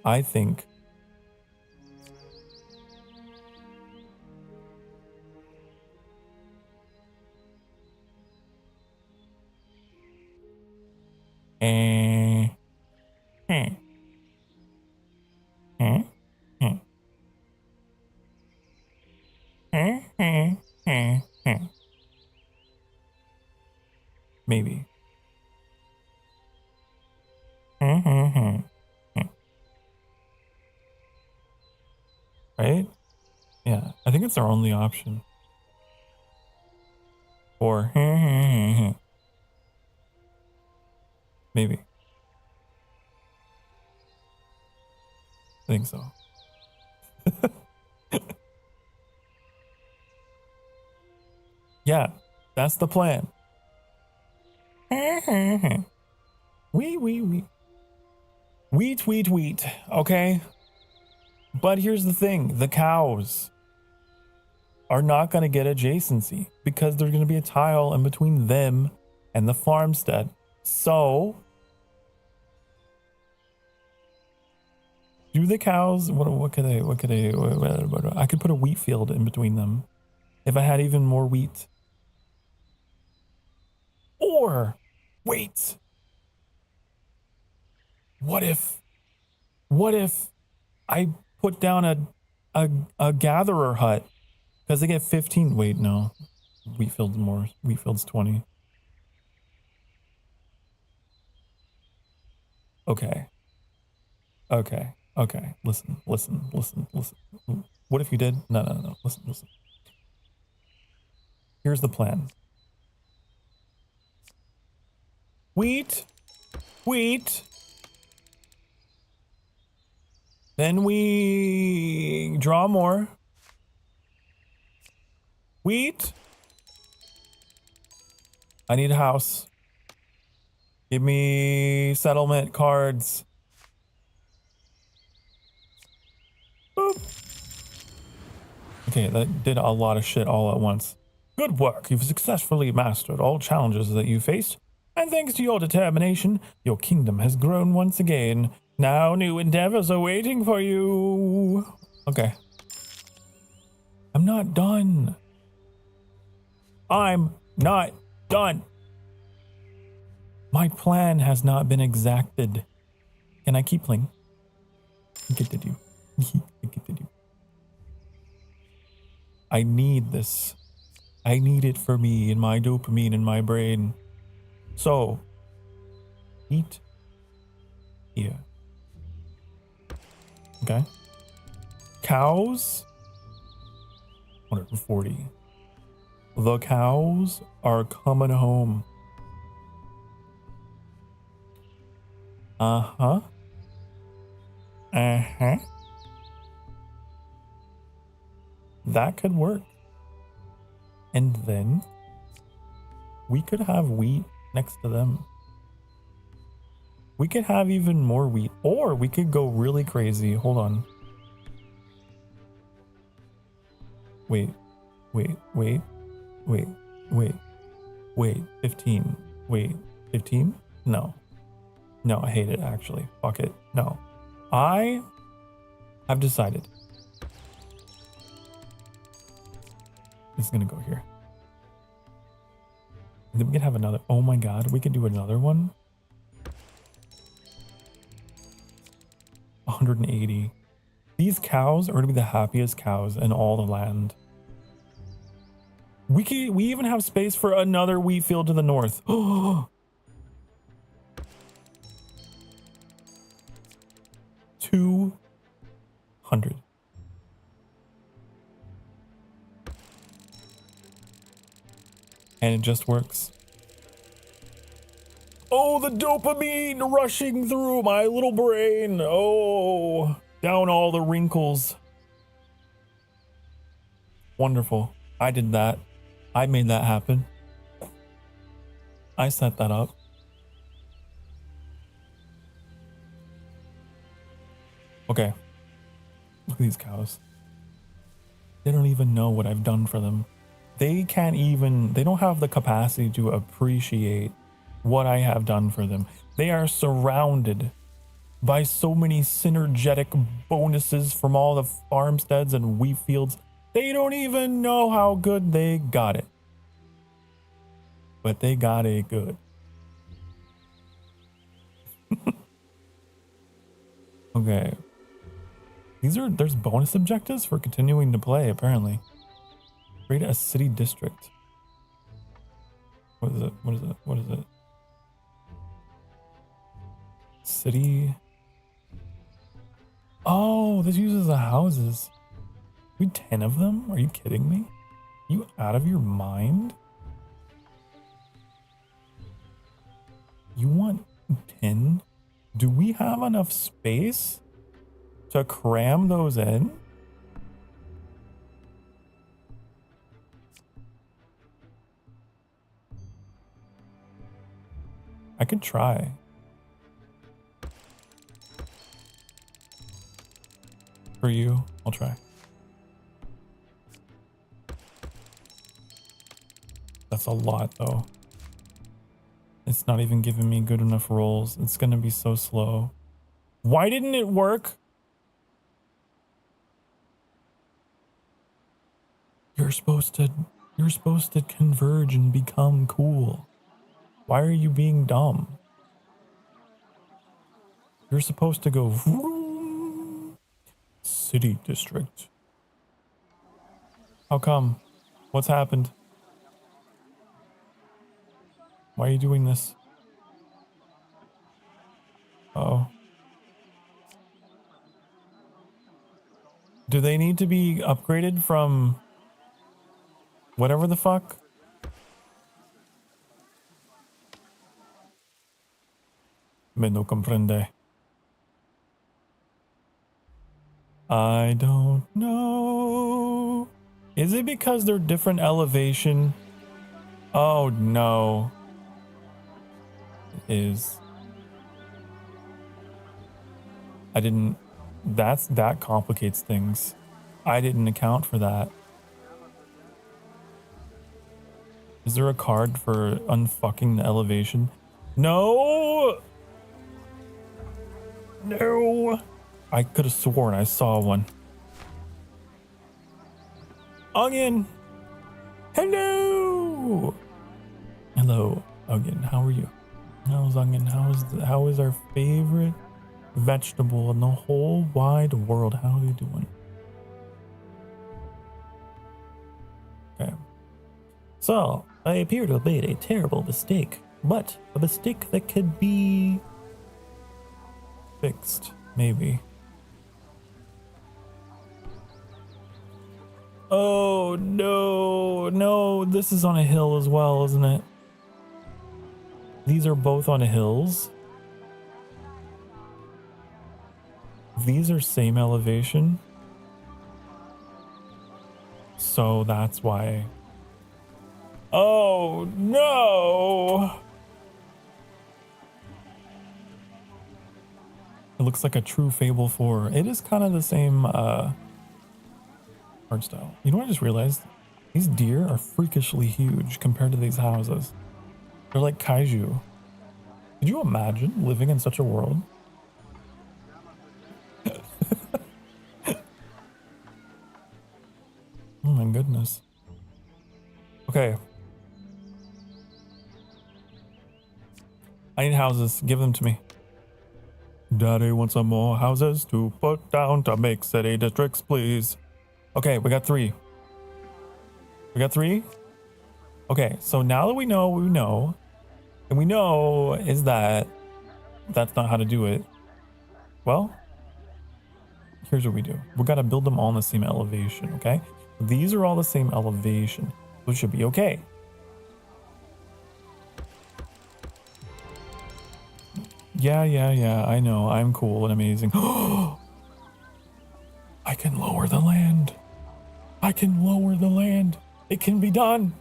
I think maybe. Right? Yeah, I think it's our only option. Or maybe. I think so. Yeah, that's the plan. Wee. Wheat. Okay? But here's the thing. The cows are not going to get adjacency because there's going to be a tile in between them and the farmstead. So, do the cows, what could I could put a wheat field in between them if I had even more wheat. Or, wait. What if I put down a gatherer hut? Because they get 15. Wait, no. Wheatfield's more. Wheatfield's 20. Okay. Listen. What if you did? No. Listen. Here's the plan. Wheat. Then we draw more. Wheat. I need a house. Give me settlement cards. Boop. Okay, that did a lot of shit all at once. Good work. You've successfully mastered all challenges that you faced. And thanks to your determination, your kingdom has grown once again. Now new endeavors are waiting for you. Okay. I'm not done. I'm not done. My plan has not been exacted. Can I keep playing? Continue. Continue. I need this. I need it for me and my dopamine in my brain. So, eat here. Okay. Cows. 140. The cows are coming home. Uh-huh. Uh-huh. That could work. And then we could have wheat next to them. We could have even more wheat, or we could go really crazy. Hold on. Wait. 15. Wait, 15? No. No, I hate it actually. Fuck it. No. I have decided. This is gonna go here. And then we can have another. Oh my god, we could do another one. 180. These cows are gonna be the happiest cows in all the land. We even have space for another wheat field to the north. Oh. 200. And it just works. Oh, the dopamine rushing through my little brain. Oh, down all the wrinkles. Wonderful. I did that. I made that happen. I set that up. Okay. Look at these cows. They don't even know what I've done for them. They don't have the capacity to appreciate what I have done for them. They are surrounded by so many synergetic bonuses from all the farmsteads and wheat fields. They don't even know how good they got it. But they got it good. Okay. There's bonus objectives for continuing to play, apparently. Create a city district. What is it? City. Oh, this uses the houses. We 10 of them? Are you kidding me? You out of your mind? You want 10? Do we have enough space to cram those in? I could try. For you, I'll try. That's a lot though. It's not even giving me good enough rolls. It's gonna be so slow. Why didn't it work? You're supposed to converge and become cool. Why are you being dumb? You're supposed to go vroom. City district. How come? What's happened? Why are you doing this? Uh-oh. Do they need to be upgraded from whatever the fuck? Me no comprende. I don't know. Is it because they're different elevation? Oh no. is that complicates things. I didn't account for that. Is there a card for unfucking the elevation? No! No! I could have sworn I saw one. Onion! Hello! Hello, Onion. How are you? How's Onion? How is our favorite vegetable in the whole wide world? How are you doing? Okay. So, I appear to have made a terrible mistake, but a mistake that could be fixed, maybe. Oh, no, this is on a hill as well, isn't it? These are both on hills. These are same elevation. So that's why. Oh, no! It looks like a true Fable 4. It is kind of the same art style. You know what I just realized? These deer are freakishly huge compared to these houses. They're like kaiju. Could you imagine living in such a world? Oh my goodness. Okay. I need houses. Give them to me. Daddy wants some more houses to put down to make city districts, please. Okay, we got 3. We got 3? Okay, so now that we know what we know, and we know is that that's not how to do it, well, here's what we do. We got to build them all in the same elevation, okay? These are all the same elevation, so it should be okay. Yeah, I know. I'm cool and amazing. I can lower the land. I can lower the land. It can be done.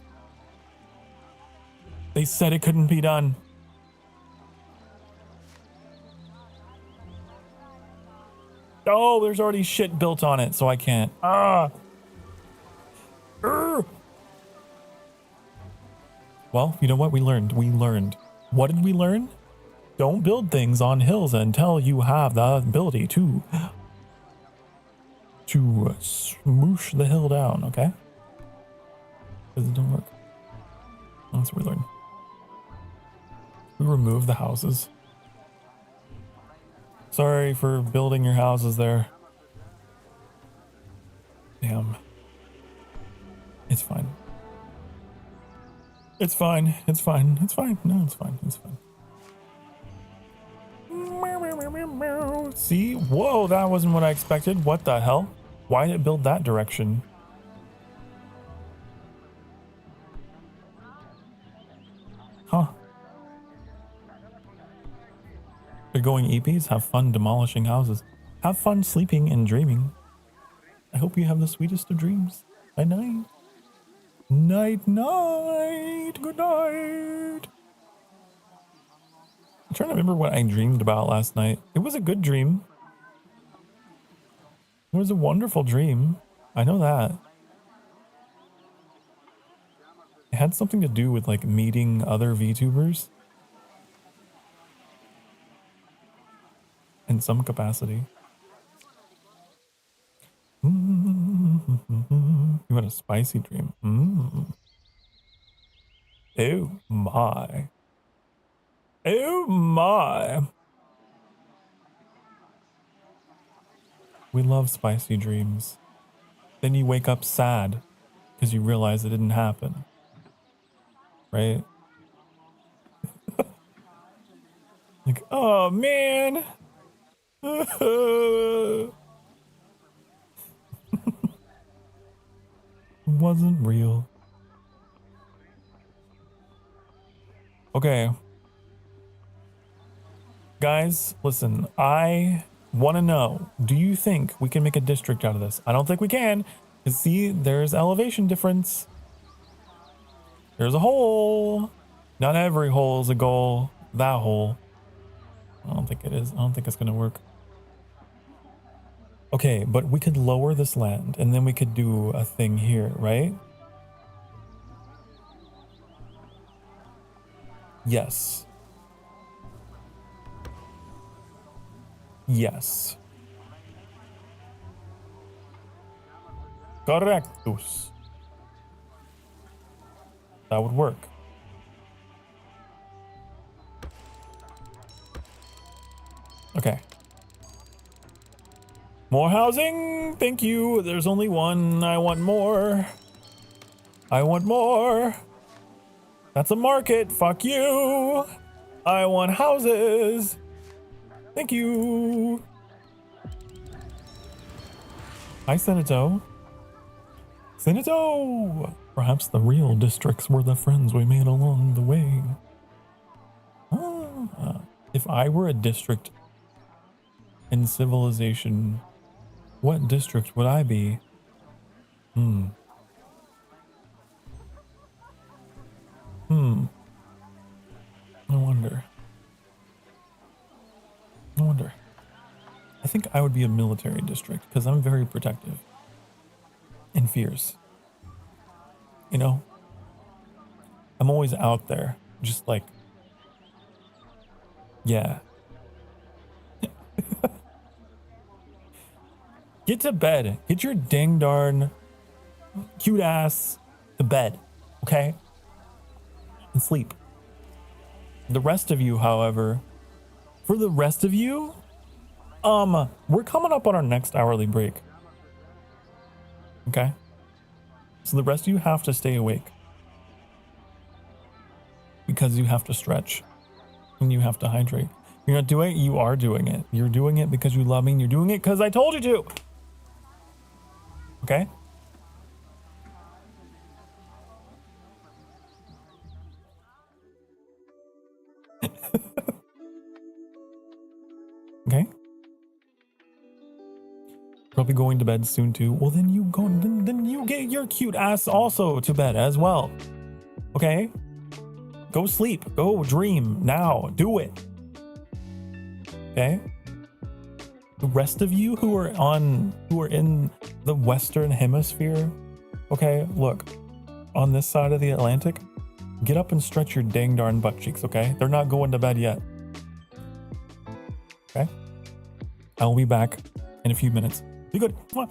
They said it couldn't be done. Oh, there's already shit built on it, so I can't. Well, you know what? We learned. What did we learn? Don't build things on hills until you have the ability to smoosh the hill down, okay? Because it don't work. That's what we learned. We remove the houses. Sorry for building your houses there. Damn. It's fine. It's fine. It's fine. It's fine. No, it's fine. It's fine. See? Whoa, that wasn't what I expected. What the hell? Why did it build that direction? Huh. They're going EPs? Have fun demolishing houses. Have fun sleeping and dreaming. I hope you have the sweetest of dreams. Night night. Night night. Good night. I'm trying to remember what I dreamed about last night. It was a good dream. It was a wonderful dream. I know that. It had something to do with like meeting other VTubers. In some capacity. You had a spicy dream. Oh my. Oh my. We love spicy dreams. Then you wake up sad because you realize it didn't happen. Right? Like, oh man. Wasn't real. Okay. Guys, listen, I want to know, do you think we can make a district out of this? I don't think we can. Because see, there's elevation difference. There's a hole. Not every hole is a goal. that hole. I don't think it is. I don't think it's gonna work. Okay, but we could lower this land and then we could do a thing here, right? Yes. Yes. Correctus. That would work. Okay. More housing. Thank you. There's only one. I want more. I want more. That's a market. Fuck you. I want houses. Thank you. Hi, Senato. Senato! Perhaps the real districts were the friends we made along the way. If I were a district in civilization, what district would I be? I wonder. I think I would be a military district because I'm very protective and fierce. You know? I'm always out there, just like, yeah. Get to bed. Get your dang darn cute ass to bed, okay? And sleep. The rest of you, however, for the rest of you, we're coming up on our next hourly break. Okay? So the rest of you have to stay awake. Because you have to stretch. And you have to hydrate. You're not doing it, you are doing it. You're doing it because you love me, and you're doing it because I told you to. Okay? Okay? Probably going to bed soon too. Well, then you go. Then you get your cute ass also to bed as well. Okay? Go sleep. Go dream now. Do it. Okay? The rest of you who are in the Western Hemisphere, okay? Look, on this side of the Atlantic, get up and stretch your dang darn butt cheeks. Okay? They're not going to bed yet. Okay? I will be back in a few minutes. Be good. Mwah.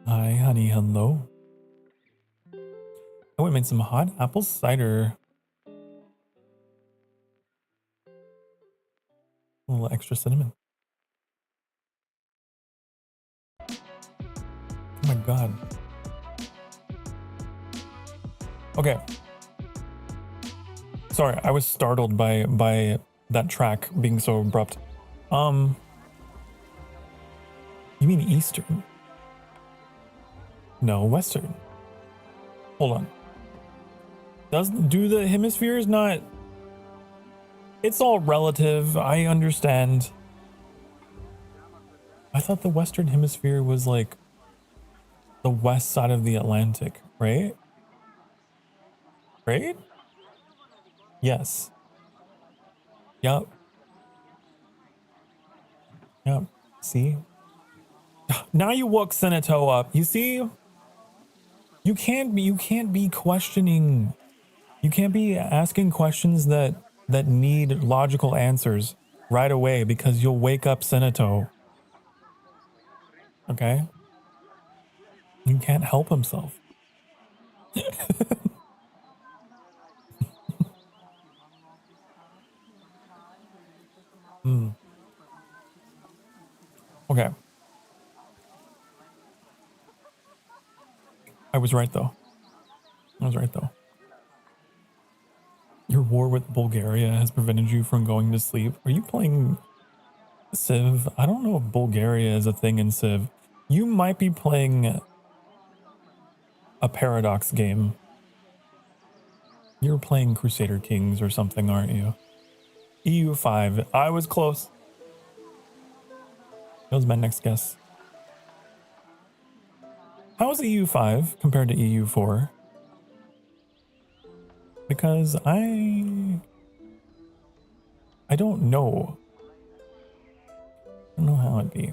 Hi, honey. Hello. Oh, we made some hot apple cider. A little extra cinnamon. Oh my god. Okay. Sorry, I was startled by that track being so abrupt. You mean Eastern? No, Western. Hold on. Do the hemispheres not... It's all relative, I understand. I thought the Western Hemisphere was like the west side of the Atlantic, right? Right? Yes. Yep. Yep. See? Now you woke Senato up. You see? You can't be questioning. You can't be asking questions that need logical answers right away because you'll wake up Senato. Okay? He can't help himself. Okay. I was right though. Your war with Bulgaria has prevented you from going to sleep. Are you playing Civ? I don't know if Bulgaria is a thing in Civ. You might be playing a Paradox game. You're playing Crusader Kings or something, aren't you? EU5. I was close. That was my next guess. How is EU5 compared to EU4? Because I don't know. I don't know how it'd be.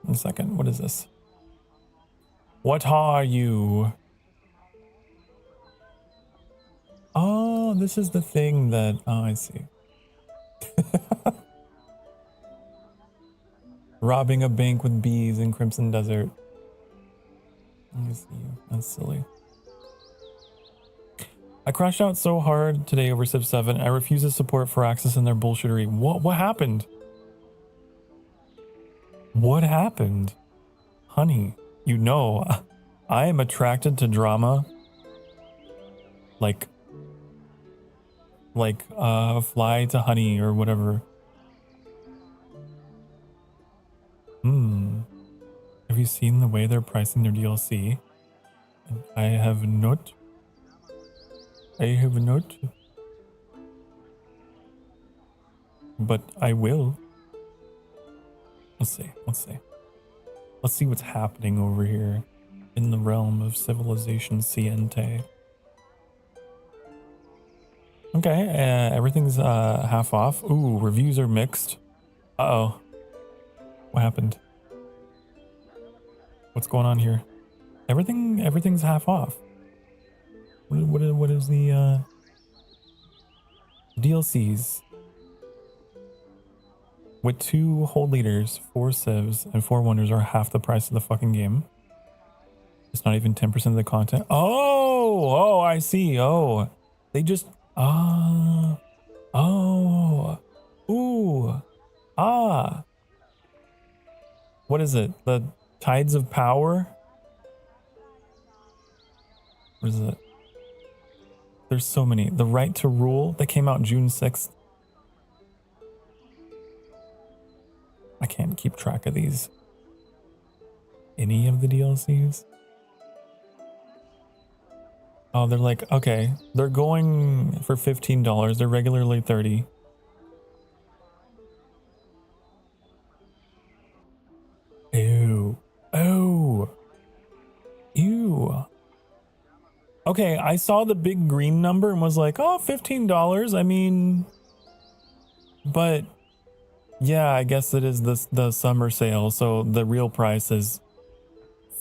One second. What is this? What are you? Oh, this is the thing that... Oh, I see. Robbing a bank with bees in Crimson Desert. I see. That's silly. I crashed out so hard today over Civ 7. I refuse to support Firaxis and their bullshittery. What happened? What happened? Honey, you know, I am attracted to drama. Like fly to honey or whatever. Have you seen the way they're pricing their DLC? I have not. But I will. Let's see. Let's see what's happening over here in the realm of Civilization Siente. Okay, everything's half off. Ooh, reviews are mixed. Uh-oh. What happened? What's going on here? Everything's half off. What is the DLCs? With 2 hold leaders, 4 civs, and 4 wonders are half the price of the fucking game. It's not even 10% of the content. Oh, I see. Oh, they just, what is it? The Tides of Power? What is it? There's so many. The Right to Rule, that came out June 6th. I can't keep track of these. Any of the DLCs? Oh, they're like, okay. They're going for $15. They're regularly $30. Ew. Oh. Ew. Okay, I saw the big green number and was like, oh, $15. I mean, but yeah, I guess it is the summer sale. So the real price is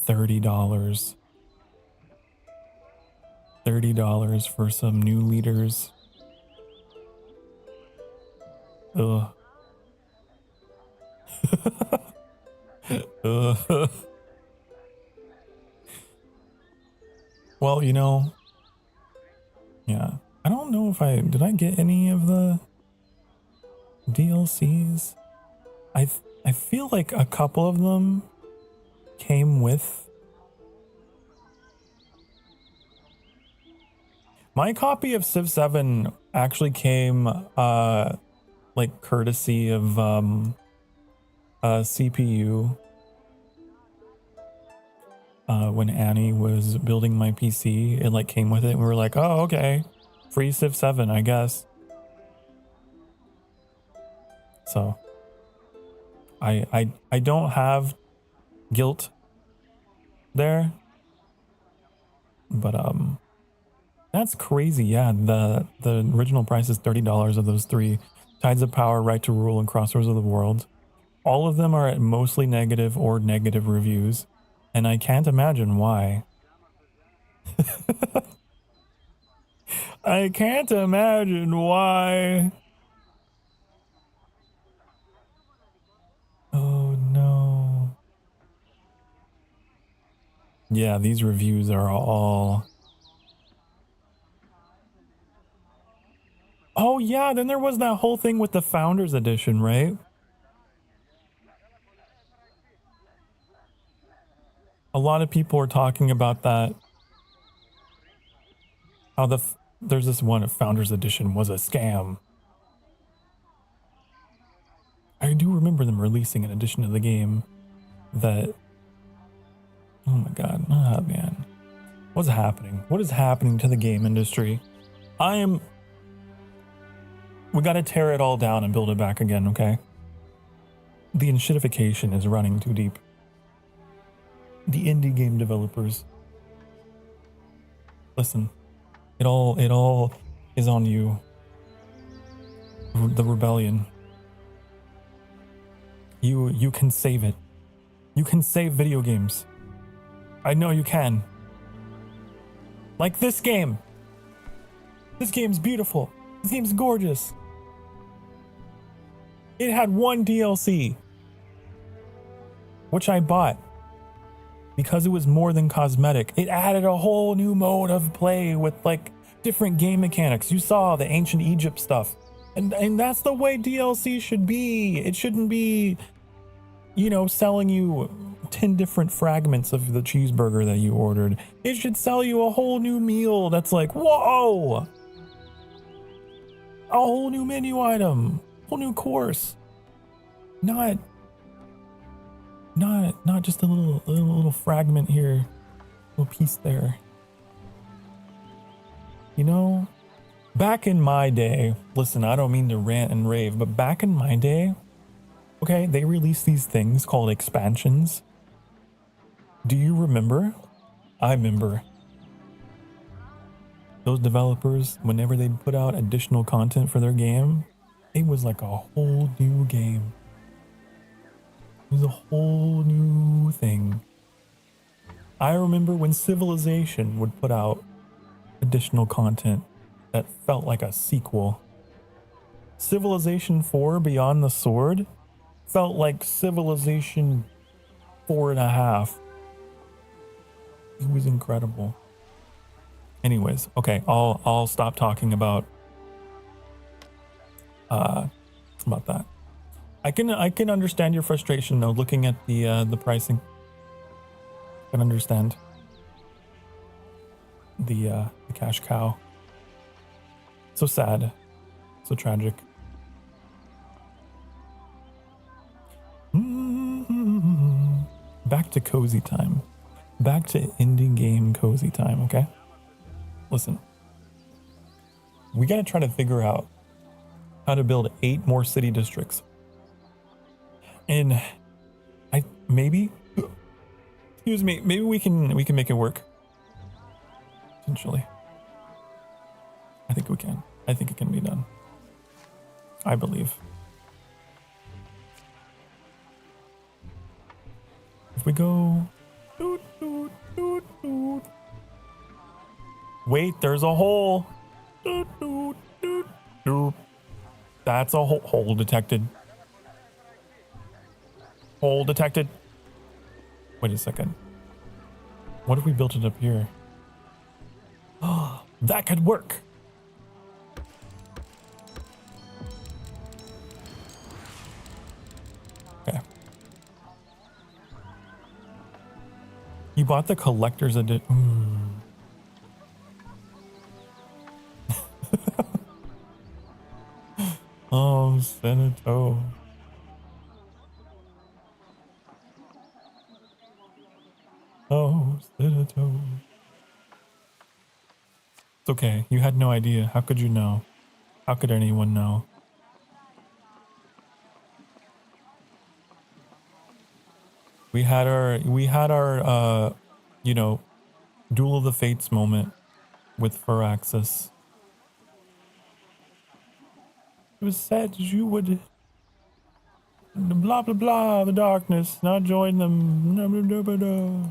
$30. $30 for some new leaders. Ugh. Ugh. Well, you know, yeah. I don't know if did I get any of the DLCs? I feel like a couple of them came with my copy of Civ 7 actually came like courtesy of CPU when Annie was building my PC. It like came with it and we were like, oh, okay, free Civ 7, I guess. So I don't have guilt there, but that's crazy. Yeah, the original price is $30 of those three: Tides of Power, Right to Rule, and Crossroads of the World. All of them are at mostly negative or negative reviews, and I can't imagine why. I can't imagine why. Oh no. Yeah, these reviews are all... Oh yeah, then there was that whole thing with the Founders Edition, right? A lot of people are talking about that. How there's this one, Founders Edition was a scam. I do remember them releasing an edition of the game that... Oh my god, oh man. What's happening? What is happening to the game industry? We gotta tear it all down and build it back again, okay? The enshittification is running too deep. The indie game developers. Listen, it all is on you. The rebellion. You can save it. You can save video games. I know you can. Like this game. This game's beautiful. This game's gorgeous. It had one DLC, which I bought because it was more than cosmetic. It added a whole new mode of play with like different game mechanics. You saw the ancient Egypt stuff. And that's the way DLC should be. It shouldn't be, you know, selling you 10 different fragments of the cheeseburger that you ordered. It should sell you a whole new meal that's like, whoa! A whole new menu item, whole new course. Not just a little fragment here, little piece there. You know, back in my day, listen, I don't mean to rant and rave, but back in my day, okay, they released these things called expansions. Do you remember? I remember. Those developers, whenever they'd put out additional content for their game, it was like a whole new game. It was a whole new thing. I remember when Civilization would put out additional content that felt like a sequel. Civilization 4 Beyond the Sword felt like Civilization 4.5. It was incredible. Anyways, okay, I'll stop talking about that. I can understand your frustration though, looking at the pricing. I can understand the cash cow. So sad, so tragic. Back to cozy time. Back to indie game cozy time, okay? Listen. We gotta try to figure out how to build 8 more city districts. And maybe we can make it work. Potentially. I think we can. I think it can be done. I believe. If we go Wait, there's a hole. Doot, doot, doot, doot. That's a hole. Hole detected. Hole detected. Wait a second. What if we built it up here? Oh, that could work. Okay. You bought the collector's edition. Oh, Senato. Oh, Senato. It's okay. You had no idea. How could you know? How could anyone know? We had our you know, Duel of the Fates moment with Firaxis. It was said that you would blah blah blah the darkness, not join them. Blah, blah, blah, blah, blah.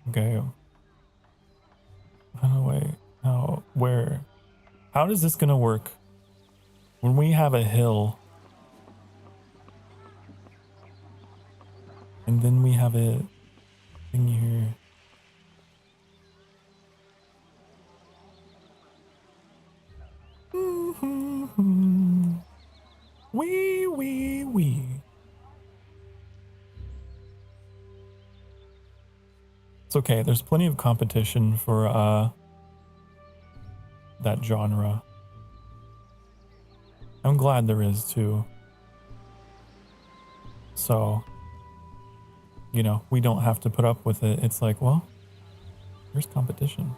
Okay. How do I where? How is this gonna work? When we have a hill and then we have a thing here. Wee. It's okay. There's plenty of competition for that genre. I'm glad there is too. So, you know, we don't have to put up with it. It's like, well, there's competition.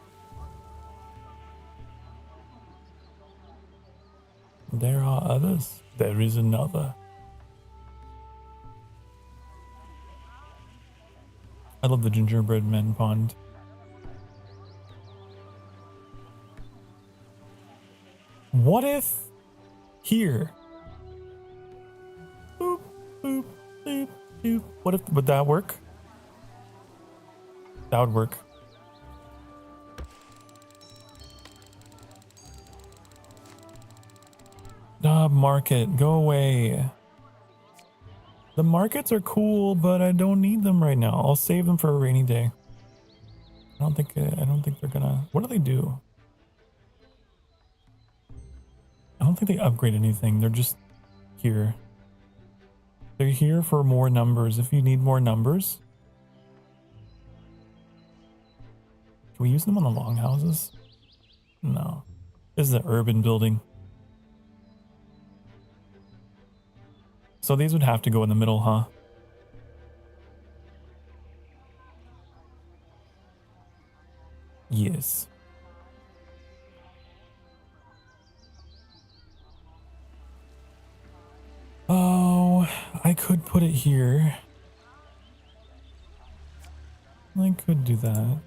There are others. There is another. I love the gingerbread men pond. What if here? Boop, boop, boop, boop. What if, would that work? That would work. Market, go away. The markets are cool, but I don't need them right now. I'll save them for a rainy day. I don't think they're gonna. What do they do? I don't think they upgrade anything. They're just here. They're here for more numbers. If you need more numbers, can we use them on the longhouses? No. This is the urban building. So these would have to go in the middle, huh? Yes. Oh, I could put it here. I could do that.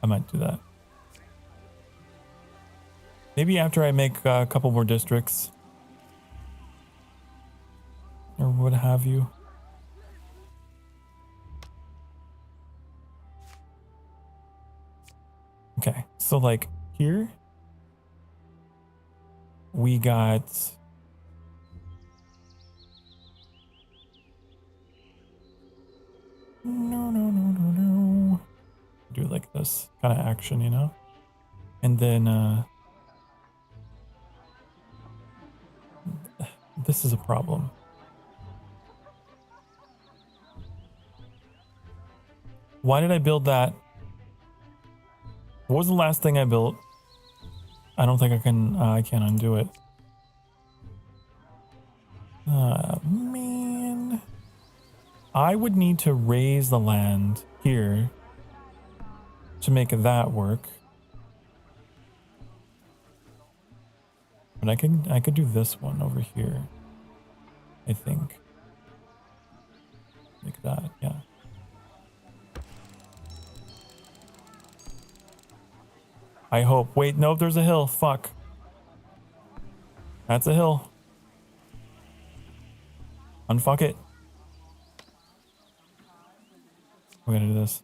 I might do that. Maybe after I make a couple more districts. Or what have you. Okay, so like here, we got no. Do like this kind of action, you know? And then this is a problem. Why did I build that? What was the last thing I built? I don't think I can't undo it. Man. I would need to raise the land here to make that work. But I could do this one over here. I think. Like that, yeah. I hope. Wait, no, there's a hill. Fuck. That's a hill. Unfuck it. We're gonna do this.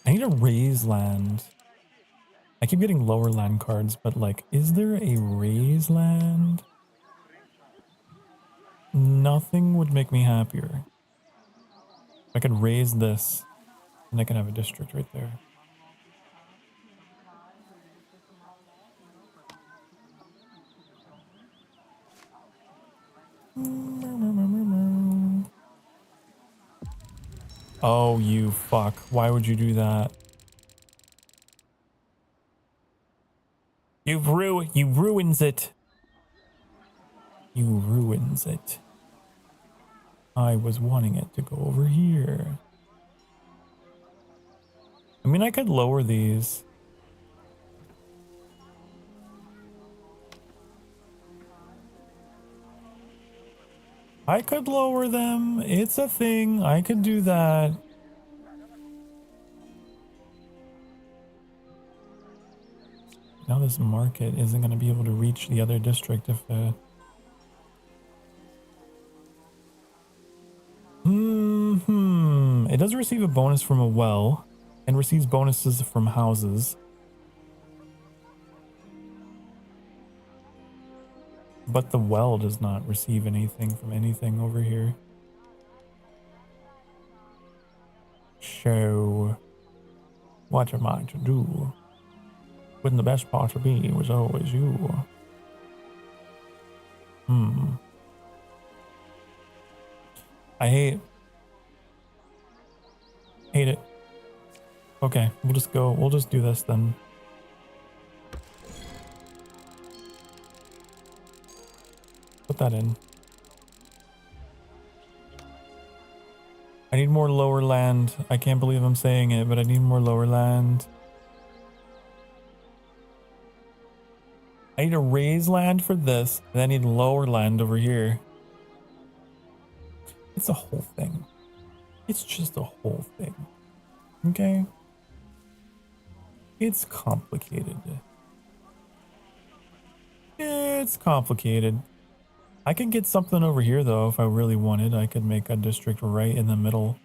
I need to raise land. I keep getting lower land cards, but like, is there a raise land? Nothing would make me happier. If I could raise this, and I can have a district right there. Oh, you fuck. Why would you do that? You ruins it. You ruins it. I was wanting it to go over here. I mean, I could lower these. I could lower them. It's a thing. I could do that. Now this market isn't going to be able to reach the other district if It does receive a bonus from a well and receives bonuses from houses. But the well does not receive anything from anything over here. So, what am I to do? When the best part of me was always you. I hate it. Okay, we'll just do this then. Put that in. I need more lower land. I can't believe I'm saying it, but I need more lower land. I need to raise land for this, and I need lower land over here. It's a whole thing. It's just a whole thing. Okay? It's complicated. It's complicated. I could get something over here though if I really wanted. I could make a district right in the middle.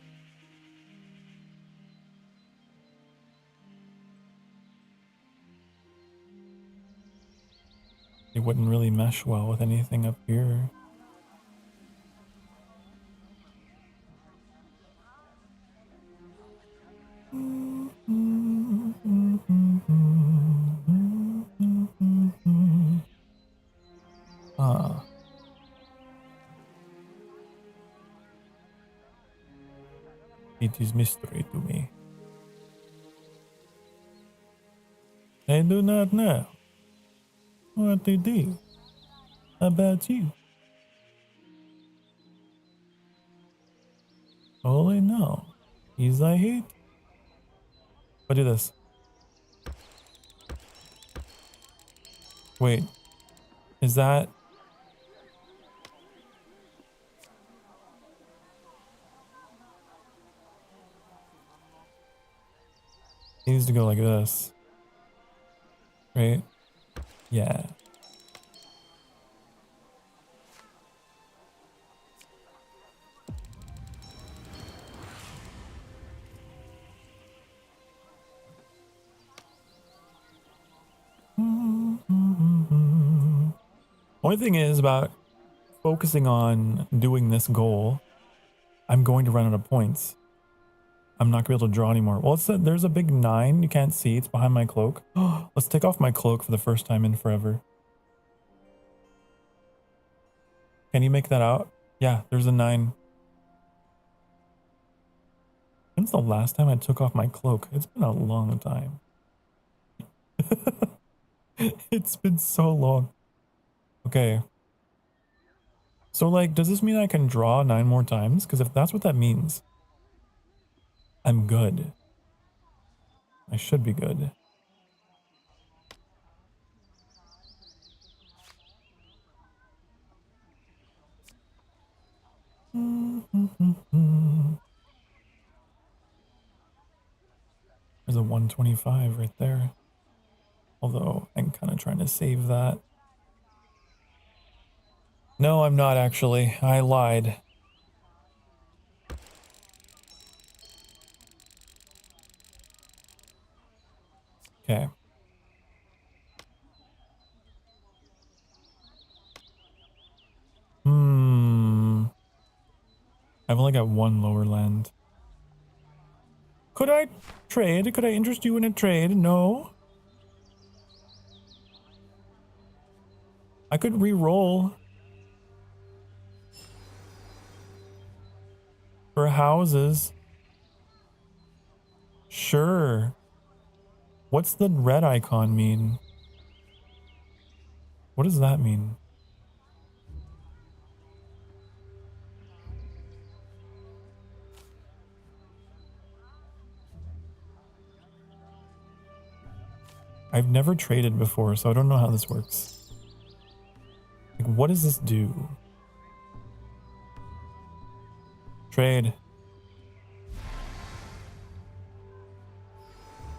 It wouldn't really mesh well with anything up here. It is mystery to me. I do not know what to do about you. All I know is I hate. I'll do this. Wait, is that? It needs to go like this. Right? Yeah. Only thing is about focusing on doing this goal, I'm going to run out of points. I'm not gonna be able to draw anymore. Well, there's a big 9 you can't see. It's behind my cloak. Let's take off my cloak for the first time in forever. Can you make that out? Yeah, there's a 9. When's the last time I took off my cloak? It's been a long time. It's been so long. Okay. So like, does this mean I can draw 9 more times? Because if that's what that means, I'm good. I should be good. There's a 125 right there. Although I'm kind of trying to save that. No, I'm not actually. I lied. Okay. I've only got one lower land. Could I trade? Could I interest you in a trade? No. I could re-roll for houses. Sure. What's the red icon mean? What does that mean? I've never traded before, so I don't know how this works. Like, what does this do? Trade.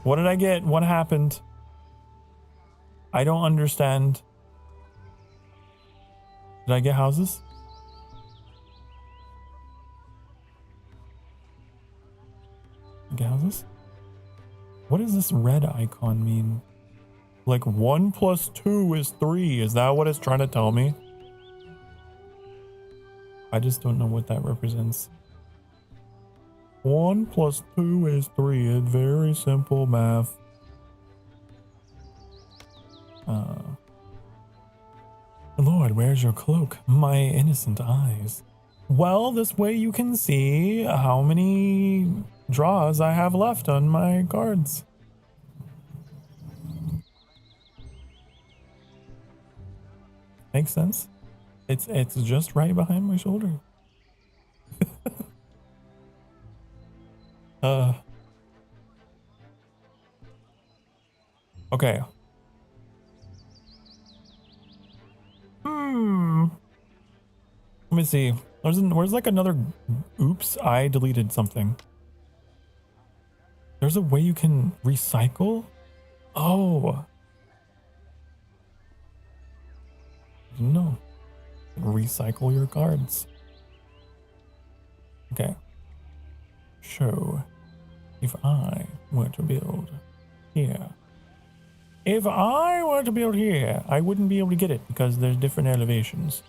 What did I get? What happened? I don't understand. Did I get houses? Get houses? What does this red icon mean? Like 1 plus 2 is 3. Is that what it's trying to tell me? I just don't know what that represents. 1 plus 2 is 3. It's very simple math. Lord, where's your cloak? My innocent eyes. Well, this way you can see how many draws I have left on my cards. Makes sense. It's just right behind my shoulder. Okay. Let me see. Where's like another... Oops, I deleted something. There's a way you can recycle? Oh. No. Recycle your cards. Okay. So, if I were to build here. If I were to build here, I wouldn't be able to get it because there's different elevations.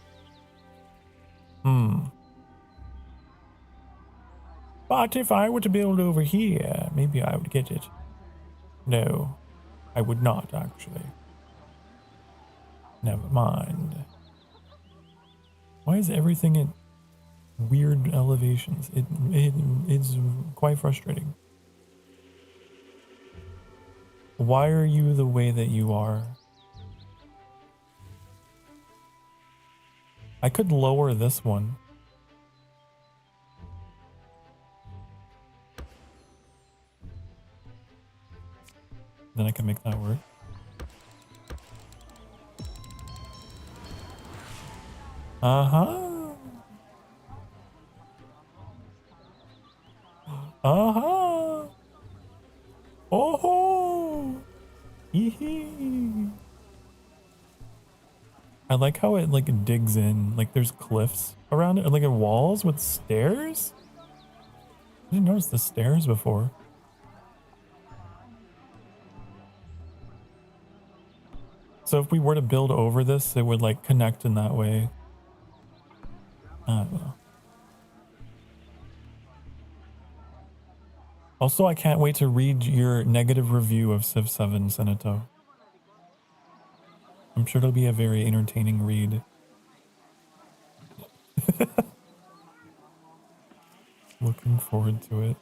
But if I were to build over here, maybe I would get it. No, I would not actually. Never mind. Why is everything at weird elevations? It's quite frustrating. Why are you the way that you are? I could lower this one. Then I can make that work. Uh-huh. Uh-huh. Oh-ho. Hee-hee. I like how it like digs in. Like there's cliffs around it, or like walls with stairs. I didn't notice the stairs before. So if we were to build over this, it would like connect in that way. I don't know. Also, I can't wait to read your negative review of Civ 7, Senato. I'm sure it'll be a very entertaining read. Looking forward to it.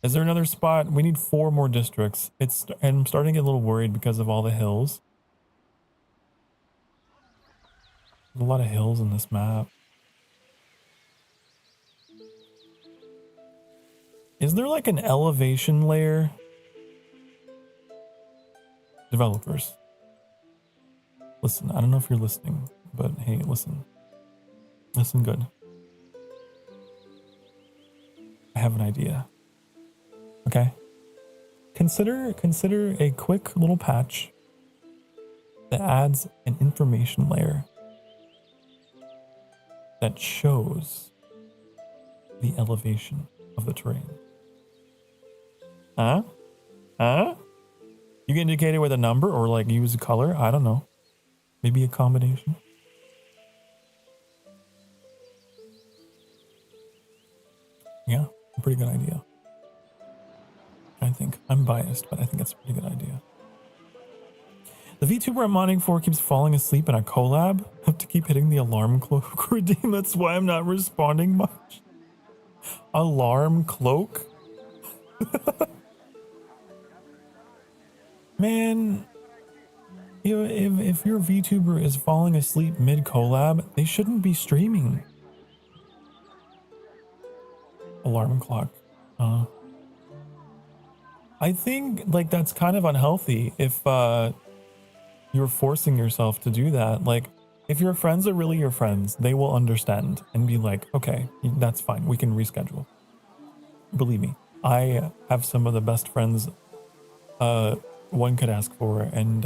Is there another spot? We need 4 more districts. And I'm starting to get a little worried because of all the hills. There's a lot of hills in this map. Is there like an elevation layer? Developers. Listen, I don't know if you're listening, but hey, listen. Listen good. I have an idea. Okay? Consider a quick little patch that adds an information layer that shows the elevation of the terrain. Huh? Huh? You can indicate it with a number or like use a color. I don't know. Maybe a combination. Yeah, a pretty good idea. I think. I'm biased, but I think that's a pretty good idea. The VTuber I'm modding for keeps falling asleep in a collab. I have to keep hitting the alarm cloak redeem. That's why I'm not responding much. Alarm cloak? Man, you know, if your VTuber is falling asleep mid collab, they shouldn't be streaming. Alarm clock. I think like that's kind of unhealthy if you're forcing yourself to do that. Like if your friends are really your friends, they will understand and be like, okay, that's fine. We can reschedule. Believe me, I have some of the best friends one could ask for, and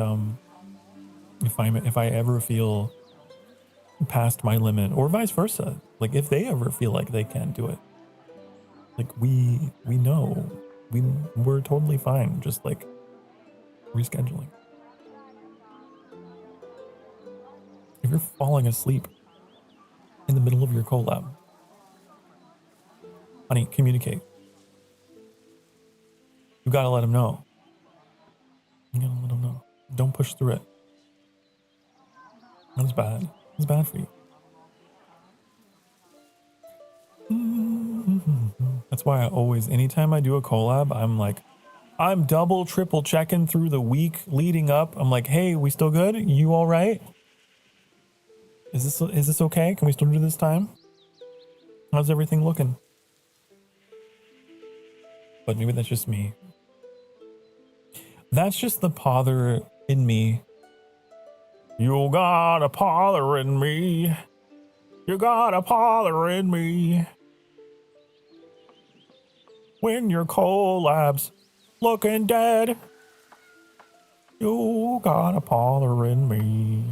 if I ever feel past my limit or vice versa, like if they ever feel like they can't do it, like we know we're totally fine just like rescheduling. If you're falling asleep in the middle of your collab, honey, communicate. You gotta let them know. You gotta let them know. Don't push through it. That's bad. It's bad for you. That's why I always, anytime I do a collab, I'm like, I'm double, triple checking through the week leading up. I'm like, hey, we still good? You all right? Is this okay? Can we still do this time? How's everything looking? But maybe that's just me. That's just the pother in me. You got a pother in me. You got a pother in me. When your collab's looking dead, you got a pother in me.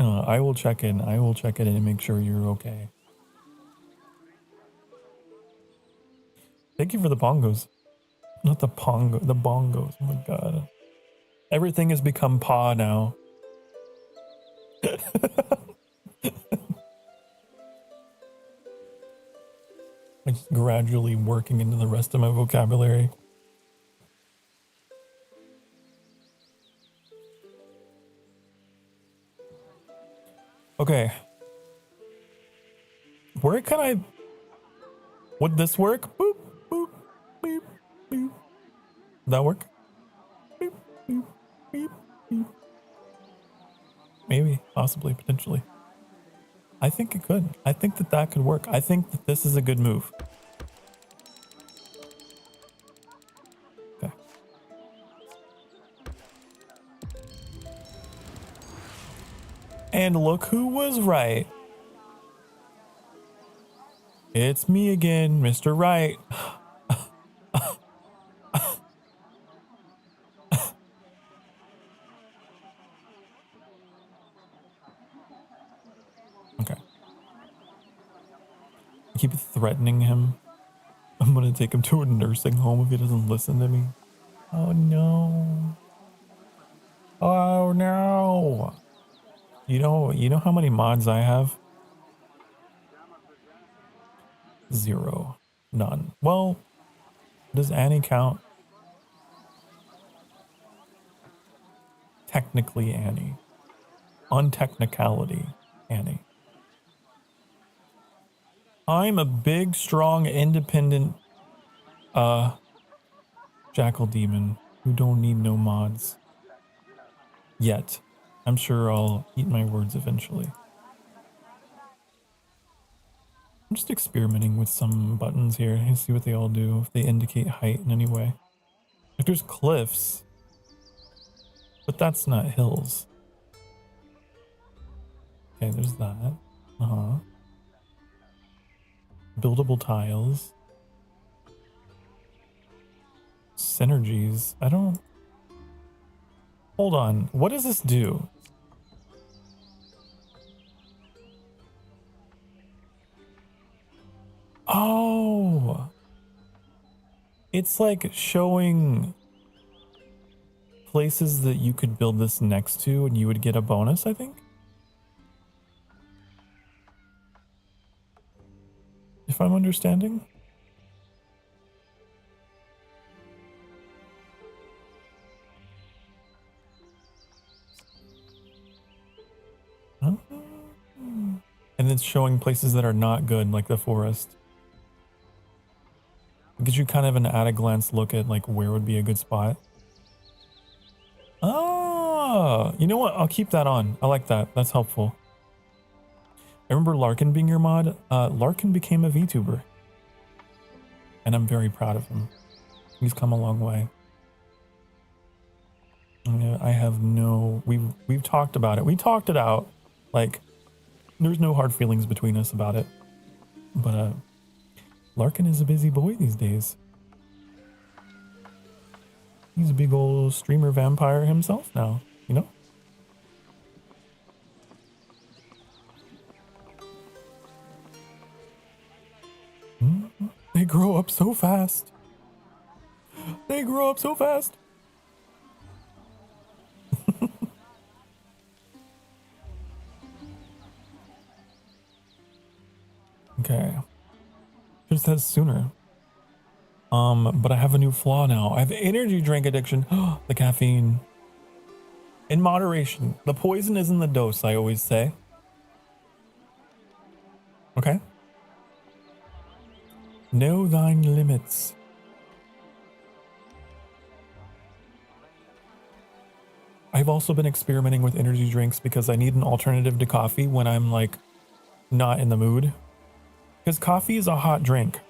I will check in. I will check in and make sure you're okay. Thank you for the bongos. Not the pongo, the bongos. Oh my god. Everything has become paw now. I'm just gradually working into the rest of my vocabulary. Okay. Where can I... Would this work? Boop, boop, beep, beep. Would that work? Beep, beep, beep, beep. Maybe, possibly, potentially. I think it could. I think that could work. I think that this is a good move. Okay. And look who was right. It's me again, Mr. Right. Okay. I keep threatening him. I'm gonna take him to a nursing home if he doesn't listen to me. Oh no. Oh no. You know how many mods I have? 0. None. Well, does Annie count? Technically Annie. On technicality, Annie. I'm a big, strong, independent jackal demon who don't need no mods. Yet. I'm sure I'll eat my words eventually. I'm just experimenting with some buttons here and see what they all do, if they indicate height in any way. Like there's cliffs. But that's not hills. Okay, there's that. Uh-huh. Buildable tiles. Synergies. I don't... Hold on. What does this do? Oh! It's like showing places that you could build this next to and you would get a bonus, I think? If I'm understanding? Huh? And it's showing places that are not good, like the forest. It gives you kind of an at-a-glance look at like where would be a good spot. Oh, you know what? I'll keep that on. I like that. That's helpful. I remember Larkin being your mod. Larkin became a VTuber. And I'm very proud of him. He's come a long way. I have no... We've talked about it. We talked it out. Like, there's no hard feelings between us about it. But, Larkin is a busy boy these days. He's a big old streamer vampire himself now, you know? They grow up so fast. They grow up so fast. Okay. Just says sooner. But I have a new flaw now. I have energy drink addiction. The caffeine. In moderation. The poison is in the dose, I always say. Okay. Know thine limits. I've also been experimenting with energy drinks because I need an alternative to coffee when I'm like not in the mood. Because coffee is a hot drink.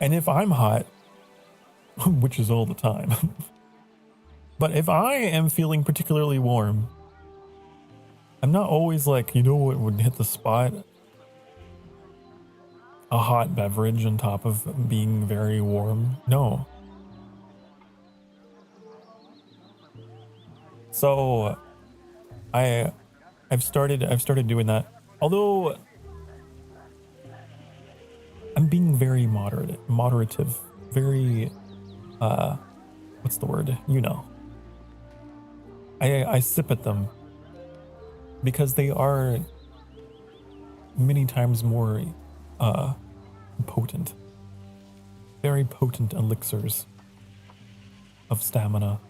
And if I'm hot, which is all the time, but if I am feeling particularly warm, I'm not always like, you know what would hit the spot? A hot beverage on top of being very warm. No. So I've started doing that. Although I'm being very moderative, very, what's the word? You know. I sip at them because they are many times more, potent. Very potent elixirs of stamina,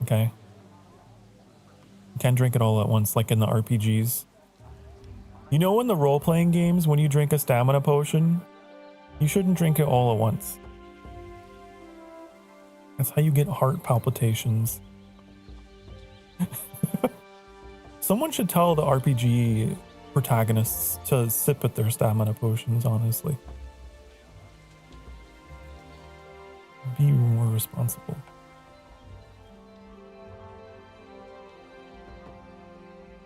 okay? You can't drink it all at once like in the RPGs. You know in the role-playing games, when you drink a stamina potion, you shouldn't drink it all at once. That's how you get heart palpitations. Someone should tell the RPG protagonists to sip at their stamina potions, honestly. Be more responsible.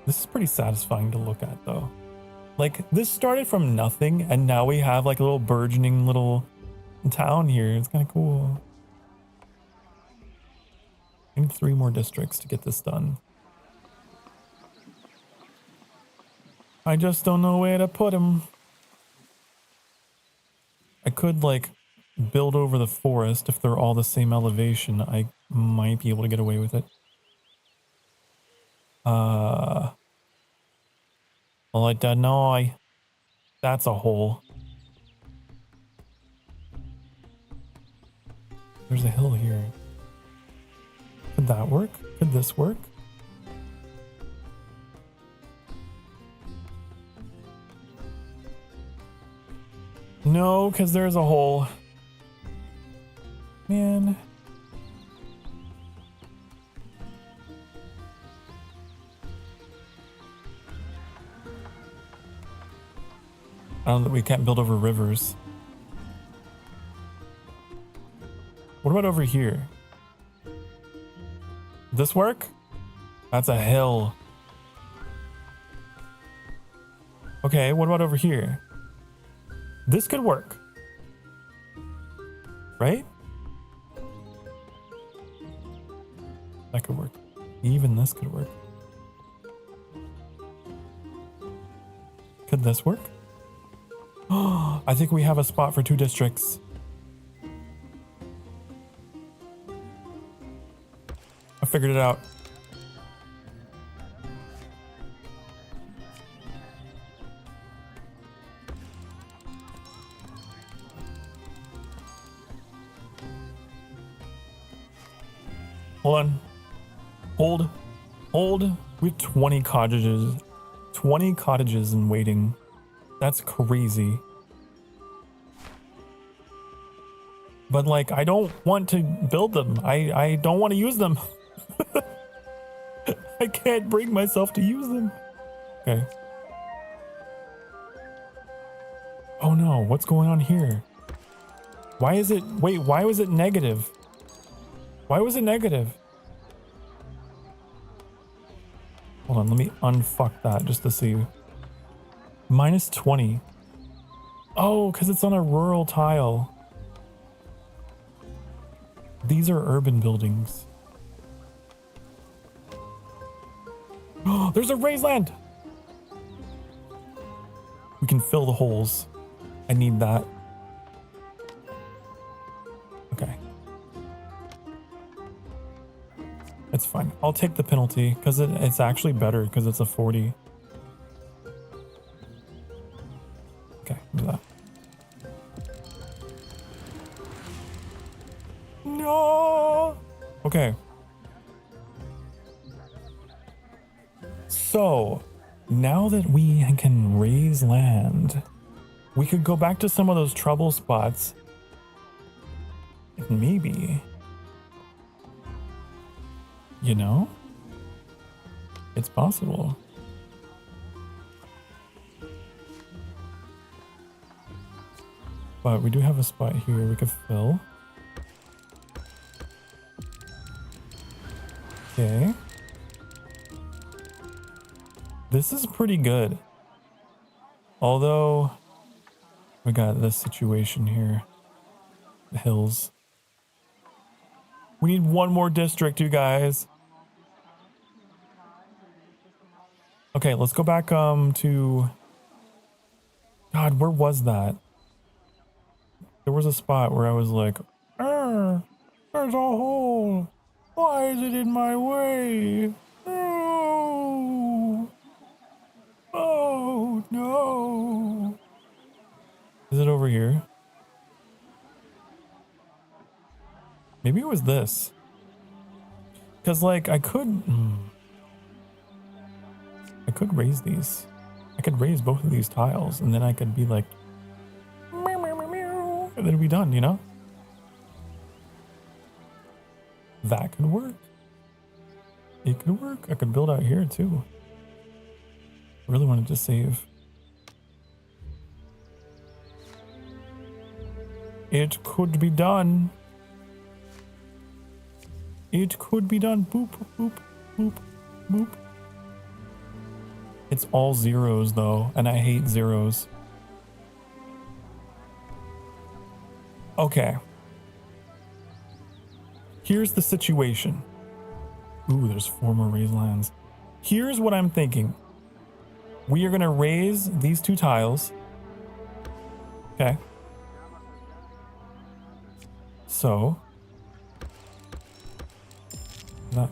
This is pretty satisfying to look at, though. Like, this started from nothing, and now we have, like, a little burgeoning little town here. It's kind of cool. I need 3 more districts to get this done. I just don't know where to put them. I could, like, build over the forest. If they're all the same elevation, I might be able to get away with it. Well, I don't know. That's a hole. There's a hill here. Could that work? Could this work? No, because there's a hole. Man. I don't know, we can't build over rivers. What about over here? This work? That's a hill. Okay, what about over here? This could work. Right? That could work. Even this could work. Could this work? Oh, I think we have a spot for 2 districts. I figured it out. Hold on. Hold. We have 20 cottages. 20 cottages in waiting. That's crazy. But like, I don't want to build them. I don't want to use them. I can't bring myself to use them. Okay. Oh no, what's going on here? Why is it, wait, why was it negative? Why was it negative? Hold on, let me unfuck that just to see. Minus 20. Oh, because it's on a rural tile. These are urban buildings. Oh, there's a raised land. We can fill the holes. I need that. Okay. It's fine. I'll take the penalty because it's actually better because it's a 40. Okay, do that. No. Okay. So now that we can raise land, we could go back to some of those trouble spots. And maybe, you know, it's possible. But we do have a spot here we could fill. Okay. This is pretty good. Although, we got this situation here. The hills. We need one more district, you guys. Okay, let's go back to... God, where was that? There was a spot where I was like, there's a hole. Why is it in my way? No. Oh, no. Is it over here? Maybe it was this. Because, like, I could raise these. I could raise both of these tiles, and then I could be like, meow, meow, meow, meow, and then it'd be done, you know? That could work. It could work. I could build out here, too. I really wanted to save. It could be done. It could be done. Boop, boop, boop, boop. It's all zeros though, and I hate zeros. Okay. Here's the situation. Ooh, there's 4 more raised lands. Here's what I'm thinking. We are gonna raise these 2 tiles. Okay. So that.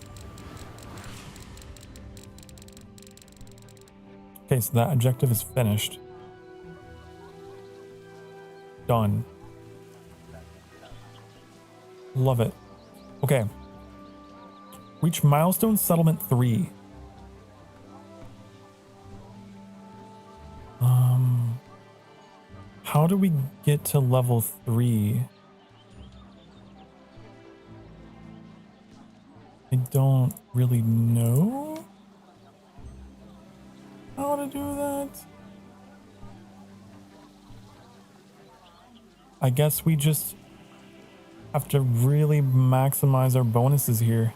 Okay, so that objective is finished. Done. Love it. Okay. Reach milestone settlement 3. How do we get to level 3? I don't really know how to do that. I guess we just have to really maximize our bonuses here.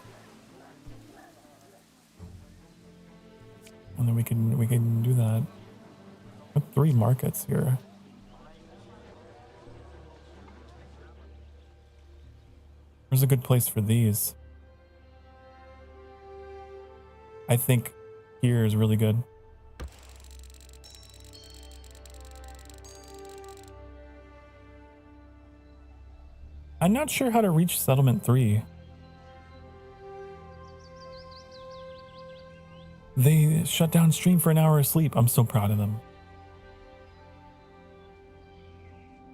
And then we can do that. We have 3 markets here. Where's a good place for these? I think here is really good. I'm not sure how to reach settlement 3. They shut down stream for an hour of sleep. I'm so proud of them.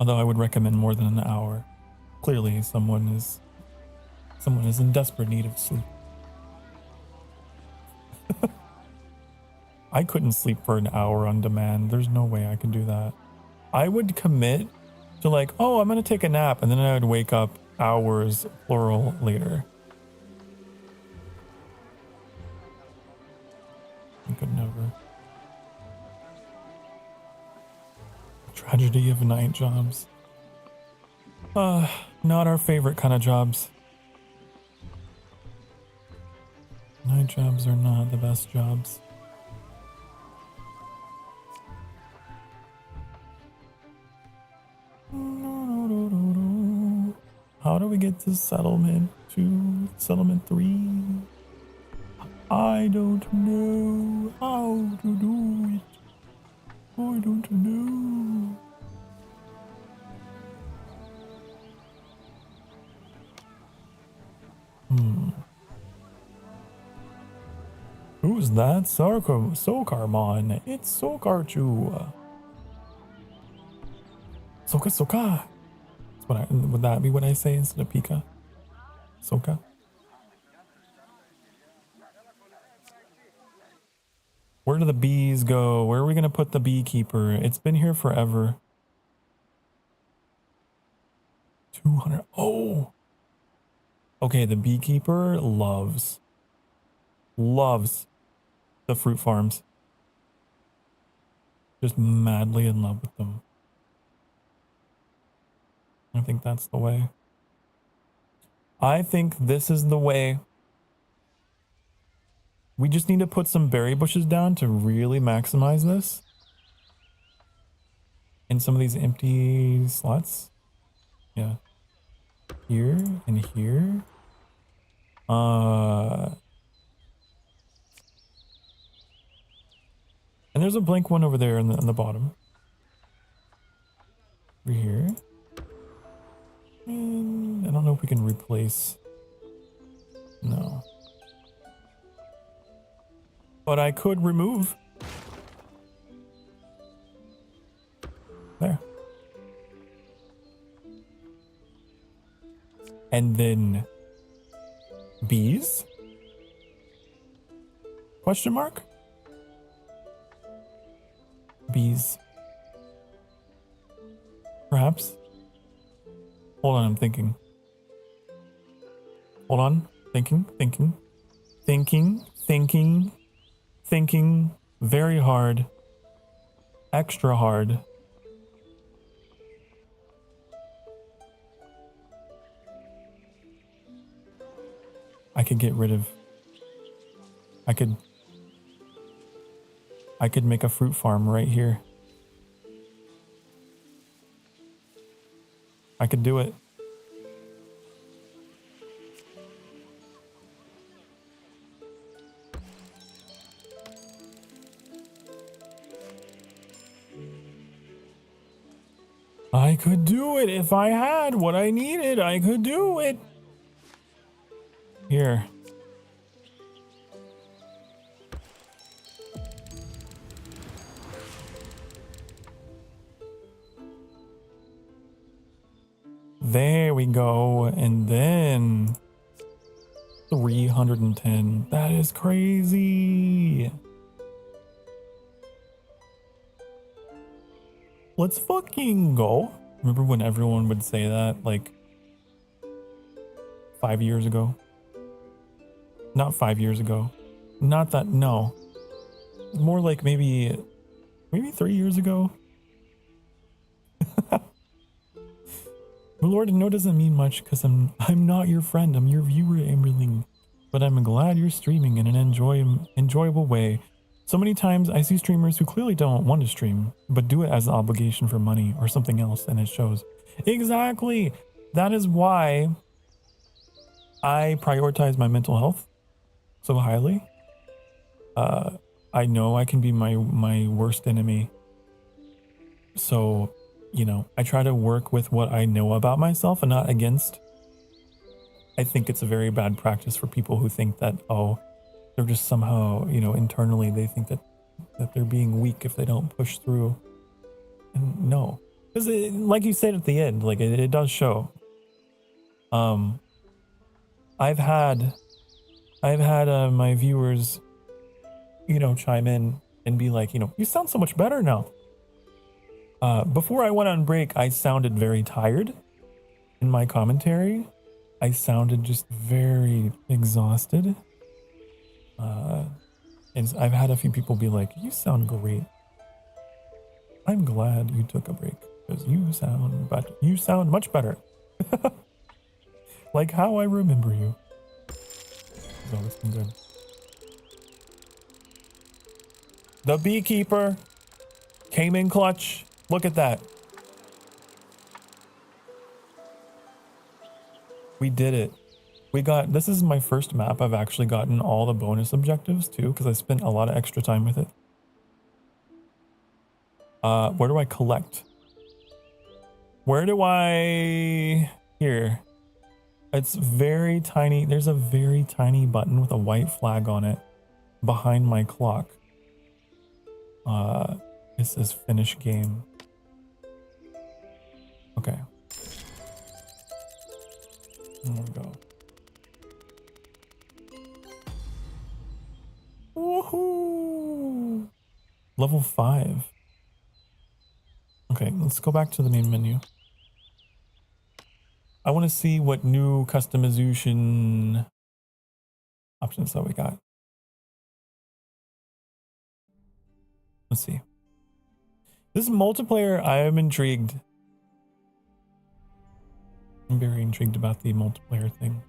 Although I would recommend more than an hour. Clearly someone is in desperate need of sleep. I couldn't sleep for an hour on demand. There's no way I can do that. I would commit to like, oh, I'm going to take a nap. And then I would wake up hours, plural, later. I could never. Tragedy of night jobs. Not our favorite kind of jobs. Night jobs are not the best jobs. How do we get to settlement 2, settlement 3? I don't know how to do it. I don't know. Who's that? Sokarmon. It's Sokarchu. Soka. Would that be what I say instead of Pika? Soka. Where do the bees go? Where are we going to put the beekeeper? It's been here forever. 200. Oh. Okay, the beekeeper loves the fruit farms. Just madly in love with them. I think that's the way. I think this is the way. We just need to put some berry bushes down to really maximize this. In some of these empty slots. Yeah. Here and here. And there's a blank one over there on the bottom. Over here. And I don't know if we can replace. No. But I could remove. There. And then bees? Question mark? Bees. Perhaps. Hold on, I'm thinking. Hold on. Thinking very hard. Extra hard. I could get rid of... I could make a fruit farm right here. I could do it. I could do it if I had what I needed. I could do it. Here. There we go. And then 310. That is crazy. Let's fucking go. Remember when everyone would say that like 5 years ago? Not 5 years ago. Not that, no. More like maybe 3 years ago. Lord, no doesn't mean much because I'm not your friend. I'm your viewer, Amberling. But I'm glad you're streaming in an enjoyable way. So many times I see streamers who clearly don't want to stream, but do it as an obligation for money or something else, and it shows. Exactly. That is why I prioritize my mental health so highly. I know I can be my worst enemy. So, you know, I try to work with what I know about myself and not against. I think it's a very bad practice for people who think that, oh, they're just somehow, you know, internally they think that they're being weak if they don't push through. And no, because like you said at the end, like it does show. I've had my viewers, you know, chime in and be like, you know, you sound so much better now. Before I went on break, I sounded very tired in my commentary. I sounded just very exhausted. And I've had a few people be like, you sound great. I'm glad you took a break because you sound much better. Like how I remember you. So it's been good. The beekeeper came in clutch. Look at that. We did it. This is my first map I've actually gotten all the bonus objectives too, because I spent a lot of extra time with it. Where do I collect? Here. It's very tiny. There's a very tiny button with a white flag on it behind my clock. It says finish game. Okay. There we go. Woohoo! Level 5. Okay, let's go back to the main menu. I want to see what new customization options that we got. Let's see. This multiplayer, I am intrigued. I'm very intrigued about the multiplayer thing.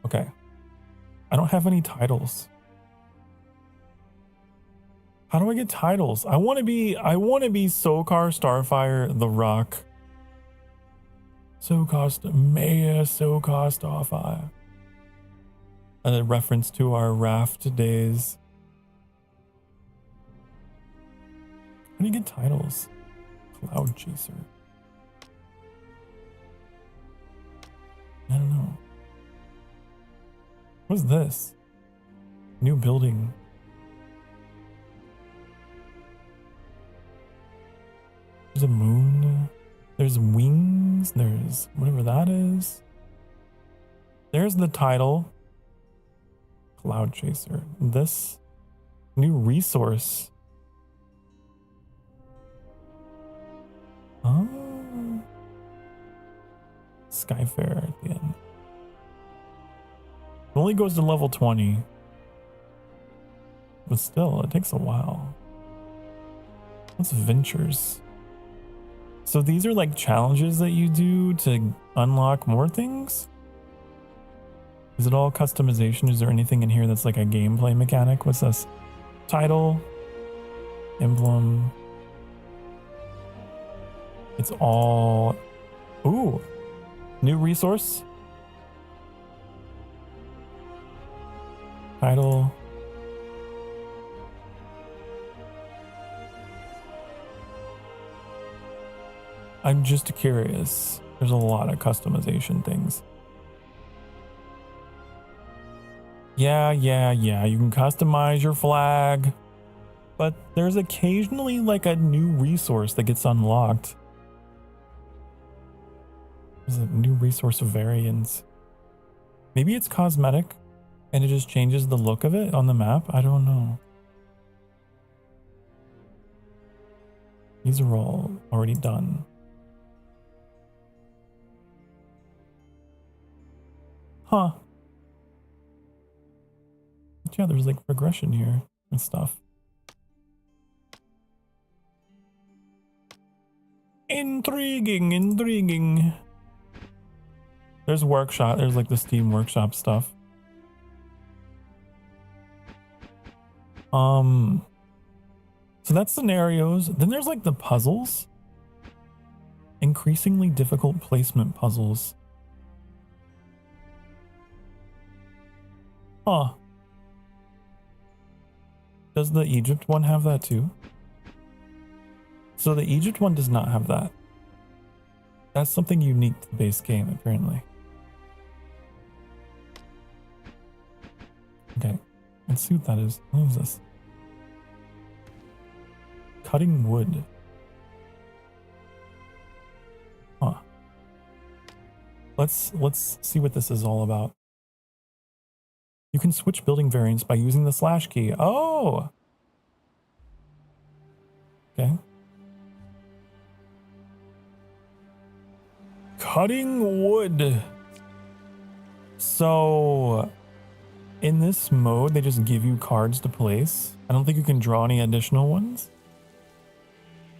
Okay. I don't have any titles. How do I get titles? I want to be Sokar, Starfire, The Rock. Maya Sokar, Starfire. A reference to our raft days. How do you get titles? Cloud Chaser. I don't know. What's this? New building. There's a moon. There's wings. There's whatever that is. There's the title. Cloud Chaser. This new resource. Oh. Skyfair at the end. It only goes to level 20. But still, it takes a while. What's ventures? So these are like challenges that you do to unlock more things? Is it all customization? Is there anything in here that's like a gameplay mechanic? What's this? Title, emblem. It's all... Ooh, new resource. Title. I'm just curious. There's a lot of customization things. Yeah. You can customize your flag. But there's occasionally like a new resource that gets unlocked. There's a new resource variance. Maybe it's cosmetic and it just changes the look of it on the map. I don't know. These are all already done. Huh. But yeah, there's like progression here and stuff. Intriguing. There's workshop. There's like the Steam workshop stuff. So that's scenarios. Then there's like the puzzles. Increasingly difficult placement puzzles. Huh. Does the Egypt one have that too? So the Egypt one does not have that. That's something unique to the base game, apparently. Okay, let's see what that is. What is this? Cutting wood. Huh. Let's see what this is all about. You can switch building variants by using the slash key. Oh! Okay. Cutting wood. So, in this mode, they just give you cards to place. I don't think you can draw any additional ones.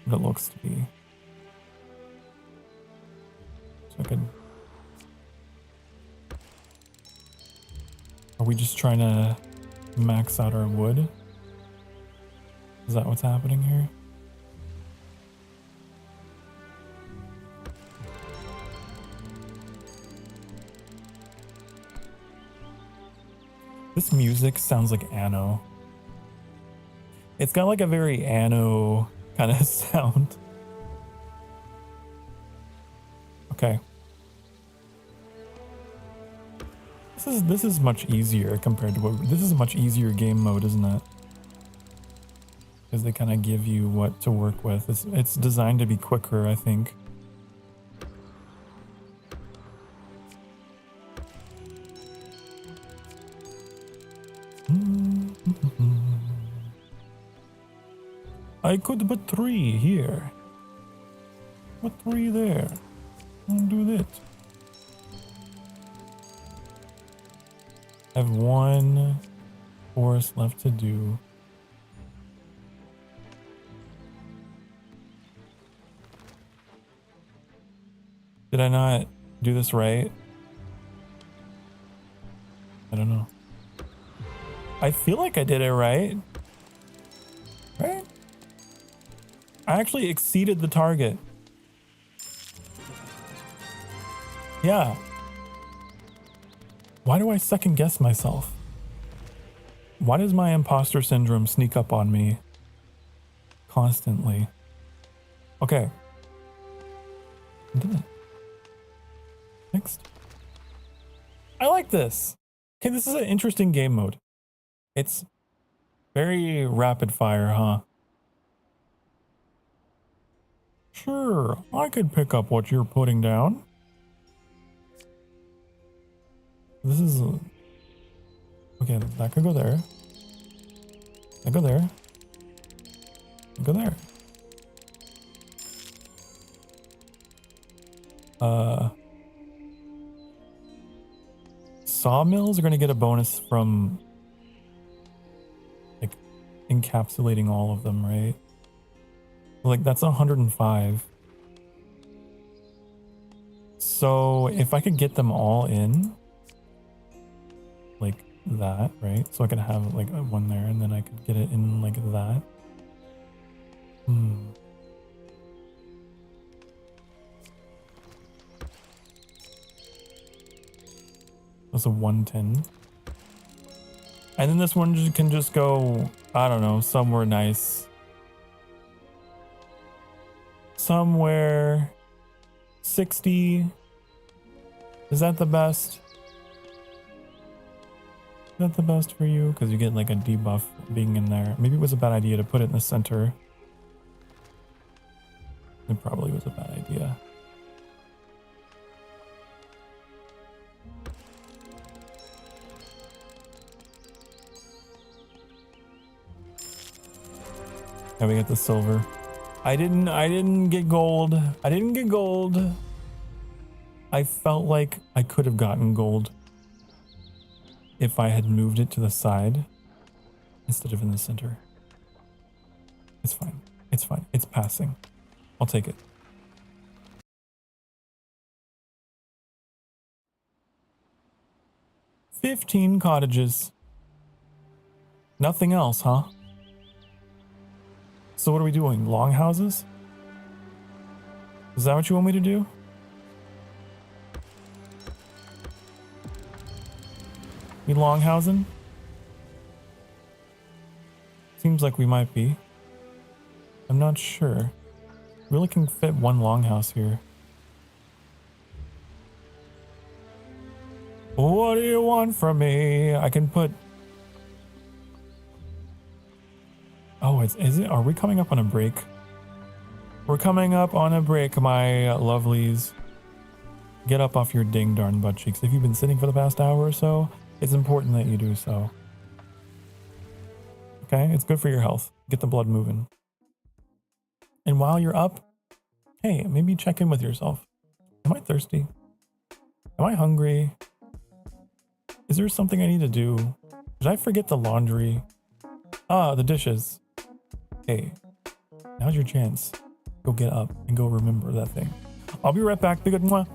But it looks to be. So I could... Are we just trying to max out our wood? Is that what's happening here? This music sounds like Anno. It's got like a very Anno kind of sound. Okay. This is much easier compared to what this is a much easier game mode, isn't it? Because they kind of give you what to work with. It's designed to be quicker, I think. I could put 3 here. Put 3 there. And do that. I have 1 forest left to do. Did I not do this right? I don't know. I feel like I did it right. Right? I actually exceeded the target. Yeah. Why do I second guess myself? Why does my imposter syndrome sneak up on me constantly? Okay. I did it. Next. I like this. Okay, this is an interesting game mode. It's very rapid fire, huh? Sure, I could pick up what you're putting down. This is... Okay, that could go there. That go there. That go there. Sawmills are going to get a bonus from... like, encapsulating all of them, right? Like, that's 105. So, if I could get them all in... like that, right? So I could have like one there and then I could get it in like that. That's a 110. And then this one can just go, I don't know, somewhere nice. Somewhere 60. Is that the best? Is that the best for you? Because you get like a debuff being in there. Maybe it was a bad idea to put it in the center. It probably was a bad idea. Yeah, we get the silver. I didn't get gold. I didn't get gold. I felt like I could have gotten gold if I had moved it to the side instead of in the center. It's fine. It's fine. It's passing. I'll take it. $15 cottages. Nothing else, huh? So what are we doing? Long houses? Is that what you want me to do? We longhousing? Seems like we might be. I'm not sure. Really can fit one longhouse here. What do you want from me? I can put... Oh, is it? Are we coming up on a break? We're coming up on a break, my lovelies. Get up off your ding darn butt cheeks. If you've been sitting for the past hour or so, it's important that you do so. Okay? It's good for your health. Get the blood moving. And while you're up, hey, maybe check in with yourself. Am I thirsty? Am I hungry? Is there something I need to do? Did I forget the laundry? Ah, the dishes. Hey, now's your chance. Go get up and go remember that thing. I'll be right back. Be good. Mwah.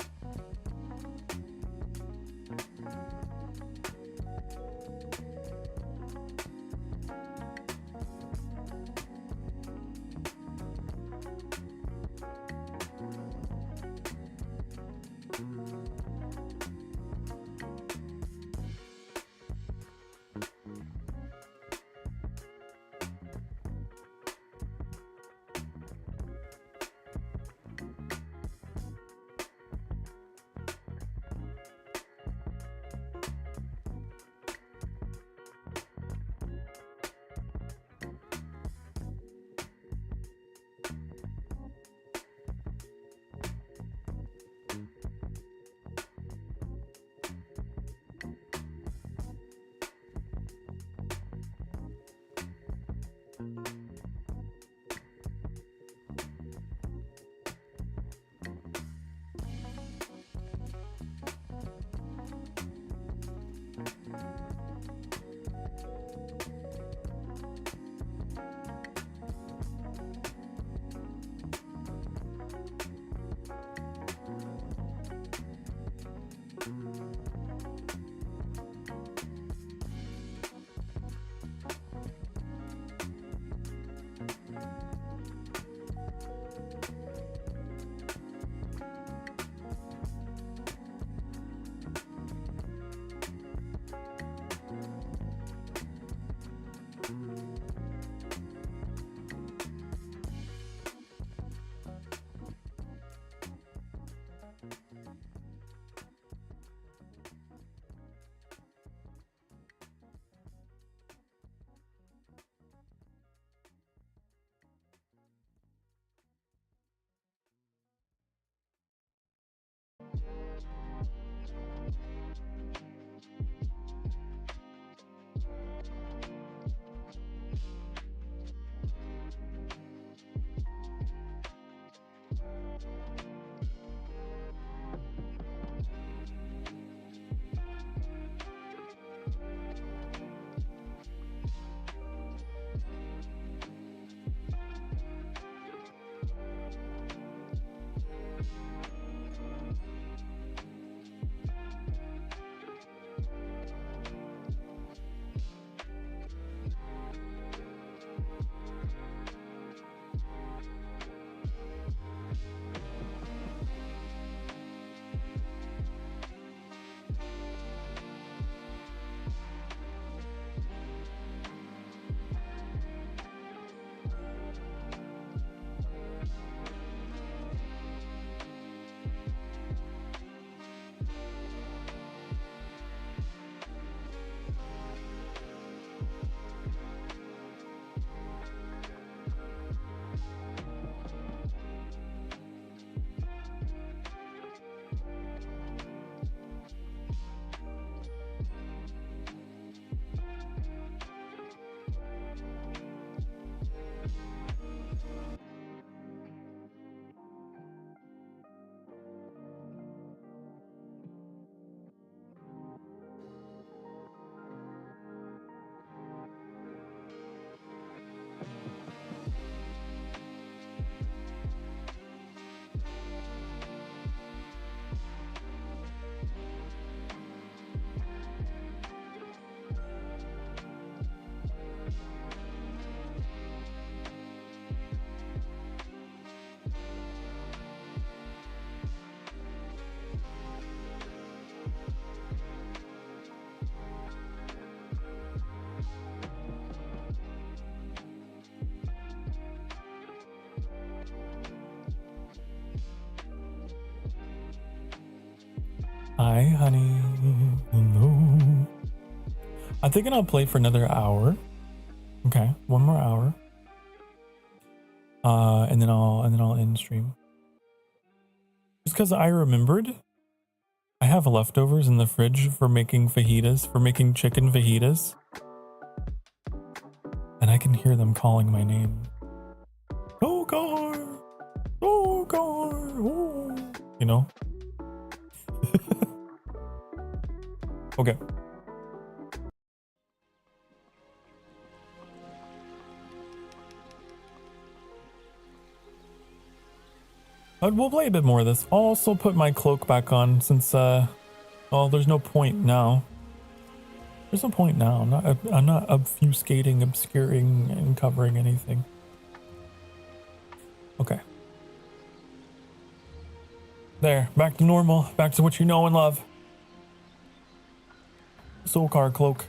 Hi, honey. Hello. I'm thinking I'll play for another hour. Okay, one more hour. And then I'll end stream. Just because I remembered, I have leftovers in the fridge for making fajitas, for making chicken fajitas, and I can hear them calling my name. Sokar, Sokar, oh, you know. Okay. But we'll play a bit more of this. I'll also put my cloak back on since, well, there's no point now. There's no point now. I'm not obfuscating, obscuring, and covering anything. Okay. There, back to normal. Back to what you know and love. Sokar cloak.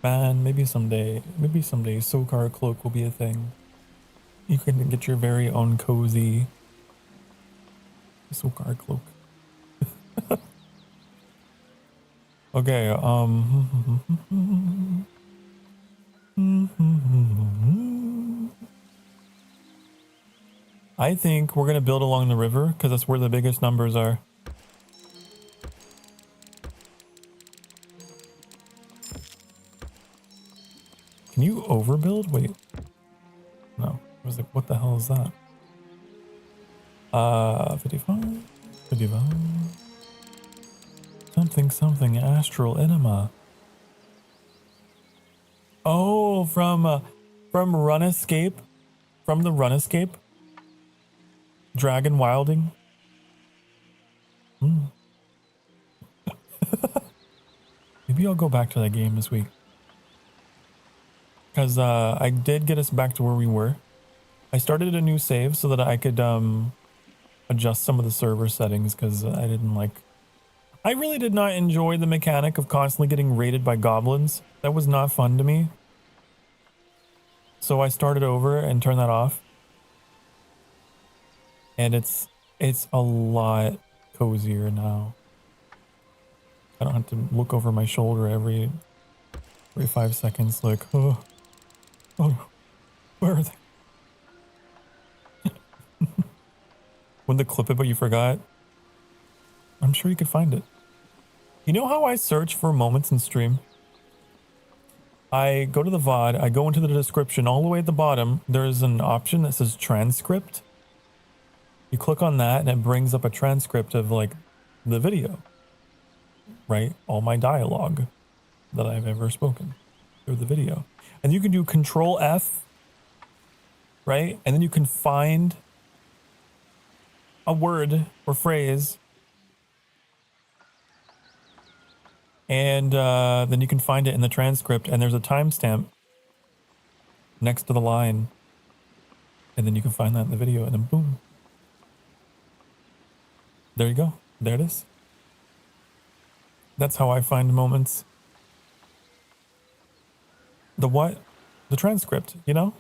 Man, maybe someday Sokar cloak will be a thing. You can get your very own cozy Sokar cloak. Okay, I think we're gonna build along the river because that's where the biggest numbers are. Can you overbuild? Wait. No. I was like, what the hell is that? 55. 55. Something astral enema. Oh, from Run Escape. From the Run Escape. Dragon Wilding. Maybe I'll go back to that game this week. Because I did get us back to where we were. I started a new save so that I could adjust some of the server settings because I really did not enjoy the mechanic of constantly getting raided by goblins. That was not fun to me. So I started over and turned that off. And it's a lot cozier now. I don't have to look over my shoulder every 5 seconds like, oh, where are they? When the clip it but you forgot? I'm sure you could find it. You know how I search for moments in stream? I go to the VOD, I go into the description, all the way at the bottom, there's an option that says transcript. You click on that and it brings up a transcript of like the video, right? All my dialogue that I've ever spoken through the video. And you can do Control F, right? And then you can find a word or phrase. And then you can find it in the transcript and there's a timestamp next to the line. And then you can find that in the video and then boom. There you go. There it is. That's how I find moments. The what? The transcript, you know?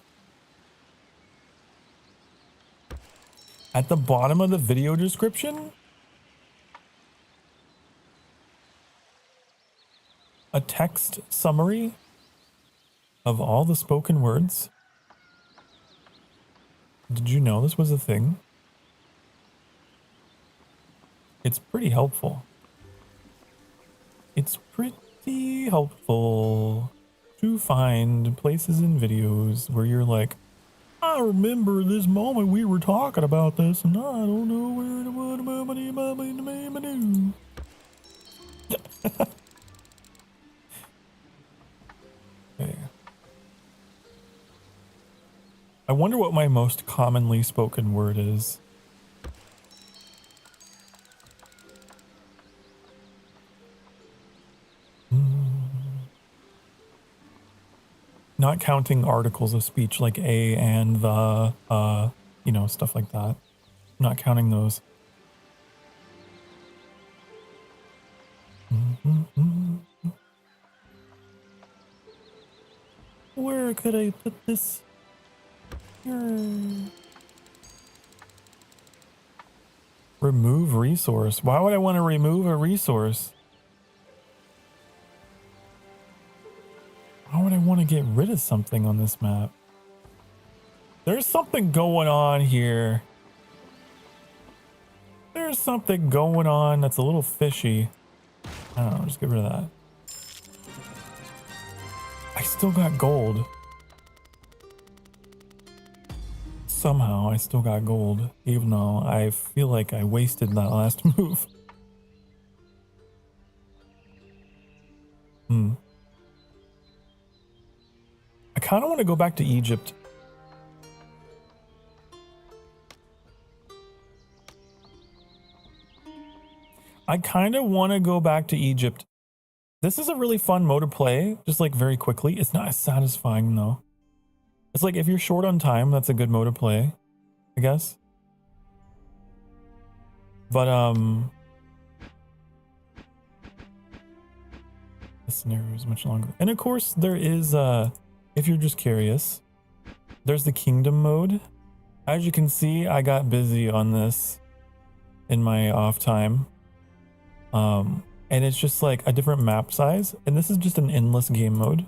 At the bottom of the video description, a text summary of all the spoken words. Did you know this was a thing? It's pretty helpful. It's pretty helpful to find places in videos where you're like, I remember this moment we were talking about this and I don't know where to Okay. I wonder what my most commonly spoken word is. Not counting articles of speech like a and the, you know, stuff like that. Not counting those. Where could I put this? Here. Remove resource. Why would I want to remove a resource? Why would I want to get rid of something on this map? There's something going on here. There's something going on that's a little fishy. I don't know, just get rid of that. I still got gold. Somehow I still got gold, even though I feel like I wasted that last move. I kind of want to go back to Egypt. I kind of want to go back to Egypt. This is a really fun mode to play, just like very quickly. It's not as satisfying though. It's like if you're short on time, that's a good mode to play, I guess. But the scenario is much longer. And of course there is if you're just curious, there's the kingdom mode. As you can see, I got busy on this in my off time. And it's just like a different map size, and this is just an endless game mode.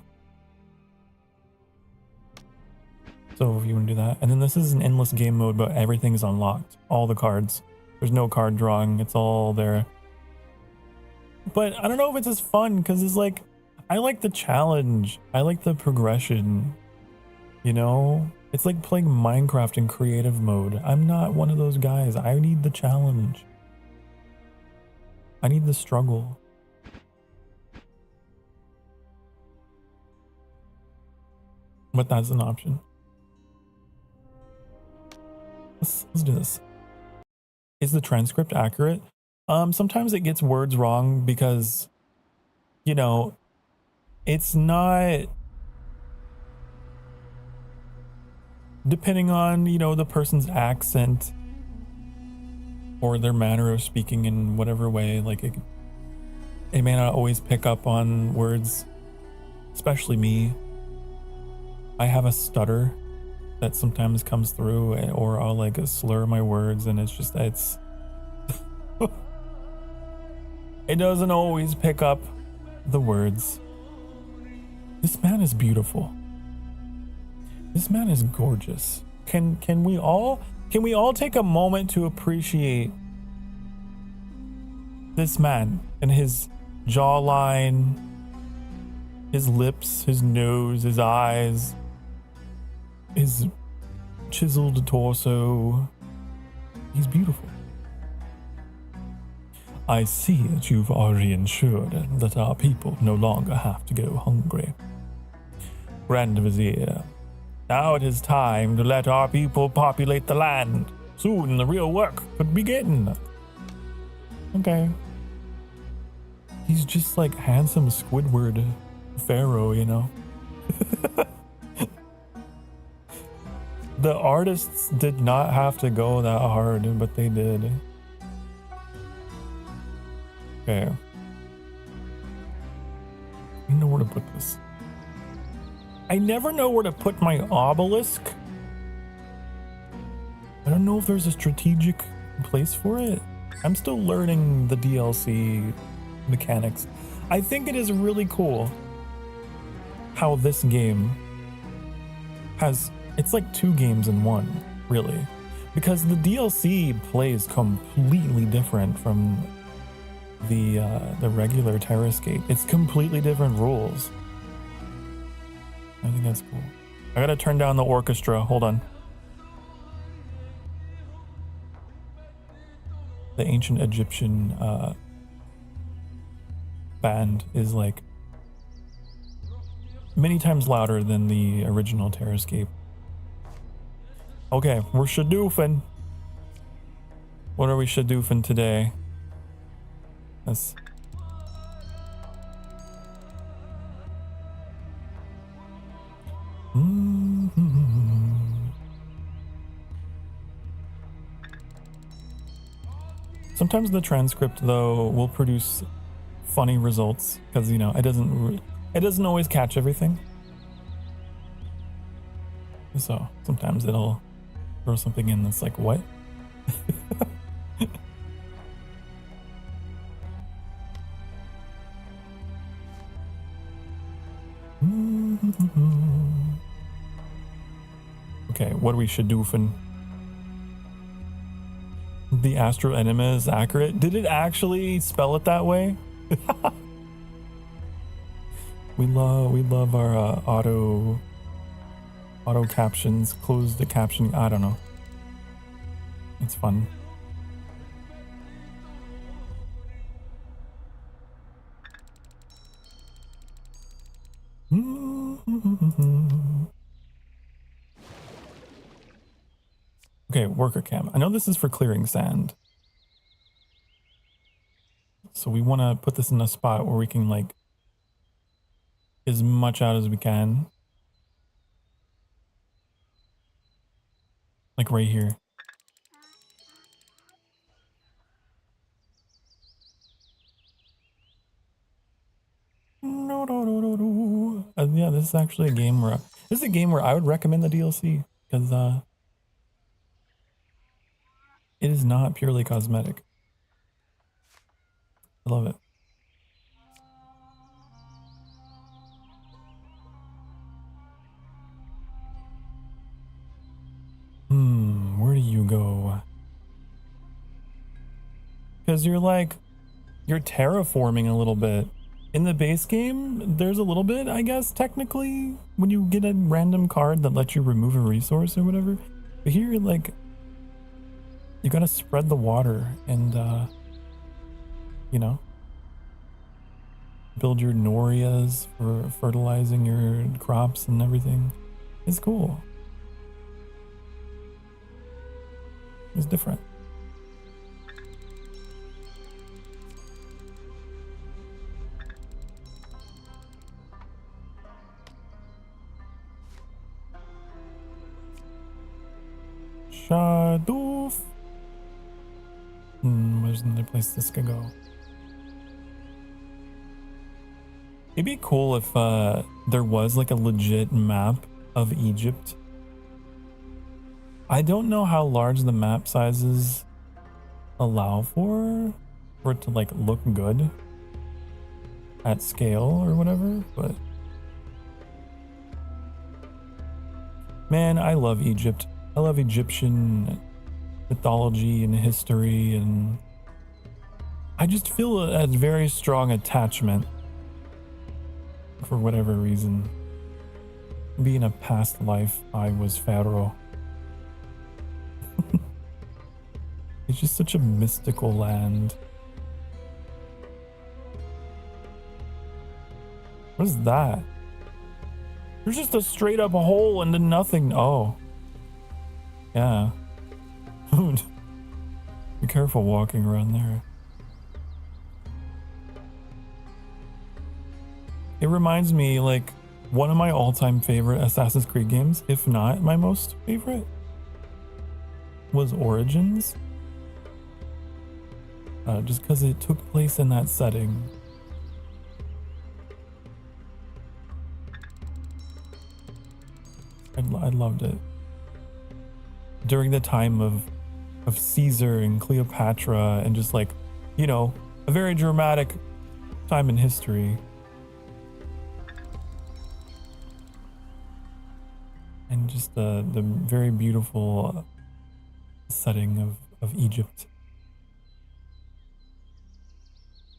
So if you want to do that, and then this is an endless game mode, but everything's unlocked, all the cards. There's no card drawing, it's all there. But I don't know if it's as fun, because it's like, I like the challenge, I like the progression, you know? It's like playing Minecraft in creative mode. I'm not one of those guys. I need the challenge. I need the struggle. But that's an option. Let's do this. Is the transcript accurate? Sometimes it gets words wrong because, you know, it's not, depending on, you know, the person's accent or their manner of speaking in whatever way, like it may not always pick up on words, especially me. I have a stutter that sometimes comes through, or I'll like slur my words, and it's just, it's it doesn't always pick up the words. This man is beautiful. This man is gorgeous. Can we all take a moment to appreciate this man and his jawline, his lips, his nose, his eyes, his chiseled torso? He's beautiful. I see that you've already ensured that our people no longer have to go hungry. Grand Vizier, now it is time to let our people populate the land. Soon the real work could begin. Okay. He's just like handsome Squidward Pharaoh, you know? The artists did not have to go that hard, but they did. Okay. I don't know where to put this. I never know where to put my obelisk. I don't know if there's a strategic place for it. I'm still learning the DLC mechanics. I think it is really cool how this game has, it's like 2 games in one, really. Because the DLC plays completely different from the regular TERRASCAPE. It's completely different rules. I think that's cool. I gotta turn down the orchestra. Hold on. The ancient Egyptian band is like many times louder than the original TERRASCAPE. Okay, we're shadoofing. What are we shadoofing today? Let's... Sometimes the transcript though will produce funny results because, you know, it doesn't always catch everything. So sometimes it'll throw something in that's like, what? Okay, what do we should do, Finn? The Astro Enema is accurate. Did it actually spell it that way? we love our auto captions, close the caption. I don't know. It's fun. Okay, worker cam. I know this is for clearing sand. So we want to put this in a spot where we can like as much out as we can. Like right here. Yeah, this is actually a game where I would recommend the DLC because it is not purely cosmetic. I love it. Where do you go? Because you're terraforming a little bit. In the base game, there's a little bit, I guess, technically, when you get a random card that lets you remove a resource or whatever. But here, like, you gotta spread the water and, you know, build your norias for fertilizing your crops and everything. It's cool. It's different. Shadoof. Where's another place this could go? It'd be cool if there was like a legit map of Egypt. I don't know how large the map sizes allow for it to like look good at scale or whatever, but man, I love Egypt. I love Egyptian mythology and history, and I just feel a very strong attachment for whatever reason. Being a past life, I was Pharaoh. It's just such a mystical land. What is that? There's just a straight up hole into nothing. Oh. Yeah. Be careful walking around there. It reminds me, like, one of my all-time favorite Assassin's Creed games, if not my most favorite, was Origins. Just because it took place in that setting. I loved it. During the time of Caesar and Cleopatra and just like, you know, a very dramatic time in history. And just the very beautiful setting of Egypt.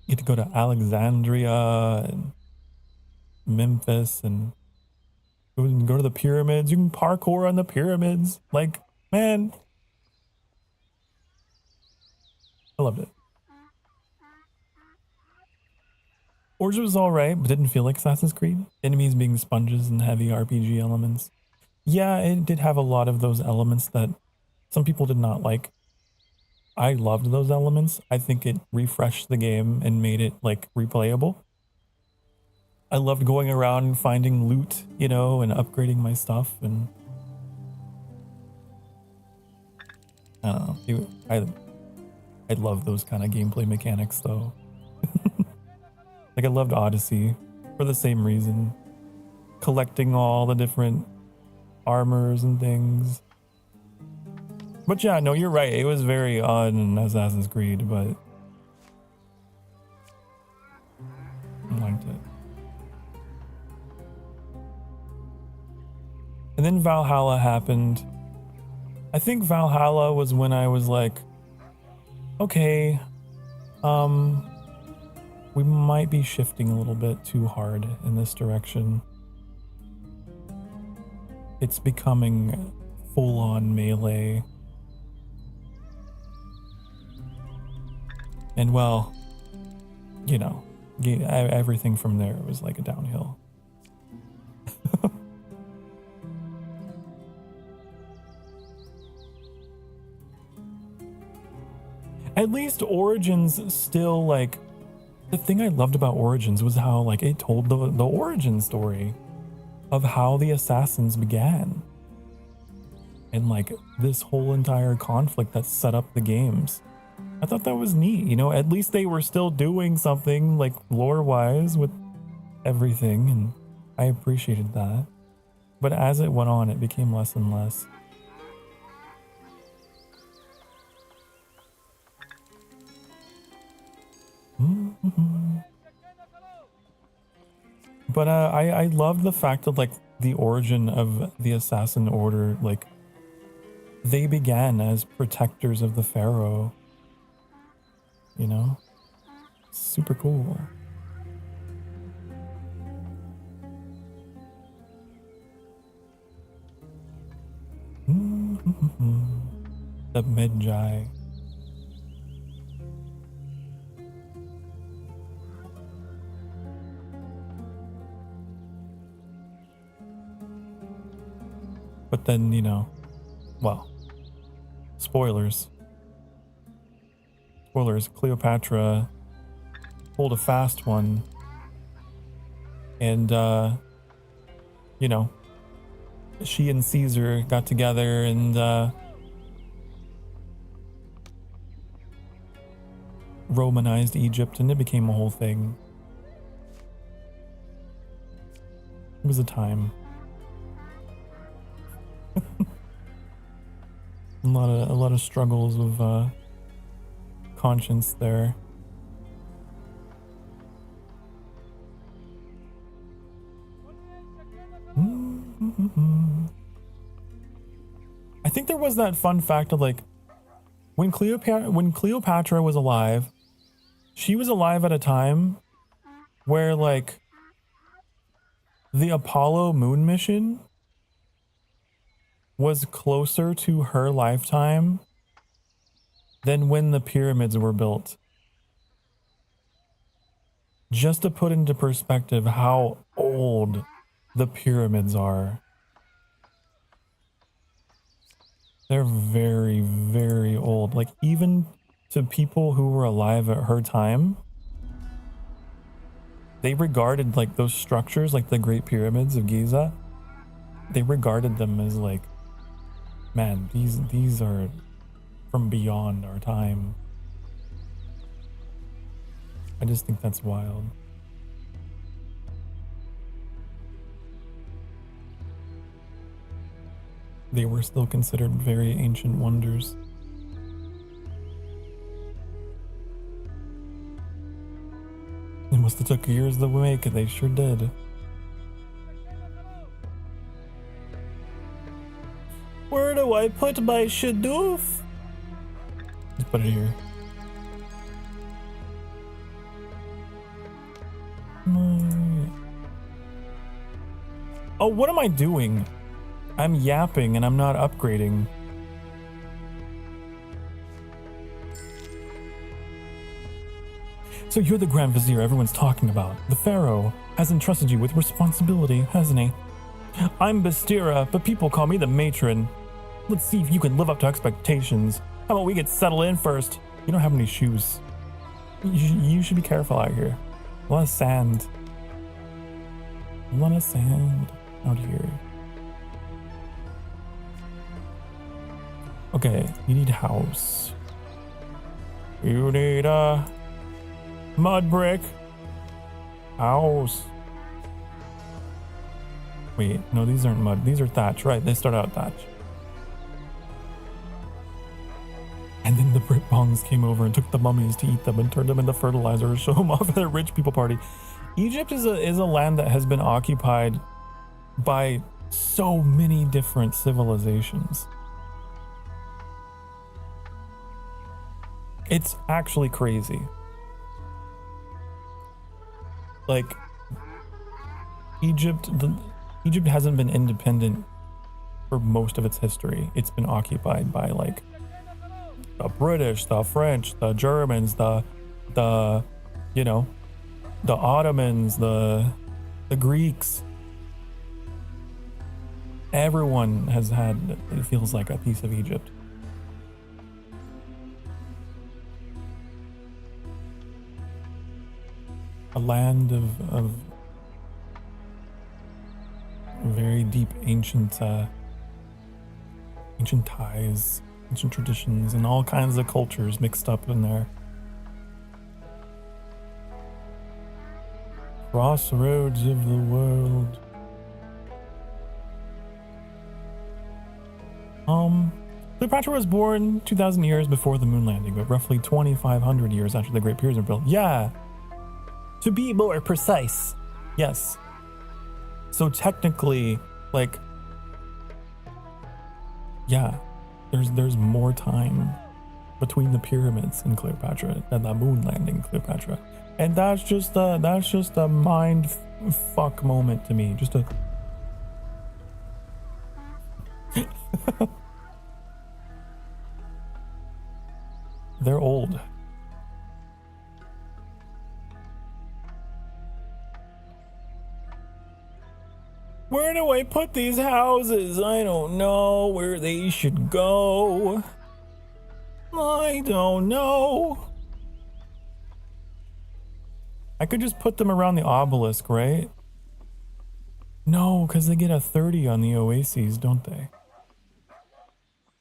You get to go to Alexandria and Memphis and go to the pyramids. You can parkour on the pyramids. Like, man, I loved it. Origins was alright, but didn't feel like Assassin's Creed. Enemies being sponges and heavy RPG elements. Yeah, it did have a lot of those elements that some people did not like. I loved those elements. I think it refreshed the game and made it like replayable. I loved going around and finding loot, you know, and upgrading my stuff, and I don't know. I love those kind of gameplay mechanics though. Like I loved Odyssey for the same reason. Collecting all the different armors and things. But yeah, no, you're right. It was very odd in Assassin's Creed, but I liked it. And then Valhalla happened. I think Valhalla was when I was like, okay, we might be shifting a little bit too hard in this direction. It's becoming full-on melee. And well, you know, everything from there was like a downhill. At least Origins still, like, the thing I loved about Origins was how, like, it told the origin story of how the assassins began. And, like, this whole entire conflict that set up the games. I thought that was neat, you know, at least they were still doing something, like, lore-wise with everything, and I appreciated that. But as it went on, it became less and less. But I love the fact that, like, the origin of the Assassin Order, like, they began as protectors of the Pharaoh. You know? Super cool. The Medjai. But then, you know, well, spoilers. Spoilers, Cleopatra pulled a fast one. And, you know, she and Caesar got together and, Romanized Egypt, and it became a whole thing. It was a time. A lot of struggles of conscience there. I think there was that fun fact of, like, when Cleopatra was alive, she was alive at a time where, like, the Apollo moon mission was closer to her lifetime than when the pyramids were built. Just to put into perspective how old the pyramids are. They're very, very old. Like, even to people who were alive at her time, they regarded, like, those structures, like the Great Pyramids of Giza, they regarded them as, like, man, these are from beyond our time. I just think that's wild. They were still considered very ancient wonders. It must have took years to make it, they sure did. Where do I put my shadoof? Just put it here. Oh, what am I doing? I'm yapping and I'm not upgrading. So you're the Grand Vizier everyone's talking about. The Pharaoh has entrusted you with responsibility, hasn't he? I'm Bastira, but people call me the Matron. Let's see if you can live up to expectations. How about we get settled in first? You don't have any shoes. You should be careful out here. A lot of sand. A lot of sand out here. Okay, you need a house. You need a mud brick house. Wait, no, these aren't mud. These are thatch, right? They start out thatch. And then the Brit-bongs came over and took the mummies to eat them and turned them into fertilizer or show them off at a rich people party. Egypt is a land that has been occupied by so many different civilizations. It's actually crazy. Like, Egypt hasn't been independent for most of its history. It's been occupied by like the British, the French, the Germans, the you know, the Ottomans, the Greeks. Everyone has had, it feels like, a piece of Egypt. A land of very deep ancient ties, ancient traditions, and all kinds of cultures mixed up in there. Crossroads of the world. Cleopatra was born 2,000 years before the moon landing, but roughly 2,500 years after the Great Pyramids were built. Yeah. To be more precise. Yes. So technically, like, yeah, there's more time between the pyramids and Cleopatra than the moon landing Cleopatra. And that's just a mind fuck moment to me. Just a they're old. Where do I put these houses? I don't know where they should go. I don't know. I could just put them around the obelisk, right? No, because they get a 30 on the oases, don't they?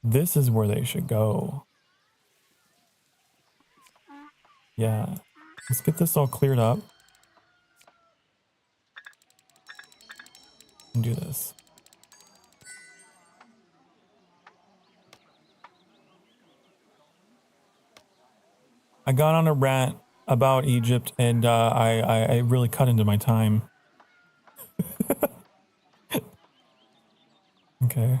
This is where they should go. Yeah. Let's get this all cleared up. And do this. I got on a rant about Egypt, and I really cut into my time. Okay.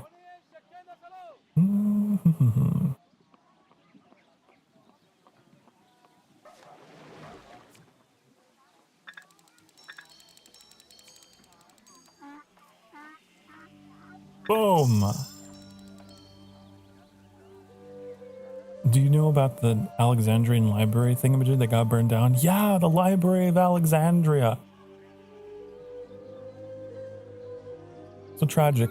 Boom. Do you know about the Alexandrian library thingamajig that got burned down? Yeah, the Library of Alexandria. So tragic.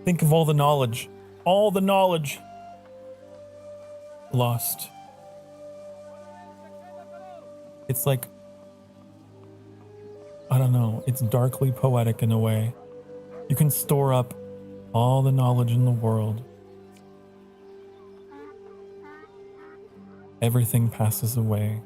Think of all the knowledge. All the knowledge lost. It's like, I don't know, it's darkly poetic in a way. You can store up all the knowledge in the world. Everything passes away.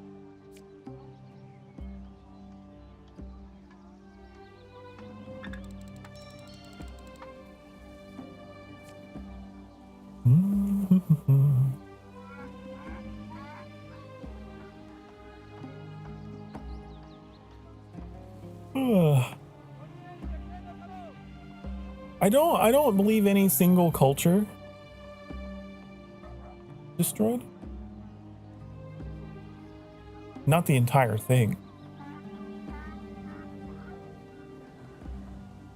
I don't believe any single culture destroyed. Not the entire thing.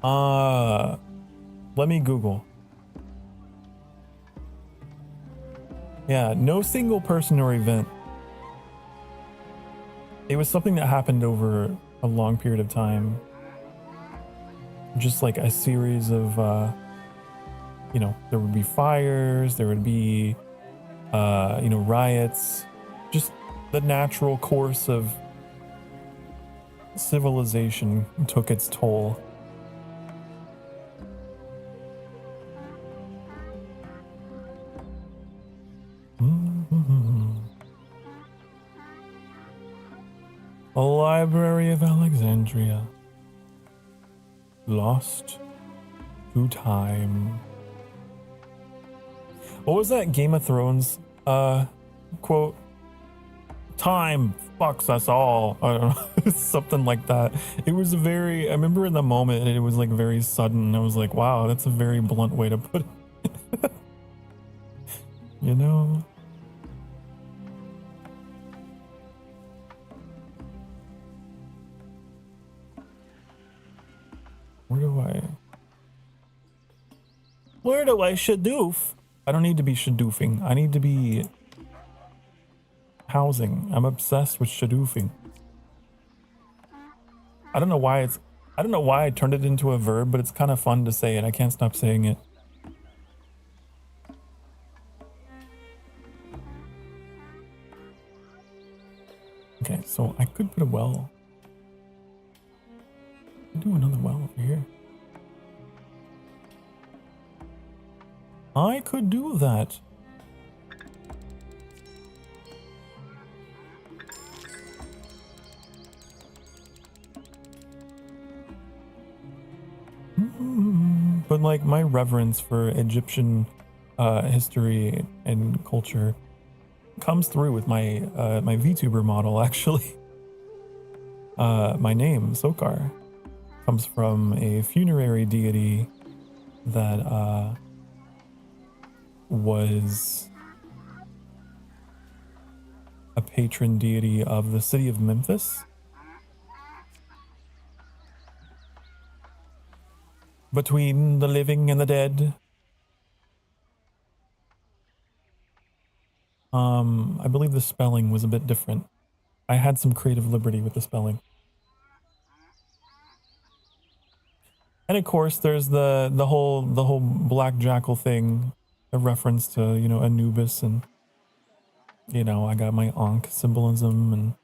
Let me Google. Yeah, no single person or event. It was something that happened over a long period of time. Just like a series of, you know, there would be fires, there would be, you know, riots, just the natural course of civilization took its toll. The Library of Alexandria. Lost to time. What was that Game of Thrones quote? time fucks us all. I don't know, something like that. It was a very, I remember in the moment it was like very sudden. I was like, wow, that's a very blunt way to put it. You know? Where do I shadoof? I don't need to be shadoofing. I need to be housing. I'm obsessed with shadoofing. I don't know why I turned it into a verb, but it's kind of fun to say it. I can't stop saying it. Okay, so I could put a well. Do another well over here. I could do that. But like my reverence for Egyptian history and culture comes through with my my VTuber model actually. My name, Sokar, comes from a funerary deity that was a patron deity of the city of Memphis. Between the living and the dead. I believe the spelling was a bit different. I had some creative liberty with the spelling. And of course there's the whole black jackal thing, a reference to, you know, Anubis, and you know, I got my Ankh symbolism, and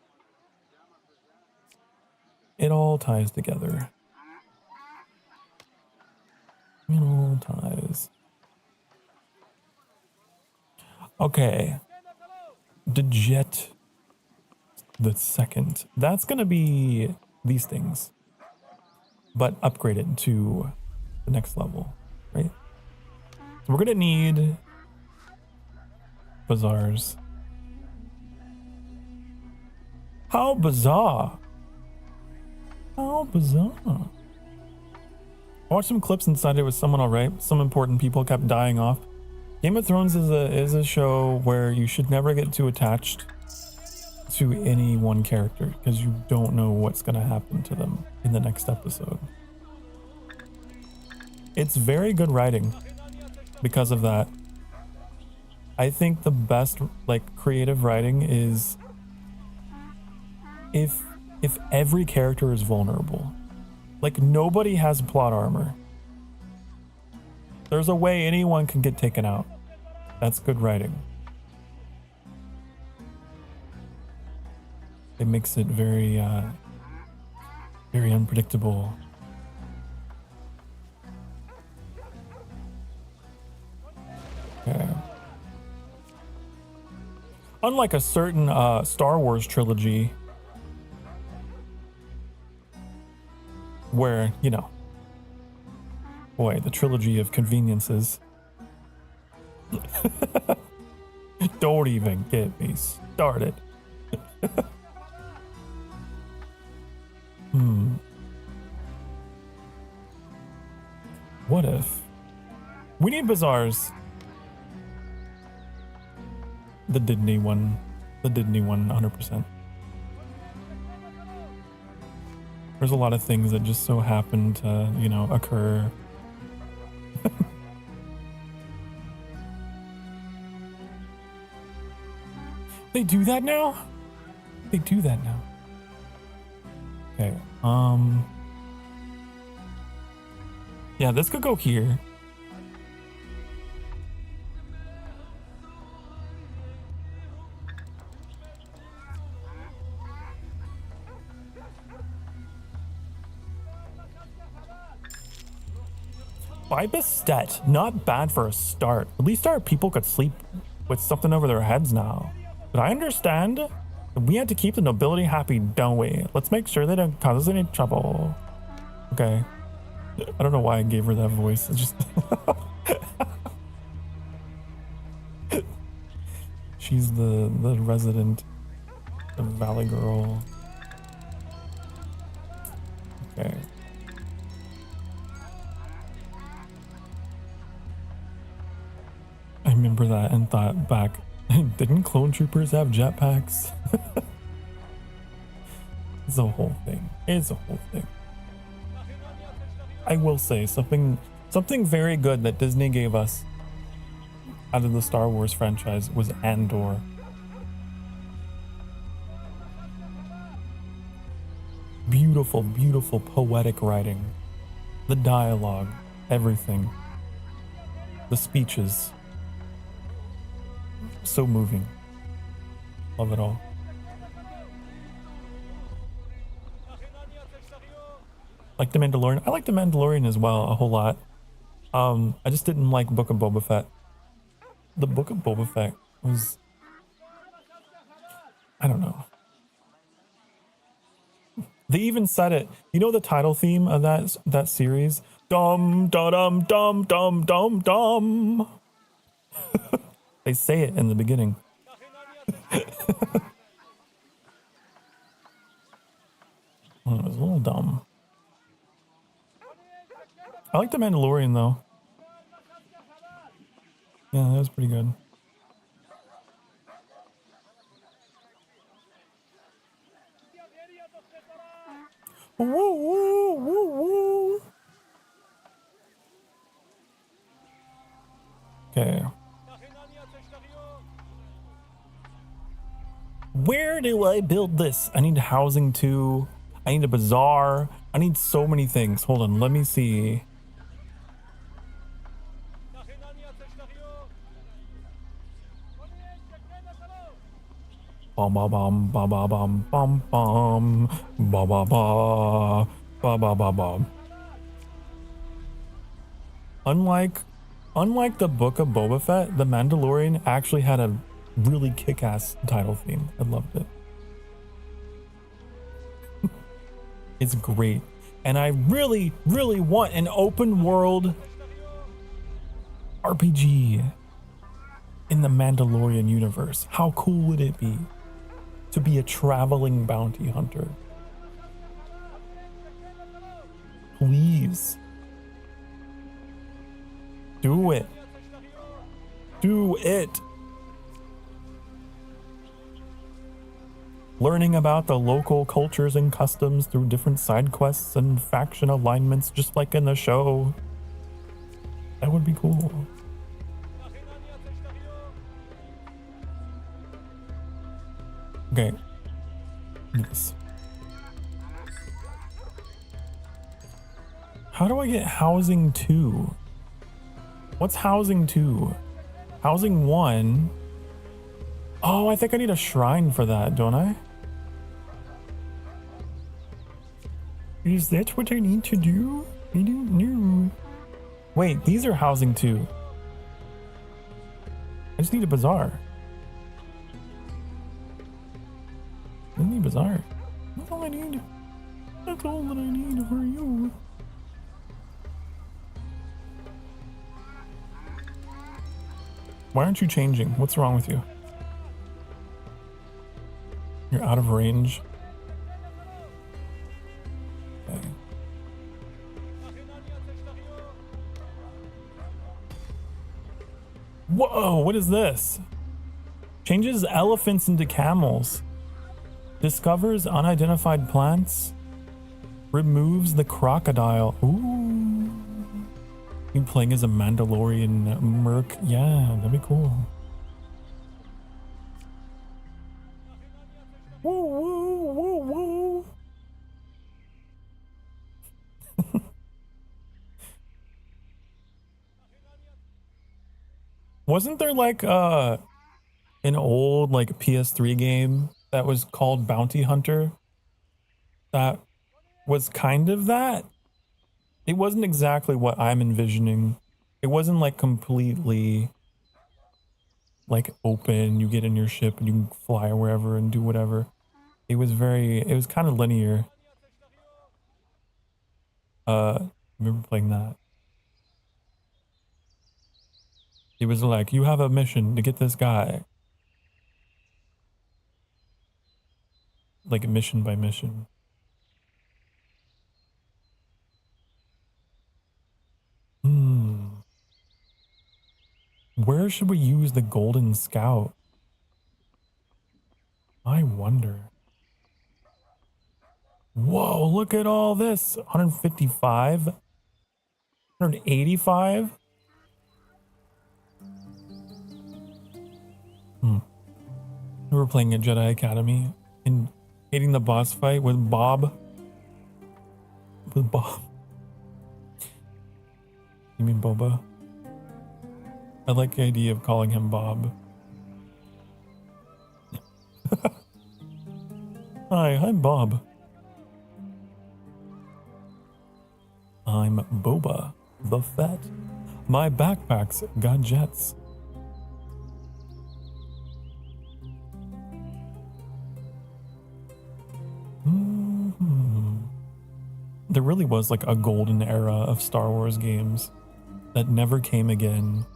it all ties together. It all ties. Okay. The jet the second. That's gonna be these things, but upgraded to the next level, right? So we're gonna need bazaars. How bizarre. How bizarre. I watched some clips and decided it was someone alright. Some important people kept dying off. Game of Thrones is a show where you should never get too attached to any one character because you don't know what's going to happen to them in the next episode. It's very good writing because of that. I think the best like creative writing is if every character is vulnerable. Like nobody has plot armor. There's a way anyone can get taken out. That's good writing. It makes it very, very unpredictable. Okay. Unlike a certain Star Wars trilogy, where, you know, boy, the trilogy of conveniences. Don't even get me started. What if we need bazaars? The Disney one, 100%. There's a lot of things that just so happen to, you know, occur. They do that now? They do that now. Okay, yeah, this could go here. Bibestet, not bad for a start. At least our people could sleep with something over their heads now. But I understand that we had to keep the nobility happy, don't we? Let's make sure they don't cause us any trouble. Okay. I don't know why I gave her that voice. It's just she's the resident The Valley Girl. Okay. I remember that and thought back, didn't clone troopers have jetpacks? It's a whole thing. It's a whole thing. I will say something very good that Disney gave us out of the Star Wars franchise was Andor. Beautiful, beautiful poetic writing. The dialogue, everything. The speeches. So moving. Love it all. Like The Mandalorian. I like The Mandalorian as well a whole lot. I just didn't like Book of Boba Fett. The Book of Boba Fett was, I don't know. They even said it. You know the title theme of that series? Dum da dum dum dum dum dum. They say it in the beginning. Well, it was a little dumb. I like The Mandalorian though. Yeah, that was pretty good. Woo, woo, woo, woo. Okay. Where do I build this? I need housing too. I need a bazaar. I need so many things. Hold on, let me see. Bum ba bum ba ba bum bum bum ba ba ba ba ba ba bum. Unlike the Book of Boba Fett, The Mandalorian actually had a really kick-ass title theme. I loved it. It's great. And I really, really want an open world RPG in the Mandalorian universe. How cool would it be to be a traveling bounty hunter? Please. Do it. Do it. Learning about the local cultures and customs through different side quests and faction alignments, just like in the show. That would be cool. Okay. Yes. How do I get housing 2? What's housing 2? Housing 1. Oh, I think I need a shrine for that, don't I? Is that what I need to do? I don't know. Wait, these are housing 2. I just need a bazaar. I need a bazaar. That's all I need. That's all that I need for you. Why aren't you changing? What's wrong with you? You're out of range. Okay. Whoa, what is this? Changes elephants into camels. Discovers unidentified plants. Removes the crocodile. Ooh. You playing as a Mandalorian merc? Yeah, that'd be cool. Woo, woo, woo, woo. Wasn't there like an old like PS3 game that was called Bounty Hunter? That was kind of that. It wasn't exactly what I'm envisioning. It wasn't like completely like open. You get in your ship and you can fly wherever and do whatever. It was kind of linear. I remember playing that. It was like, you have a mission to get this guy. like mission by mission. Where should we use the Golden Scout? I wonder. Whoa, look at all this. 155? 185? We were playing at Jedi Academy and hating the boss fight with Bob. With Bob. You mean Boba? I like the idea of calling him Bob. Hi, I'm Bob. I'm Boba the Fett. My backpack's got jets. There really was like a golden era of Star Wars games that never came again.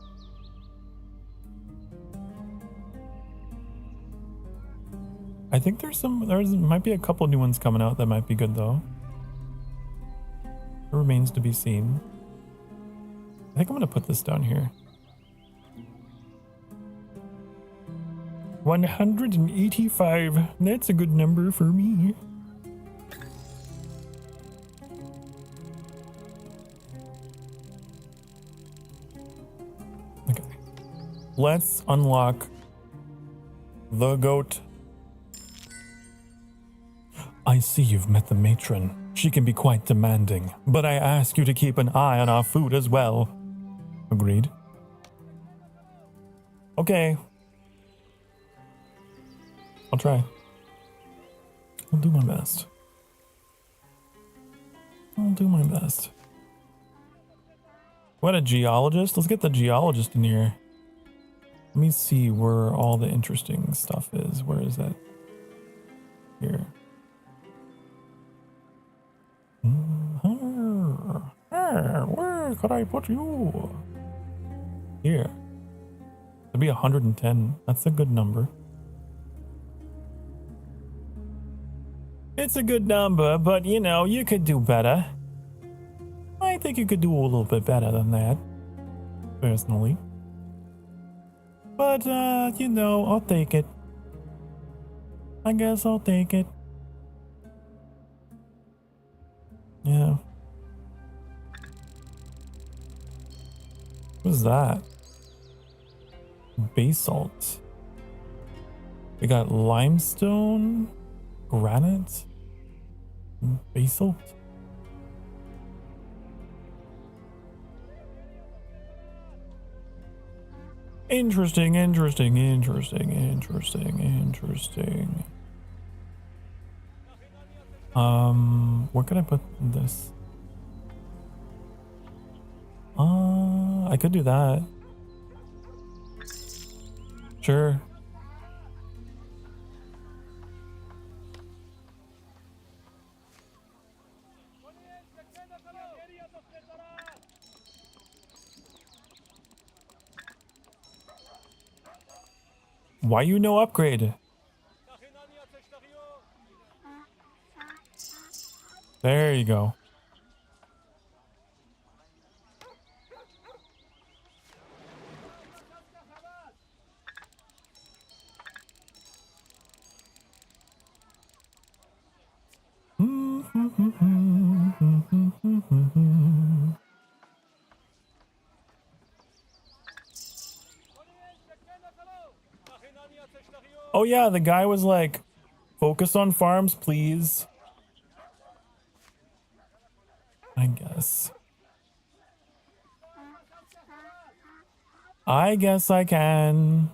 I think there might be a couple new ones coming out that might be good though. It remains to be seen. I think I'm gonna put this down here. 185. That's a good number for me. Okay. Let's unlock the goat. I see you've met the matron. She can be quite demanding, but I ask you to keep an eye on our food as well. Agreed. Okay. I'll try. I'll do my best. I'll do my best. What, a geologist? Let's get the geologist in here. Let me see where all the interesting stuff is. Where is that? Here. Where could I put you? Here. It'd be 110. That's a good number. It's a good number, but you know, you could do better. I think you could do a little bit better than that, personally. But, you know, I'll take it. I guess I'll take it. Yeah. What is that? Basalt. We got limestone, granite, basalt. Interesting. Where can I put this? I could do that. Sure. Why you no upgrade? There you go. Oh yeah, the guy was like, focus on farms, please. I guess. I guess I can.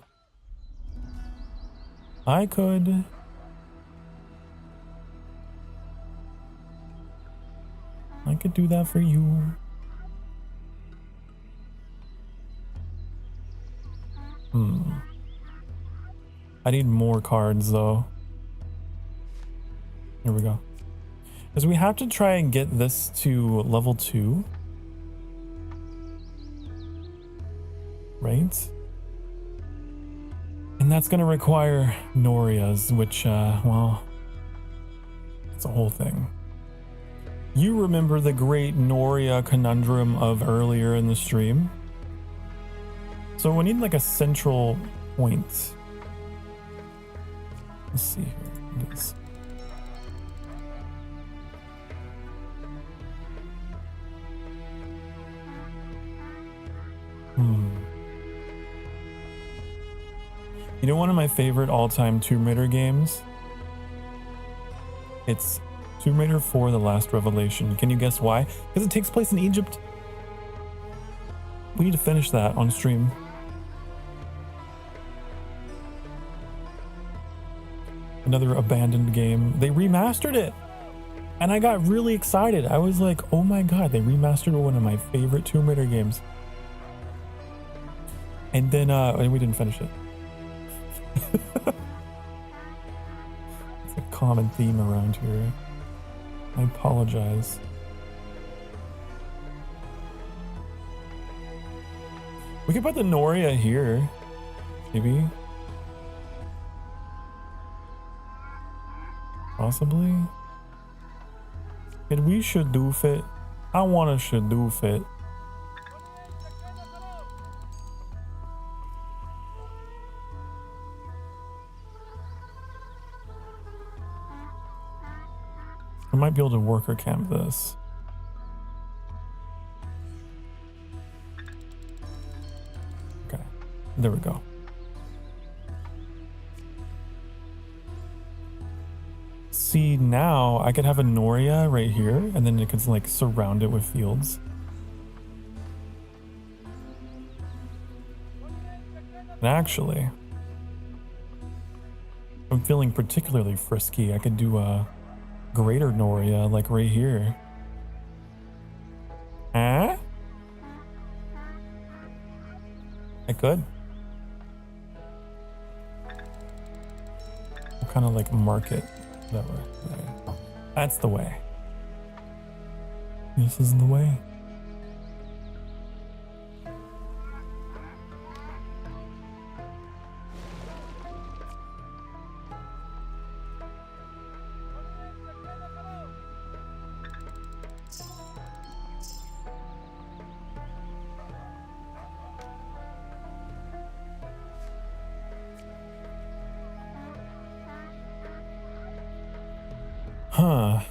I could. I could do that for you. I need more cards though. Here we go. Because we have to try and get this to level 2. Right? And that's going to require Norias, which, well, It's a whole thing. You remember the great Noria conundrum of earlier in the stream? So we need like a central point. Let's see here. It is. You know one of my favorite all-time Tomb Raider games? It's Tomb Raider 4: The Last Revelation. Can you guess why? Because it takes place in Egypt. We need to finish that on stream. Another abandoned game. They remastered it. And I got really excited. I was like, oh my god, they remastered one of my favorite Tomb Raider games. And then and we didn't finish it. It's a common theme around here. I apologize. We could put the Noria here, maybe. Possibly. Could we shadoof it? I want to shadoof it. I might be able to worker camp this. Okay, there we go. See, now I could have a Noria right here, and then it could like surround it with fields. And actually, if I'm feeling particularly frisky, I could do a greater Noria, like right here. Huh? I could. We'll kind of like mark it that way. There. That's the way. This is the way. Huh.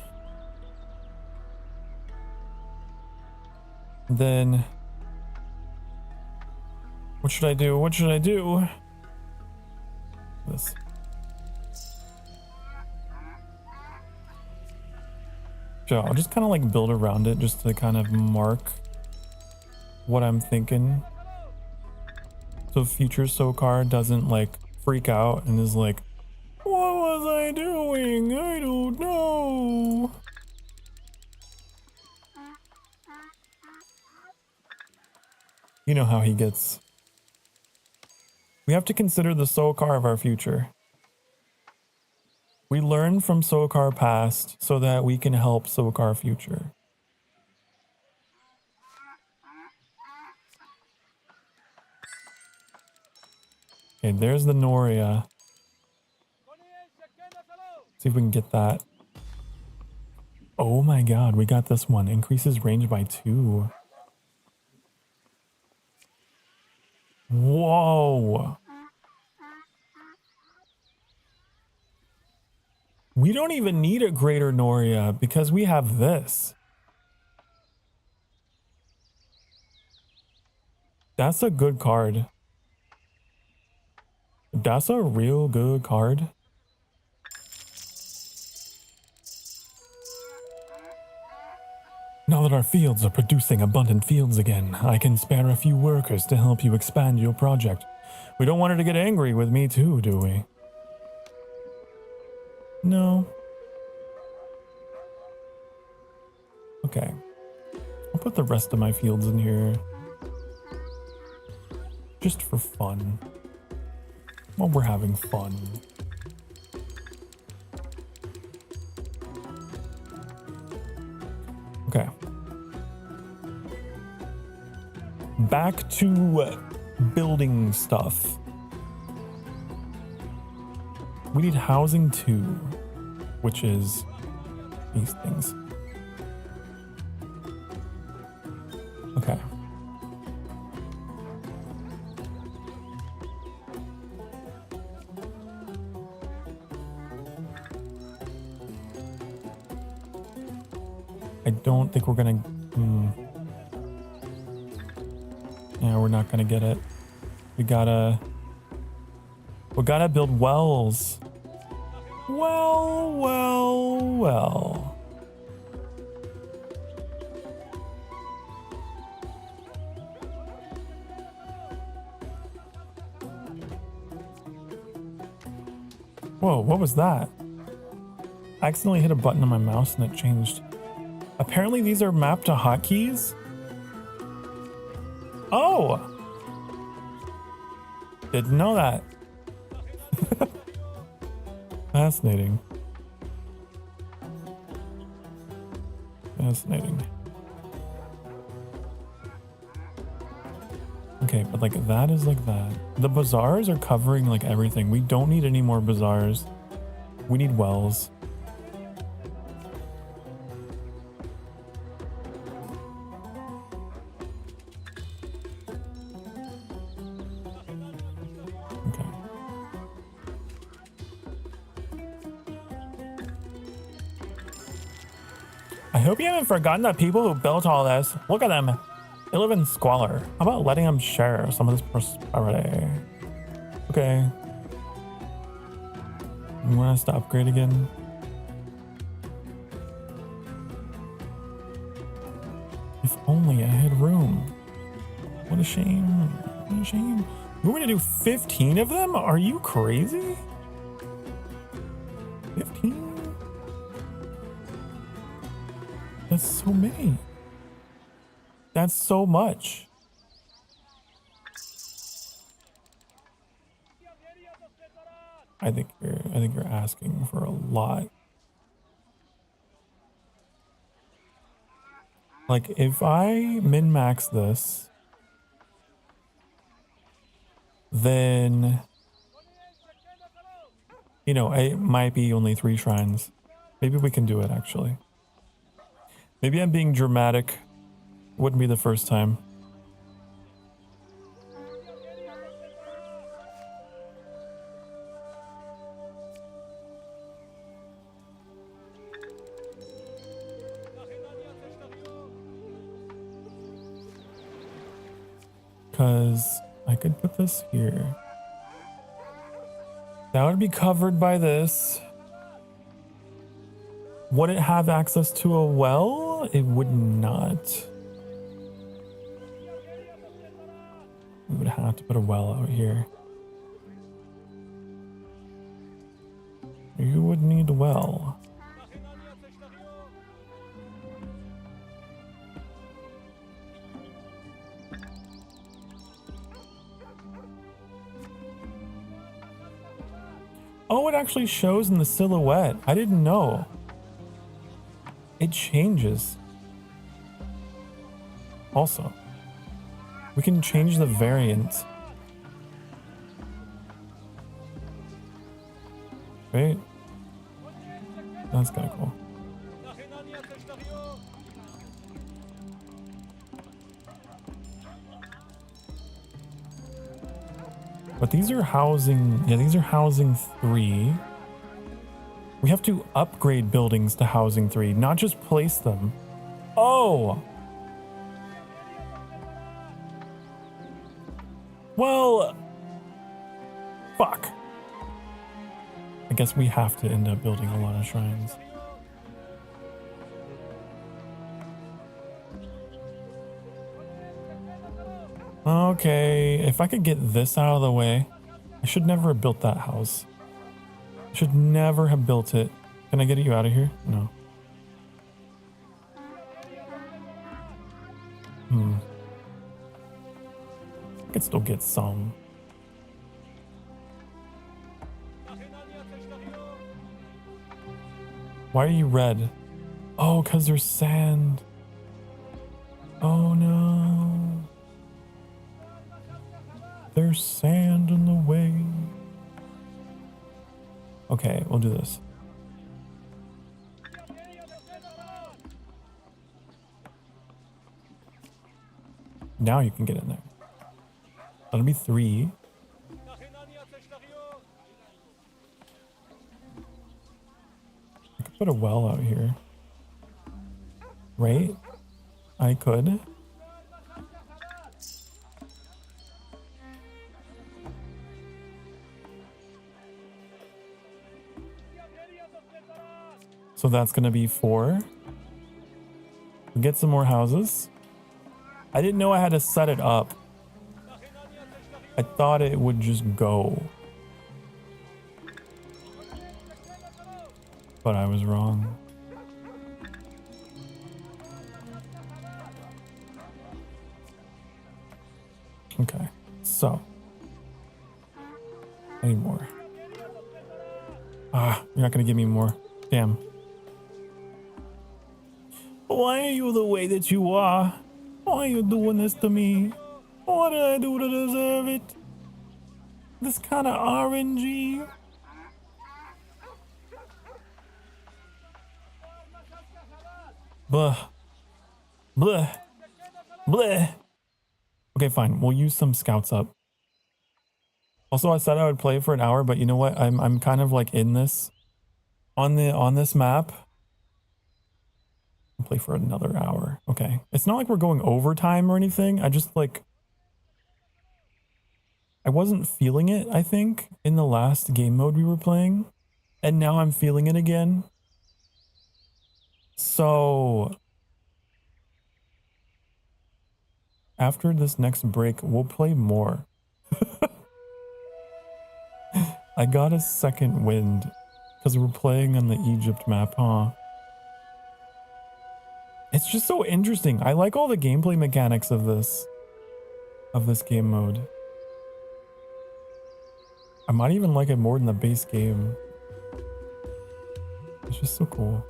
Then what should I do? What should I do? This. So I'll just kind of like build around it just to kind of mark what I'm thinking. So future Sokar doesn't like freak out and is like, what was I doing? I don't know. You know how he gets. We have to consider the Sokar of our future. We learn from Sokar past so that we can help Sokar future. Okay, there's the Noria. See if we can get that. Oh my god, we got this one. Increases range by 2. Whoa. We don't even need a greater Noria because we have this. That's a good card. That's a real good card. Now that our fields are producing abundant fields again, I can spare a few workers to help you expand your project. We don't want her to get angry with me too, do we? No. Okay. I'll put the rest of my fields in here. Just for fun. While we're having fun. Okay. Back to building stuff. We need housing 2, which is these things. Okay. I don't think we're gonna... Yeah, we're not gonna get it. We gotta build wells. Well. Whoa, what was that? I accidentally hit a button on my mouse and it changed. Apparently these are mapped to hotkeys. Oh! Didn't know that. Fascinating. Okay, but like that is like that. The bazaars are covering like everything. We don't need any more bazaars. We need wells. Okay. I hope you haven't forgotten the people who built all this. Look at them. They live in squalor. How about letting them share some of this prosperity? Okay. You want us to upgrade again? If only I had room. What a shame. What a shame. You want me to do 15 of them? Are you crazy? 15? That's so many. That's so much. I think you're asking for a lot. Like if I min-max this, then you know, it might be only 3 shrines. Maybe we can do it actually. Maybe I'm being dramatic. Wouldn't be the first time. Because I could put this here. That would be covered by this. Would it have access to a well? It would not. We would have to put a well out here. You would need a well. Oh, it actually shows in the silhouette. I didn't know. It changes. Also, we can change the variant. Right? That's kind of cool. But these are housing, yeah, these are housing 3. We have to upgrade buildings to housing 3, not just place them. Oh! Well, fuck. I guess we have to end up building a lot of shrines. Okay, if I could get this out of the way. I should never have built that house. I should never have built it. Can I get you out of here? No. I could still get some. Why are you red? Oh, because there's sand. Oh no. There's sand in the way. Okay, we'll do this. Now you can get in there. That'll be 3. I could put a well out here. Right? I could. So that's going to be 4. We'll get some more houses. I didn't know I had to set it up. I thought it would just go. But I was wrong. Okay, so. I need more. Ah, you're not going to give me more. Damn. Why are you the way that you are? Why are you doing this to me? What did I do to deserve it? This kind of RNG? Blah. Blah. Blah. Okay, fine. We'll use some scouts up. Also, I said I would play for an hour, but you know what? I'm kind of like in this on this map. I'll play for another hour. Okay. It's not like we're going overtime or anything. I just like I wasn't feeling it, I think, in the last game mode we were playing. And now I'm feeling it again. So after this next break, we'll play more. I got a second wind because we're playing on the Egypt map, huh? It's just so interesting. I like all the gameplay mechanics of this game mode. I might even like it more than the base game. It's just so cool.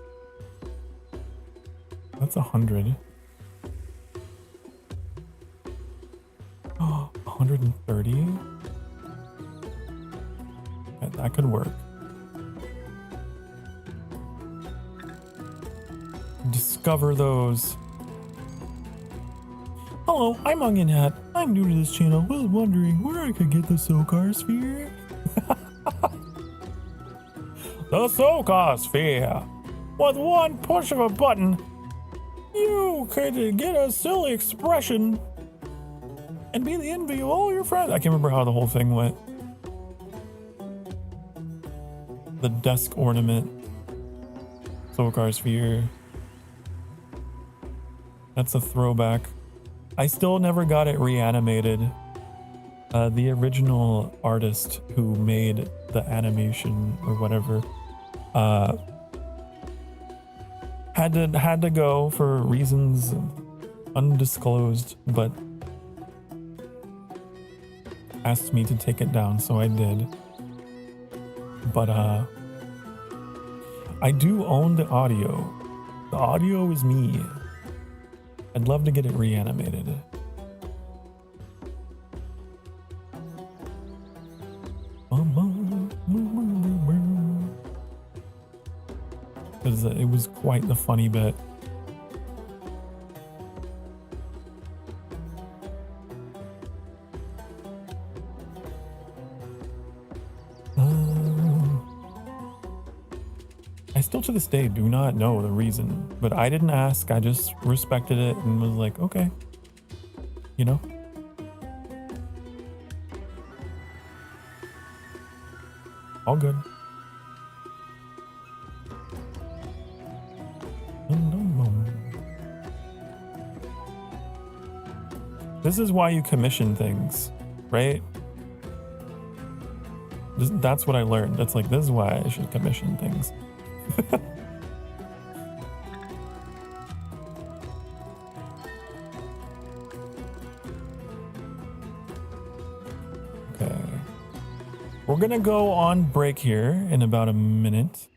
That's 100. Oh, 130? Okay, that could work. Discover those. Hello, I'm Onion Hat. I'm new to this channel. Was wondering where I could get the Sokar sphere. The Sokar sphere. With one push of a button, you could get a silly expression and be the envy of all your friends. I can't remember how the whole thing went. The desk ornament. Sokar sphere. That's a throwback. I still never got it reanimated. The original artist who made the animation or whatever had to go for reasons undisclosed, but asked me to take it down, so I did. But I do own the audio. The audio is me. I'd love to get it reanimated. Because it was quite the funny bit. I still to this day do not know the reason, but I didn't ask. I just respected it and was like, okay, you know? All good. This is why you commission things, right? That's what I learned. That's like, this is why I should commission things. Okay. We're gonna go on break here in about a minute.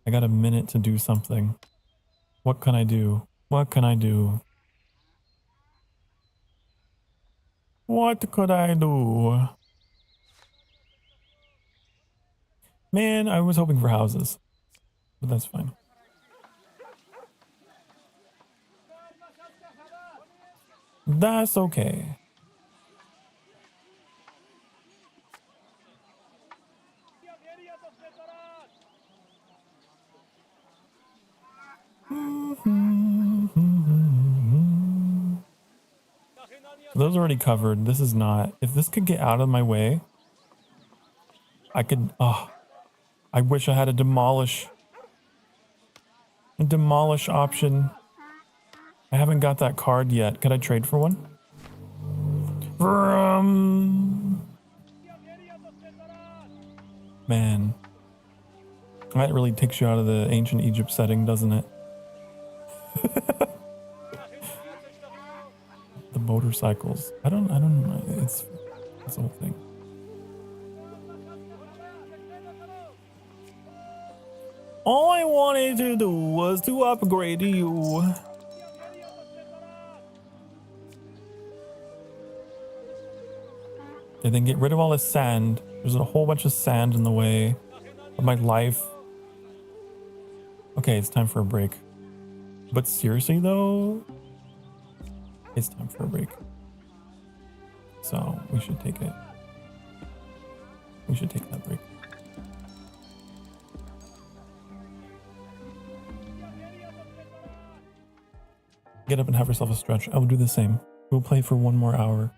I got a minute to do something. What can I do? What can I do? What could I do? Man, I was hoping for houses, but that's fine. That's okay. Those are already covered. This is not. If this could get out of my way, I could. Oh, I wish I had a demolish option. I haven't got that card yet. Could I trade for one? Man, that really takes you out of the ancient Egypt setting, doesn't it? The motorcycles. I don't know. It's the whole thing. All I wanted to do was to upgrade you. And then get rid of all this sand. There's a whole bunch of sand in the way of my life. Okay, it's time for a break. But seriously though, it's time for a break. So we should take it. We should take that break. Get up and have yourself a stretch. I will do the same. We'll play for 1 more hour.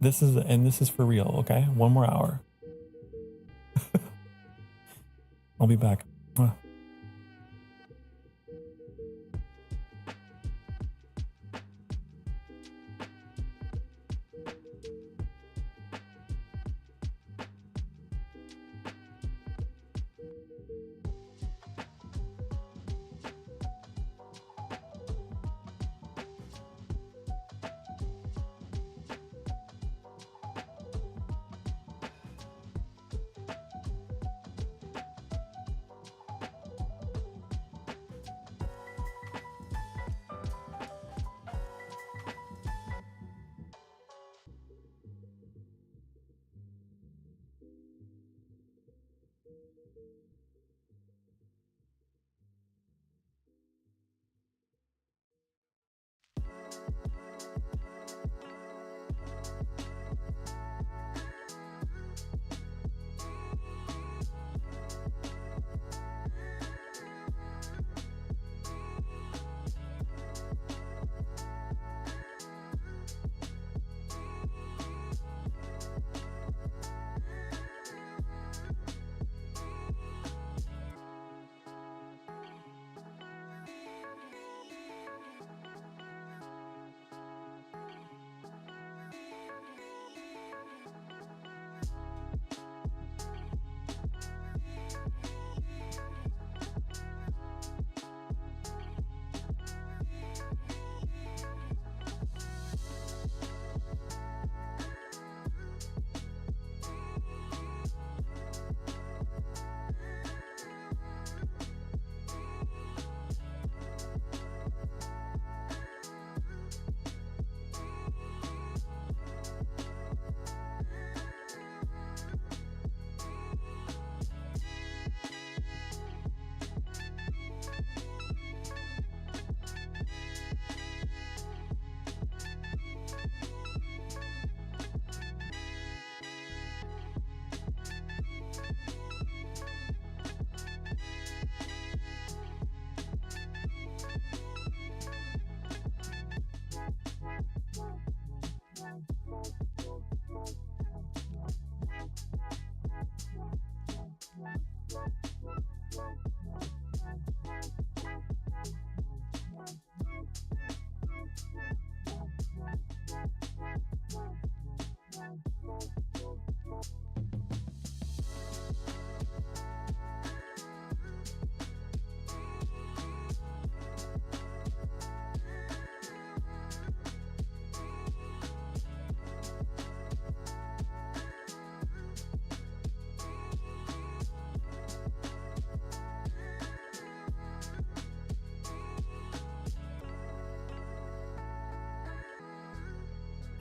This is for real, okay? 1 more hour. I'll be back. Mwah.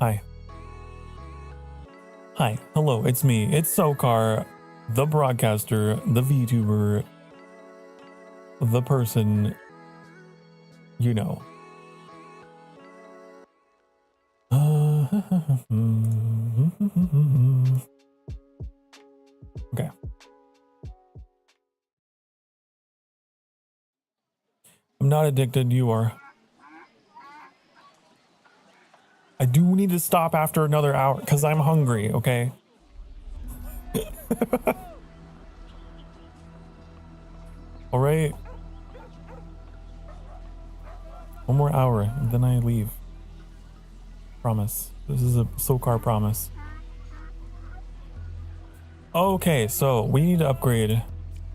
Hi. Hi. Hello, it's me. It's Sokar, the broadcaster, the VTuber, the person, you know. Okay. I'm not addicted, you are. I do need to stop after another hour because I'm hungry, okay? All right. One more hour and then I leave. Promise. This is a Sokar promise. Okay, so we need to upgrade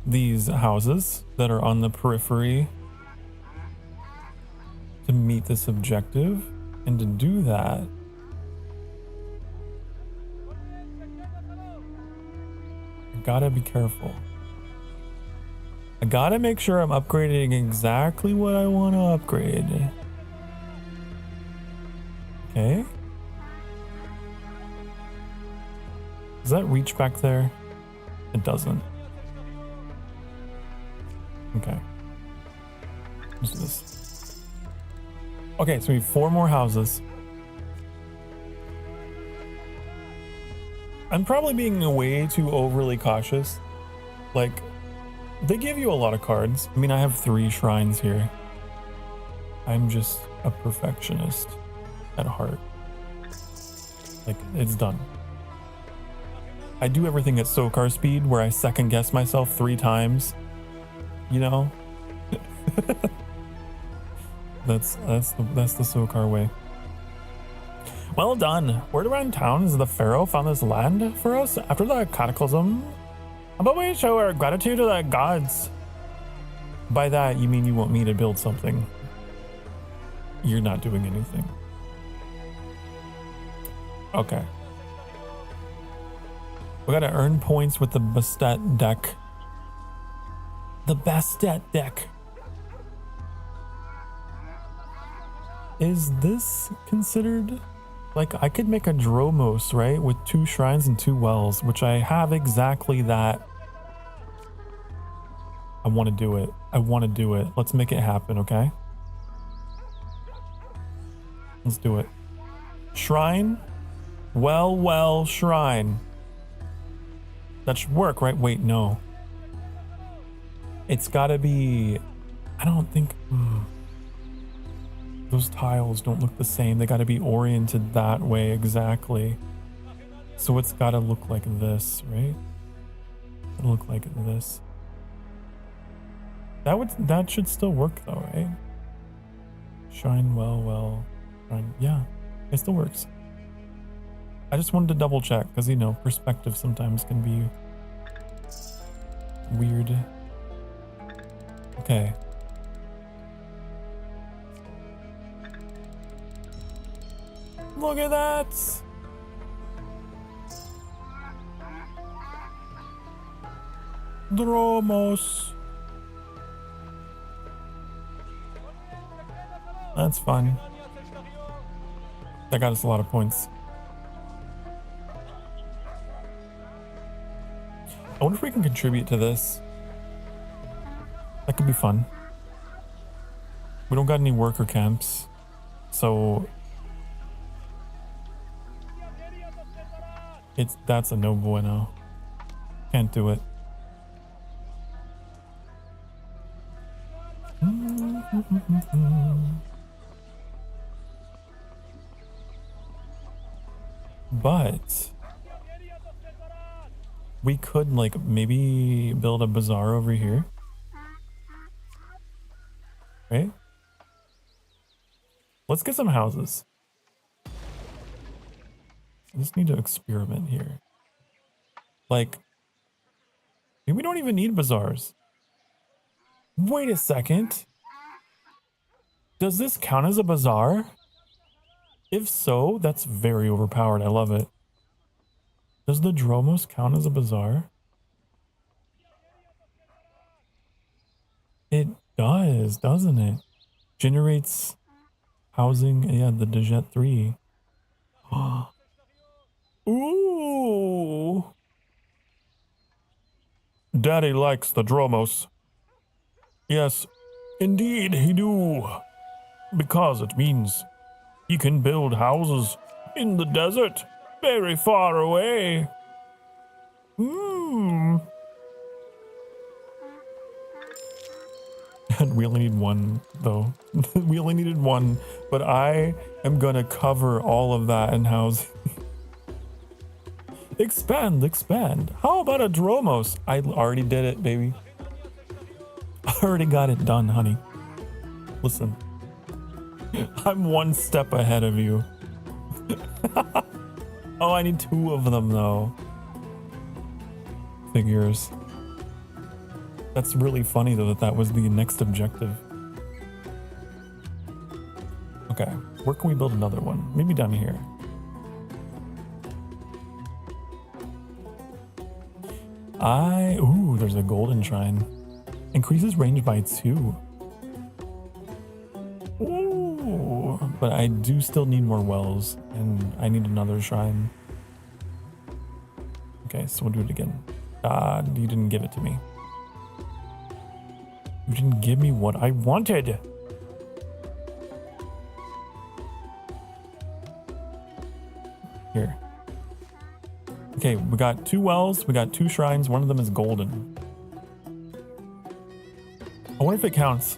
these houses that are on the periphery to meet this objective. And to do that, I gotta be careful. I gotta make sure I'm upgrading exactly what I want to upgrade. Okay. Does that reach back there? It doesn't. Okay. What's this? Okay, so we have 4 more houses. I'm probably being way too overly cautious. Like, they give you a lot of cards. I mean, I have 3 shrines here. I'm just a perfectionist at heart. Like, it's done. I do everything at Sokar speed where I second guess myself 3 times. You know? That's the Sokar way. Well done. Word around town is the pharaoh found this land for us after the cataclysm. How about we show our gratitude to the gods? By that, you mean you want me to build something. You're not doing anything. Okay. We gotta earn points with the Bastet deck. The Bastet deck. Is this considered? Like, I could make a Dromos, right? With 2 shrines and 2 wells, which I have exactly that. I want to do it. I want to do it. Let's make it happen, okay? Let's do it. Shrine. Well, shrine. That should work, right? Wait, no. It's gotta be... I don't think... Those tiles don't look the same. They gotta be oriented that way exactly. So it's gotta look like this, right? It'll look like this. That should still work though, right? Shine well, shine. Yeah, it still works. I just wanted to double check because, you know, perspective sometimes can be weird. Okay. Look at that! Dromos. That's fun. That got us a lot of points. I wonder if we can contribute to this. That could be fun. We don't got any worker camps, so that's a no bueno. Can't do it. But we could, like, maybe build a bazaar over here, right? Let's get some houses. I just need to experiment here. Like, maybe we don't even need bazaars. Wait a second. Does this count as a bazaar? If so, that's very overpowered. I love it. Does the Dromos count as a bazaar? It does, doesn't it? Generates housing. Yeah, the Dejet 3. Ooh. Daddy likes the Dromos. Yes, indeed he do. Because it means he can build houses In the desert, very far away. Hmm. And we only need one, though. We only needed one, but I am gonna cover all of that in housing. Expand, expand. How about a Dromos? I already did it, baby. I already got it done, honey. Listen. I'm one step ahead of you. Oh, I need 2 of them, though. Figures. That's really funny, though, that was the next objective. Okay, where can we build another one? Maybe down here. Ooh, there's a golden shrine. Increases range by 2. Ooh, but I do still need more wells, and I need another shrine. Okay, so we'll do it again. You didn't give it to me. You didn't give me what I wanted. Here. Okay, we got 2 wells, we got 2 shrines, one of them is golden. I wonder if it counts.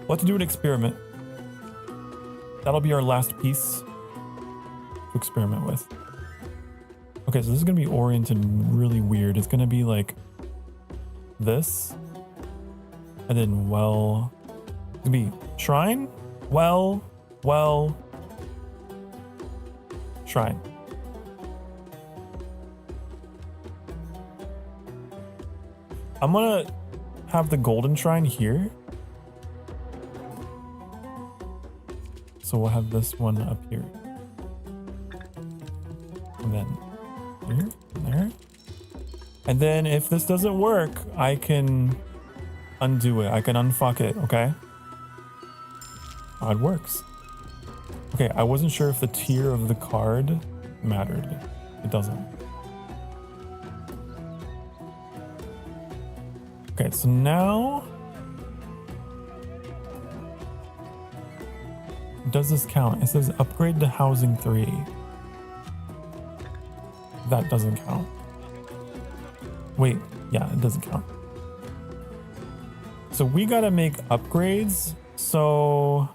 We'll have to do an experiment. That'll be our last piece to experiment with. Okay, so this is gonna be oriented really weird. It's gonna be like this, and then well, it's gonna be shrine, well, shrine. I'm gonna have the golden shrine here. So we'll have this one up here. And then here, and there. And then if this doesn't work, I can undo it. I can unfuck it, okay? Oh, it works. Okay, I wasn't sure if the tier of the card mattered. It doesn't. Okay, so now... does this count? It says upgrade to housing 3. That doesn't count. Wait, yeah, it doesn't count. So we gotta make upgrades, so...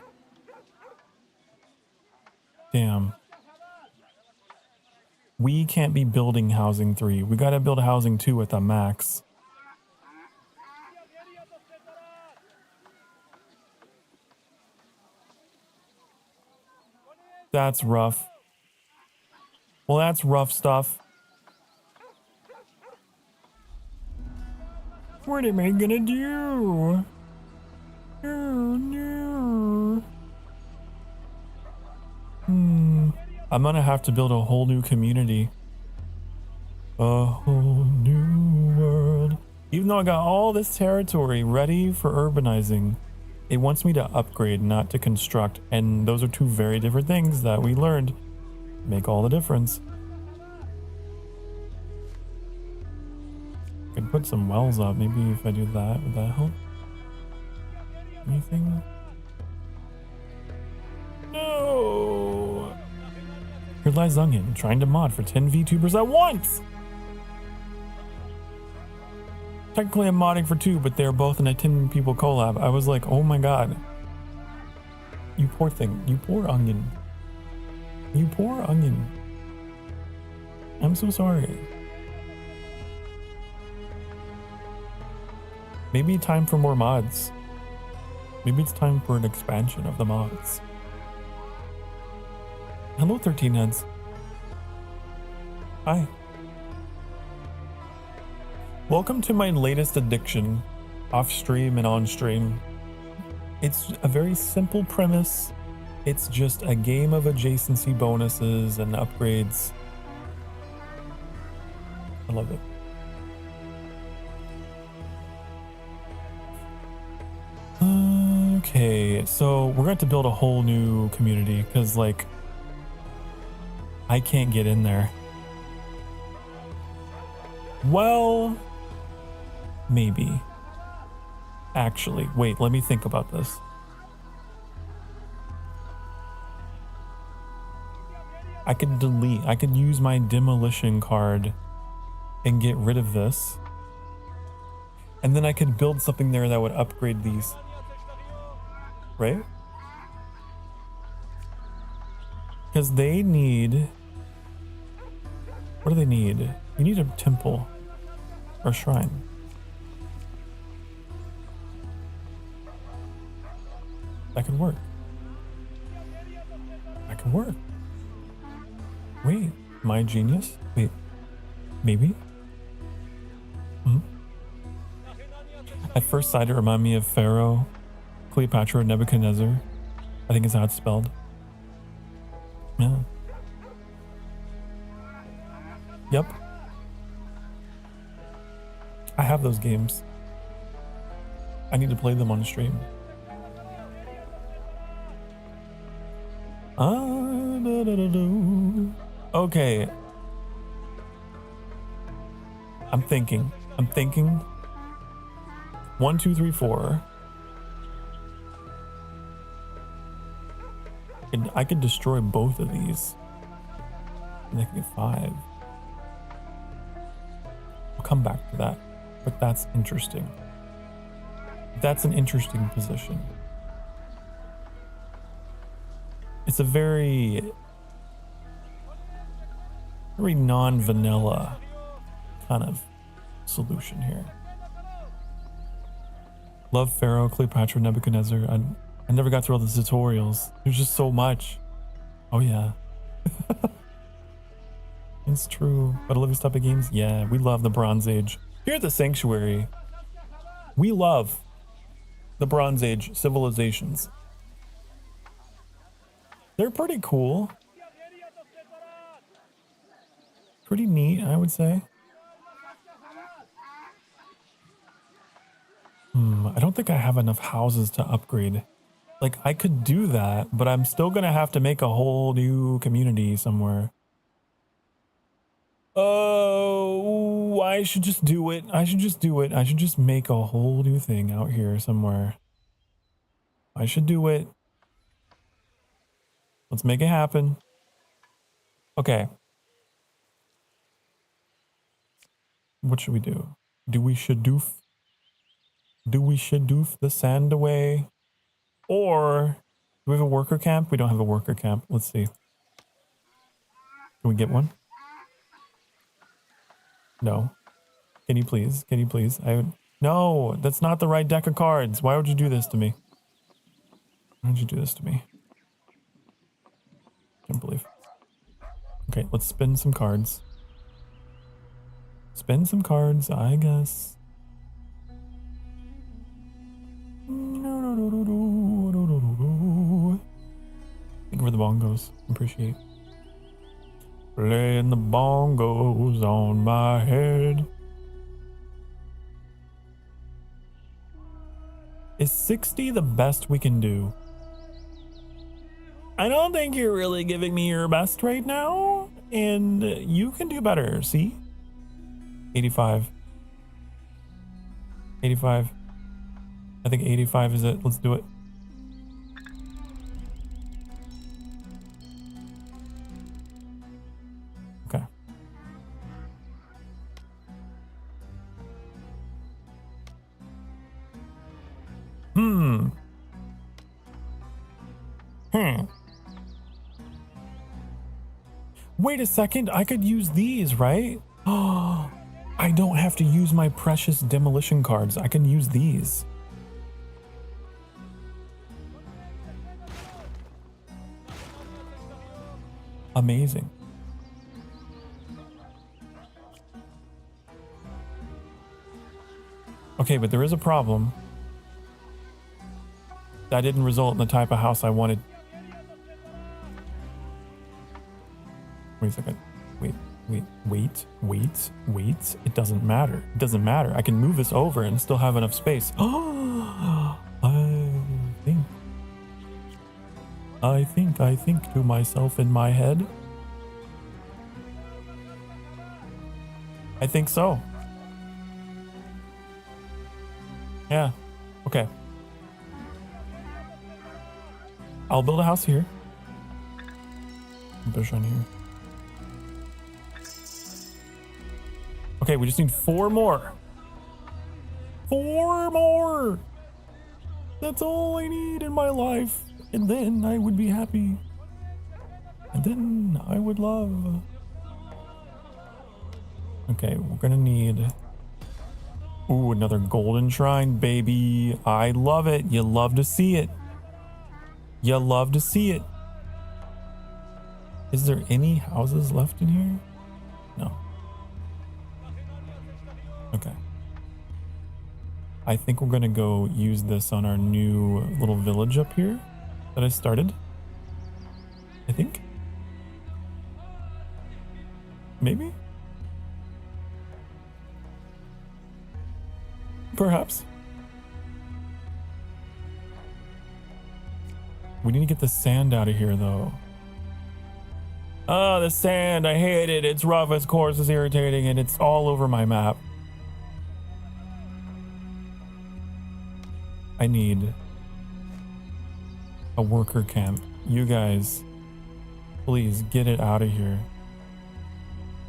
Damn. We can't be building housing 3. We gotta build housing 2 at the max. That's rough. Well, that's rough stuff. What am I gonna do? Oh no. I'm gonna have to build a whole new community. A whole new world. Even though I got all this territory ready for urbanizing, it wants me to upgrade, not to construct. And those are 2 very different things that we learned make all the difference. I could put some wells up. Maybe if I do that, would that help? Anything? No! Here lies Onion, trying to mod for 10 VTubers at once! Technically I'm modding for 2, but they're both in a 10 people collab. I was like, oh my god. You poor thing. You poor onion. You poor onion. I'm so sorry. Maybe time for more mods. Maybe it's time for an expansion of the mods. Hello, 13 heads. Hi. Welcome to my latest addiction, off stream and on stream. It's a very simple premise. It's just a game of adjacency bonuses and upgrades. I love it. Okay, so we're going to build a whole new community because, like, I can't get in there. Well, maybe. Actually, wait, let me think about this. I could delete, I could use my demolition card and get rid of this. And then I could build something there that would upgrade these. Right? Because they need... What do they need? You need a temple or shrine. That could work. That could work. Wait, my genius? Wait, maybe? At first sight, it reminded me of Pharaoh, Cleopatra, Nebuchadnezzar. I think is how it's spelled. Yeah. Yep. I have those games. I need to play them on stream. Okay. I'm thinking. 1, 2, 3, 4. And I could destroy both of these. And I can get 5. I'll come back to that. But that's interesting. That's an interesting position. It's a very non-vanilla kind of solution here. Love Pharaoh, Cleopatra, Nebuchadnezzar. I never got through all the tutorials. There's just so much. Oh yeah. It's true. But Olivia's type of games? Yeah, we love the Bronze Age. Here at the Sanctuary, we love the Bronze Age civilizations. They're pretty cool. Pretty neat, I would say. I don't think I have enough houses to upgrade. Like, I could do that, but I'm still gonna have to make a whole new community somewhere. Oh, I should just do it. I should just make a whole new thing out here somewhere. I should do it. Let's make it happen. Okay. What should we do? Do we shadoof the sand away? Or do we have a worker camp? We don't have a worker camp. Let's see. Can we get one? No. Can you please? Can you please? No, that's not the right deck of cards. Why would you do this to me? Why would you do this to me? Can't believe. Okay, let's spin some cards. Spin some cards, I guess. Thank you for the bongos. Appreciate. Playing the bongos on my head. Is 60 the best we can do? I don't think you're really giving me your best right now, and you can do better, see? 85. 85. I think 85 is it. Let's do it. Okay. Wait a second, I could use these, right? Oh, I don't have to use my precious demolition cards. I can use these. Amazing. Okay, but there is a problem. That didn't result in the type of house I wanted. Wait a second. Wait. It doesn't matter. It doesn't matter. I can move this over and still have enough space. Oh, I think to myself in my head. I think so. Yeah. Okay. I'll build a house here. Bush on here. Okay, we just need 4 more. 4 more. That's all I need in my life. And then I would be happy. And then I would love. Okay, we're gonna need... Ooh, another golden shrine, baby. I love it. You love to see it. You love to see it. Is there any houses left in here? No. Okay. I think we're gonna go use this on our new little village up here that I started. I think. Maybe? Perhaps. We need to get the sand out of here, though. Oh, the sand. I hate it. It's rough, it's coarse, it's irritating, and it's all over my map. I need a worker camp. You guys, please get it out of here.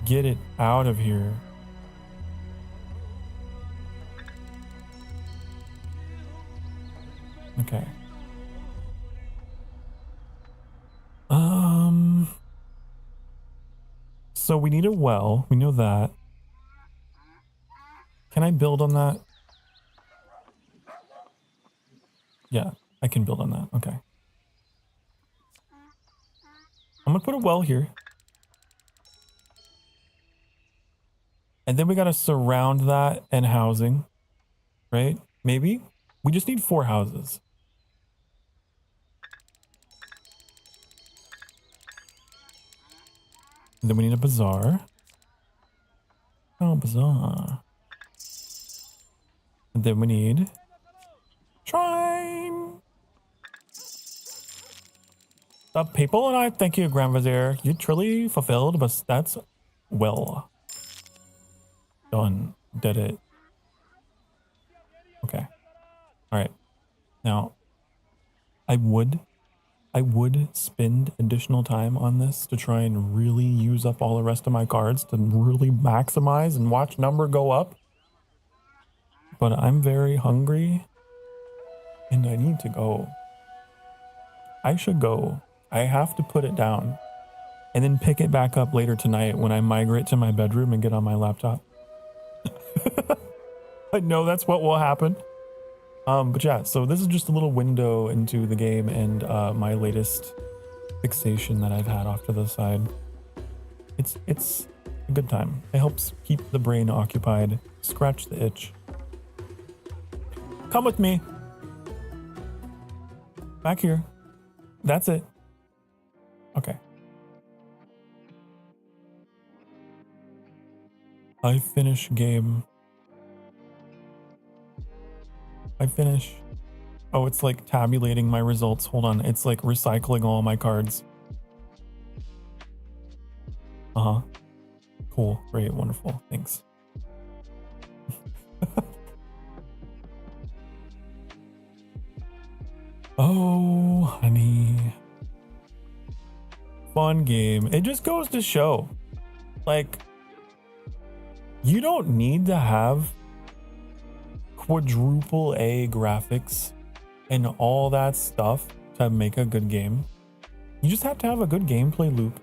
Get it out of here. Okay. So we need a well. We know that. Can I build on that? Yeah, I can build on that. Okay. I'm gonna put a well here. And then we gotta surround that and housing, right? Maybe? We just need 4 houses. And then we need a bazaar. Oh, bazaar. And then we need shrine. The people and I thank you, Grand Vizier. You truly fulfilled, but that's well done. Did it. Okay. All right. Now, I would spend additional time on this to try and really use up all the rest of my cards to really maximize and watch number go up. But I'm very hungry and I need to go. I should go. I have to put it down and then pick it back up later tonight when I migrate to my bedroom and get on my laptop. I know that's what will happen. But yeah, so this is just a little window into the game and my latest fixation that I've had off to the side. It's a good time. It helps keep the brain occupied, scratch the itch. Come with me. Back here. That's it. Okay. I finish game. I finish. Oh, it's like tabulating my results. Hold on. It's like recycling all my cards. Uh-huh. Cool. Great. Wonderful. Thanks. Oh, honey. Fun game. It just goes to show, like, you don't need to have quadruple A graphics and all that stuff to make a good game. You just have to have a good gameplay loop.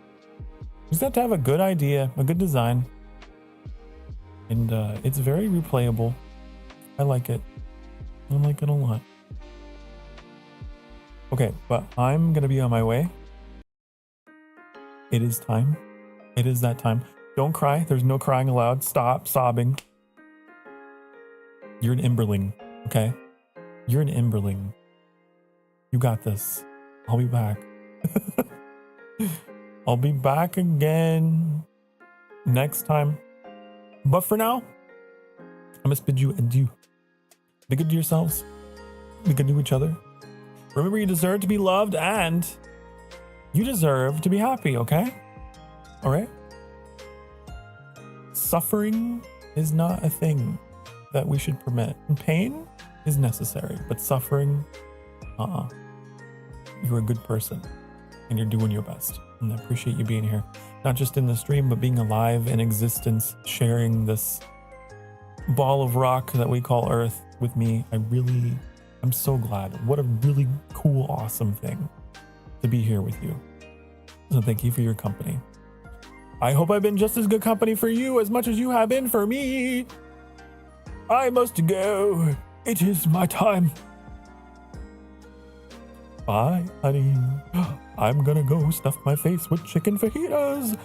You just have to have a good idea, a good design. And it's very replayable. I like it. I like it a lot. Okay, but I'm gonna be on my way. It is time. It is that time. Don't cry. There's no crying allowed. Stop sobbing. You're an Emberling, okay? You're an Emberling. You got this. I'll be back. I'll be back again next time. But for now, I must bid you adieu. Be good to yourselves. Be good to each other. Remember, you deserve to be loved and you deserve to be happy, okay? All right? Suffering is not a thing that we should permit. And pain is necessary, but suffering, you're a good person and you're doing your best. And I appreciate you being here. Now not just in the stream, but being alive in existence, sharing this ball of rock that we call Earth with me. I'm so glad. What a really cool, awesome thing to be here with you. So thank you for your company. I hope I've been just as good company for you as much as you have been for me. I must go. It is my time. Bye, honey. I'm gonna go stuff my face with chicken fajitas.